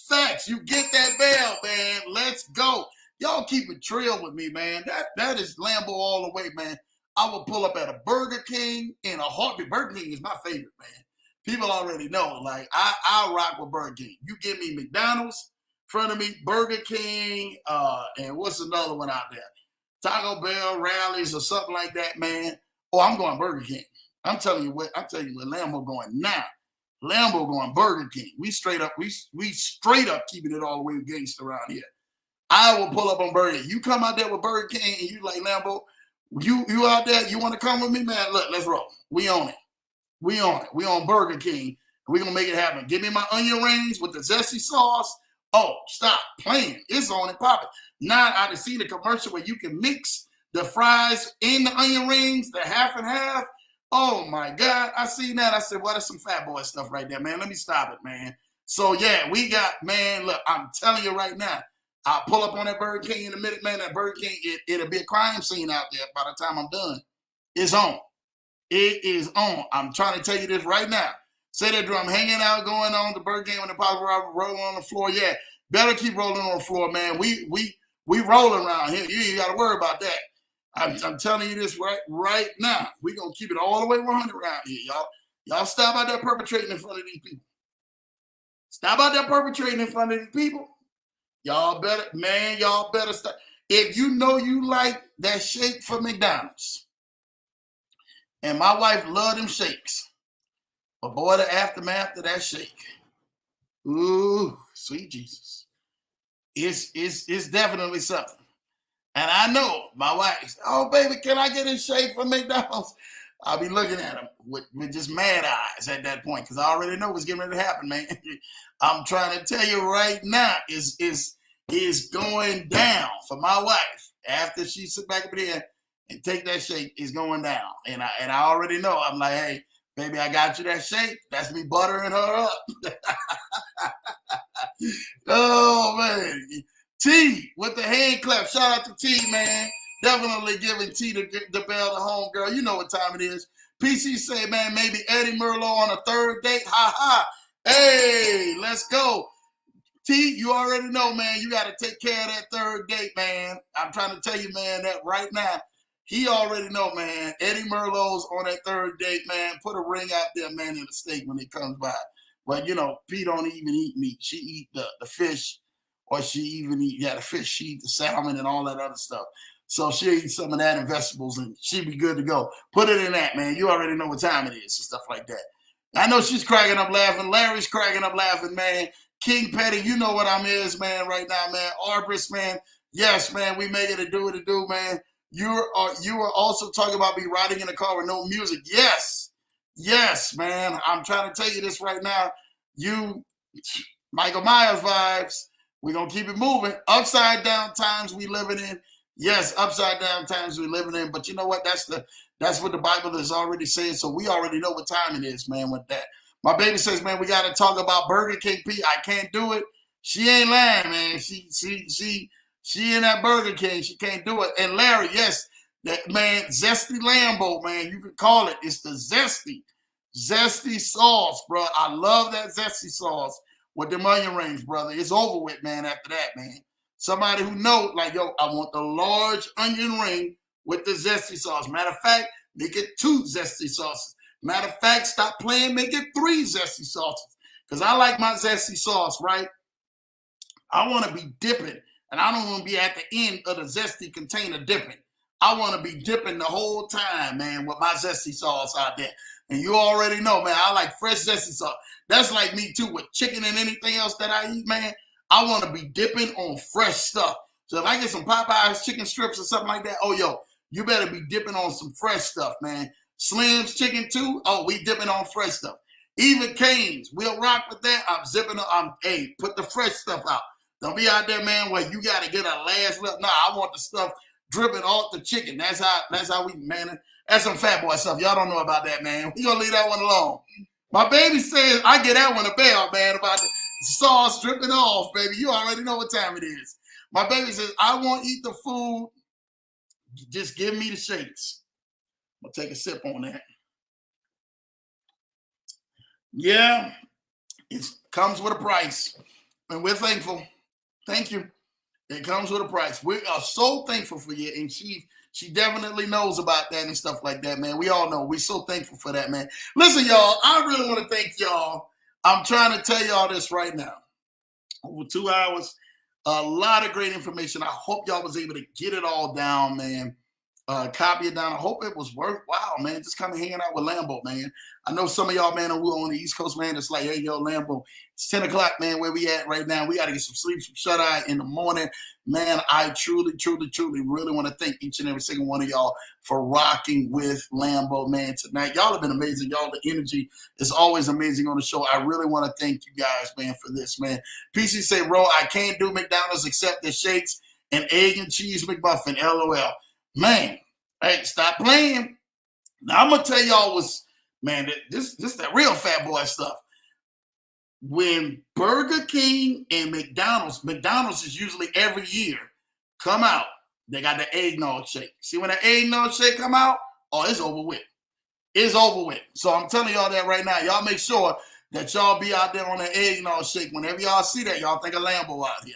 Facts, you get that bell, man. Let's go. Y'all keep it trill with me, man. That is Lambo all the way, man. I will pull up at a Burger King in a heartbeat. Burger King is my favorite, man. People already know. Like, I rock with Burger King. You give me McDonald's in front of me, Burger King, and what's another one out there? Taco Bell, Rallies, or something like that, man. Oh, I'm going Burger King. I'm telling you what Lambo going now. Lambo going Burger King. We straight up keeping it all the way gangster around here. I will pull up on Burger King. You come out there with Burger King and you like, Lambo, you out there, you want to come with me, man? Look, let's roll. We on it. We on Burger King. We're going to make it happen. Give me my onion rings with the zesty sauce. Oh, stop playing. It's on and popping. Now I done seen the commercial where you can mix the fries in the onion rings, the half and half. Oh, my God. I seen that. I said, well, that's some fat boy stuff right there, man. Let me stop it, man. So, yeah, we got, man, look, I'm telling you right now, I'll pull up on that Burger King in a minute, man. That Burger King, it'll be a crime scene out there by the time I'm done. It's on. It is on. I'm trying to tell you this right now. Say that, Drew, I'm hanging out, going on the Burger King when the Impossible Whopper rolling on the floor. Yeah, better keep rolling on the floor, man. We rolling around here. You ain't got to worry about that. I'm telling you this right now. We're going to keep it all the way 100 around here, y'all. Y'all stop out there perpetrating in front of these people. Stop out there perpetrating in front of these people. Y'all better stop. If you know you like that shake for McDonald's, And my wife loved them shakes. But boy, the aftermath of that shake. Ooh, sweet Jesus. It's definitely something. And I know my wife, oh, baby, can I get a shake from McDonald's? I'll be looking at him with just mad eyes at that point because I already know what's getting ready to happen, man. I'm trying to tell you right now, is going down for my wife after she sit back up there and take that shake. Is going down, and I already know. I'm like, hey, baby, I got you that shake. That's me buttering her up. Oh man, T with the hand clap. Shout out to T, man. Definitely giving T the bell to home girl. You know what time it is. PC say, man, maybe Eddie Merlot on a third date. Ha ha. Hey, let's go. T, you already know, man. You got to take care of that third date, man. I'm trying to tell you, man, that right now. He already know, man. Eddie Merlot's on that third date, man. Put a ring out there, man, in the steak when it comes by. But, you know, P don't even eat meat. She eat the fish, or she even eat, the fish. She eat the salmon and all that other stuff. So she'll eat some of that and vegetables, and she'll be good to go. Put it in that, man. You already know what time it is and stuff like that. I know she's cracking up laughing. Larry's cracking up laughing, man. King Petty, you know what I'm is, man, right now, man. Arbris, man. Yes, man, we make it to do what it do, man. You are also talking about me riding in a car with no music. Yes. Yes, man. I'm trying to tell you this right now. You, Michael Myers vibes. We're going to keep it moving. Upside down times we living in. Yes, upside down times we living in. But you know what? That's what the Bible is already saying. So we already know what time it is, man, with that. My baby says, man, we got to talk about Burger King. P. I can't do it. She ain't lying, man. She in that Burger King. She can't do it. And Larry, yes, that man, Zesty Lambo, man, you can call it. It's the Zesty sauce, bro. I love that Zesty sauce with them onion rings, brother. It's over with, man, after that, man. Somebody who knows, like, yo, I want the large onion ring with the Zesty sauce. Matter of fact, make it 2 Zesty sauces. Matter of fact, stop playing, make it 3 Zesty sauces. Because I like my Zesty sauce, right? I want to be dipping, and I don't want to be at the end of the Zesty container dipping. I want to be dipping the whole time, man, with my Zesty sauce out there. And you already know, man, I like fresh Zesty sauce. That's like me, too, with chicken and anything else that I eat, man. I want to be dipping on fresh stuff. So if I get some Popeyes chicken strips or something like that, oh, yo, you better be dipping on some fresh stuff, man. Slim's chicken, too, oh, we dipping on fresh stuff. Even Cane's, we'll rock with that. Hey, put the fresh stuff out. Don't be out there, man, where you got to get a last look. Nah, I want the stuff dripping off the chicken. That's how we, man. That's some fat boy stuff. Y'all don't know about that, man. We gonna leave that one alone. My baby says I get that one a bell, man, about the sauce dripping off, baby. You already know what time it is. My baby says, I won't eat the food. Just give me the shakes. I'm gonna take a sip on that. Yeah, it comes with a price. And we're thankful. Thank you. It comes with a price. We are so thankful for you. And she definitely knows about that and stuff like that, man. We all know. We're so thankful for that, man. Listen, y'all, I really want to thank y'all. I'm trying to tell y'all this right now. Over 2 hours, a lot of great information. I hope y'all was able to get it all down, man. Copy it down. I hope it was worthwhile, man. Just kind of hanging out with Lambo, man. I know some of y'all, man, who are on the East Coast, man, it's like, hey, yo, Lambo, it's 10 o'clock, man, where we at right now. We got to get some sleep, some shut-eye in the morning. Man, I truly, truly, truly really want to thank each and every single one of y'all for rocking with Lambo, man, tonight. Y'all have been amazing. Y'all, the energy is always amazing on the show. I really want to thank you guys, man, for this, man. PC say, bro, I can't do McDonald's except the shakes and egg and cheese McMuffin, LOL. Man, hey, stop playing. Now, I'm going to tell y'all man, this that real fat boy stuff. When Burger King and McDonald's is usually every year, come out, they got the eggnog shake. See, when the eggnog shake come out, oh, it's over with. It's over with. So I'm telling y'all that right now. Y'all make sure that y'all be out there on the eggnog shake. Whenever y'all see that, y'all think of Lambo out here.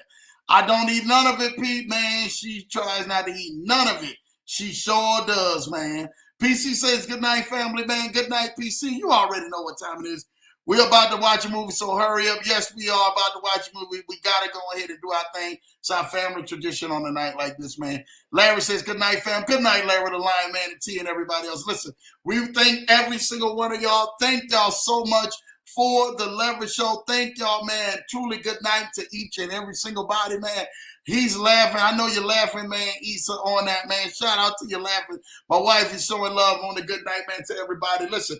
I don't eat none of it, Pete, man. She tries not to eat none of it. She sure does, man. PC says, good night, family, man. Good night, PC. You already know what time it is. We're about to watch a movie, so hurry up. Yes, we are about to watch a movie. We got to go ahead and do our thing. It's our family tradition on a night like this, man. Larry says, good night, fam. Good night, Larry, the Lion Man, and T, and everybody else. Listen, we thank every single one of y'all. Thank y'all so much for the Leverage Show. Thank y'all, man. Truly good night to each and every single body, man. He's laughing. I know you're laughing, man. Issa on that, man. Shout out to you laughing. My wife is showing love on the good night, man, to everybody. Listen,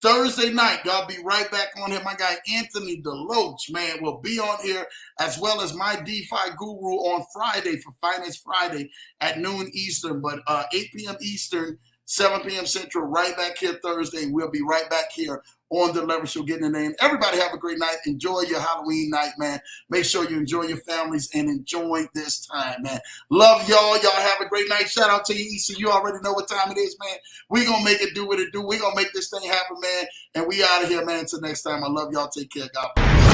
Thursday night, y'all be right back on here. My guy Anthony DeLoach, man, will be on here, as well as my DeFi guru on Friday for Finance Friday at noon Eastern, but 8 p.m. Eastern, 7 p.m. Central, right back here Thursday. We'll be right back here on the Leverage Show, getting the name. Everybody have a great night. Enjoy your Halloween night, man. Make sure you enjoy your families and enjoy this time, man. Love y'all. Y'all have a great night. Shout out to you, Issa. You already know what time it is, man. We gonna make it do what it do. We gonna make this thing happen, man. And we out of here, man. Until next time. I love y'all. Take care. God bless.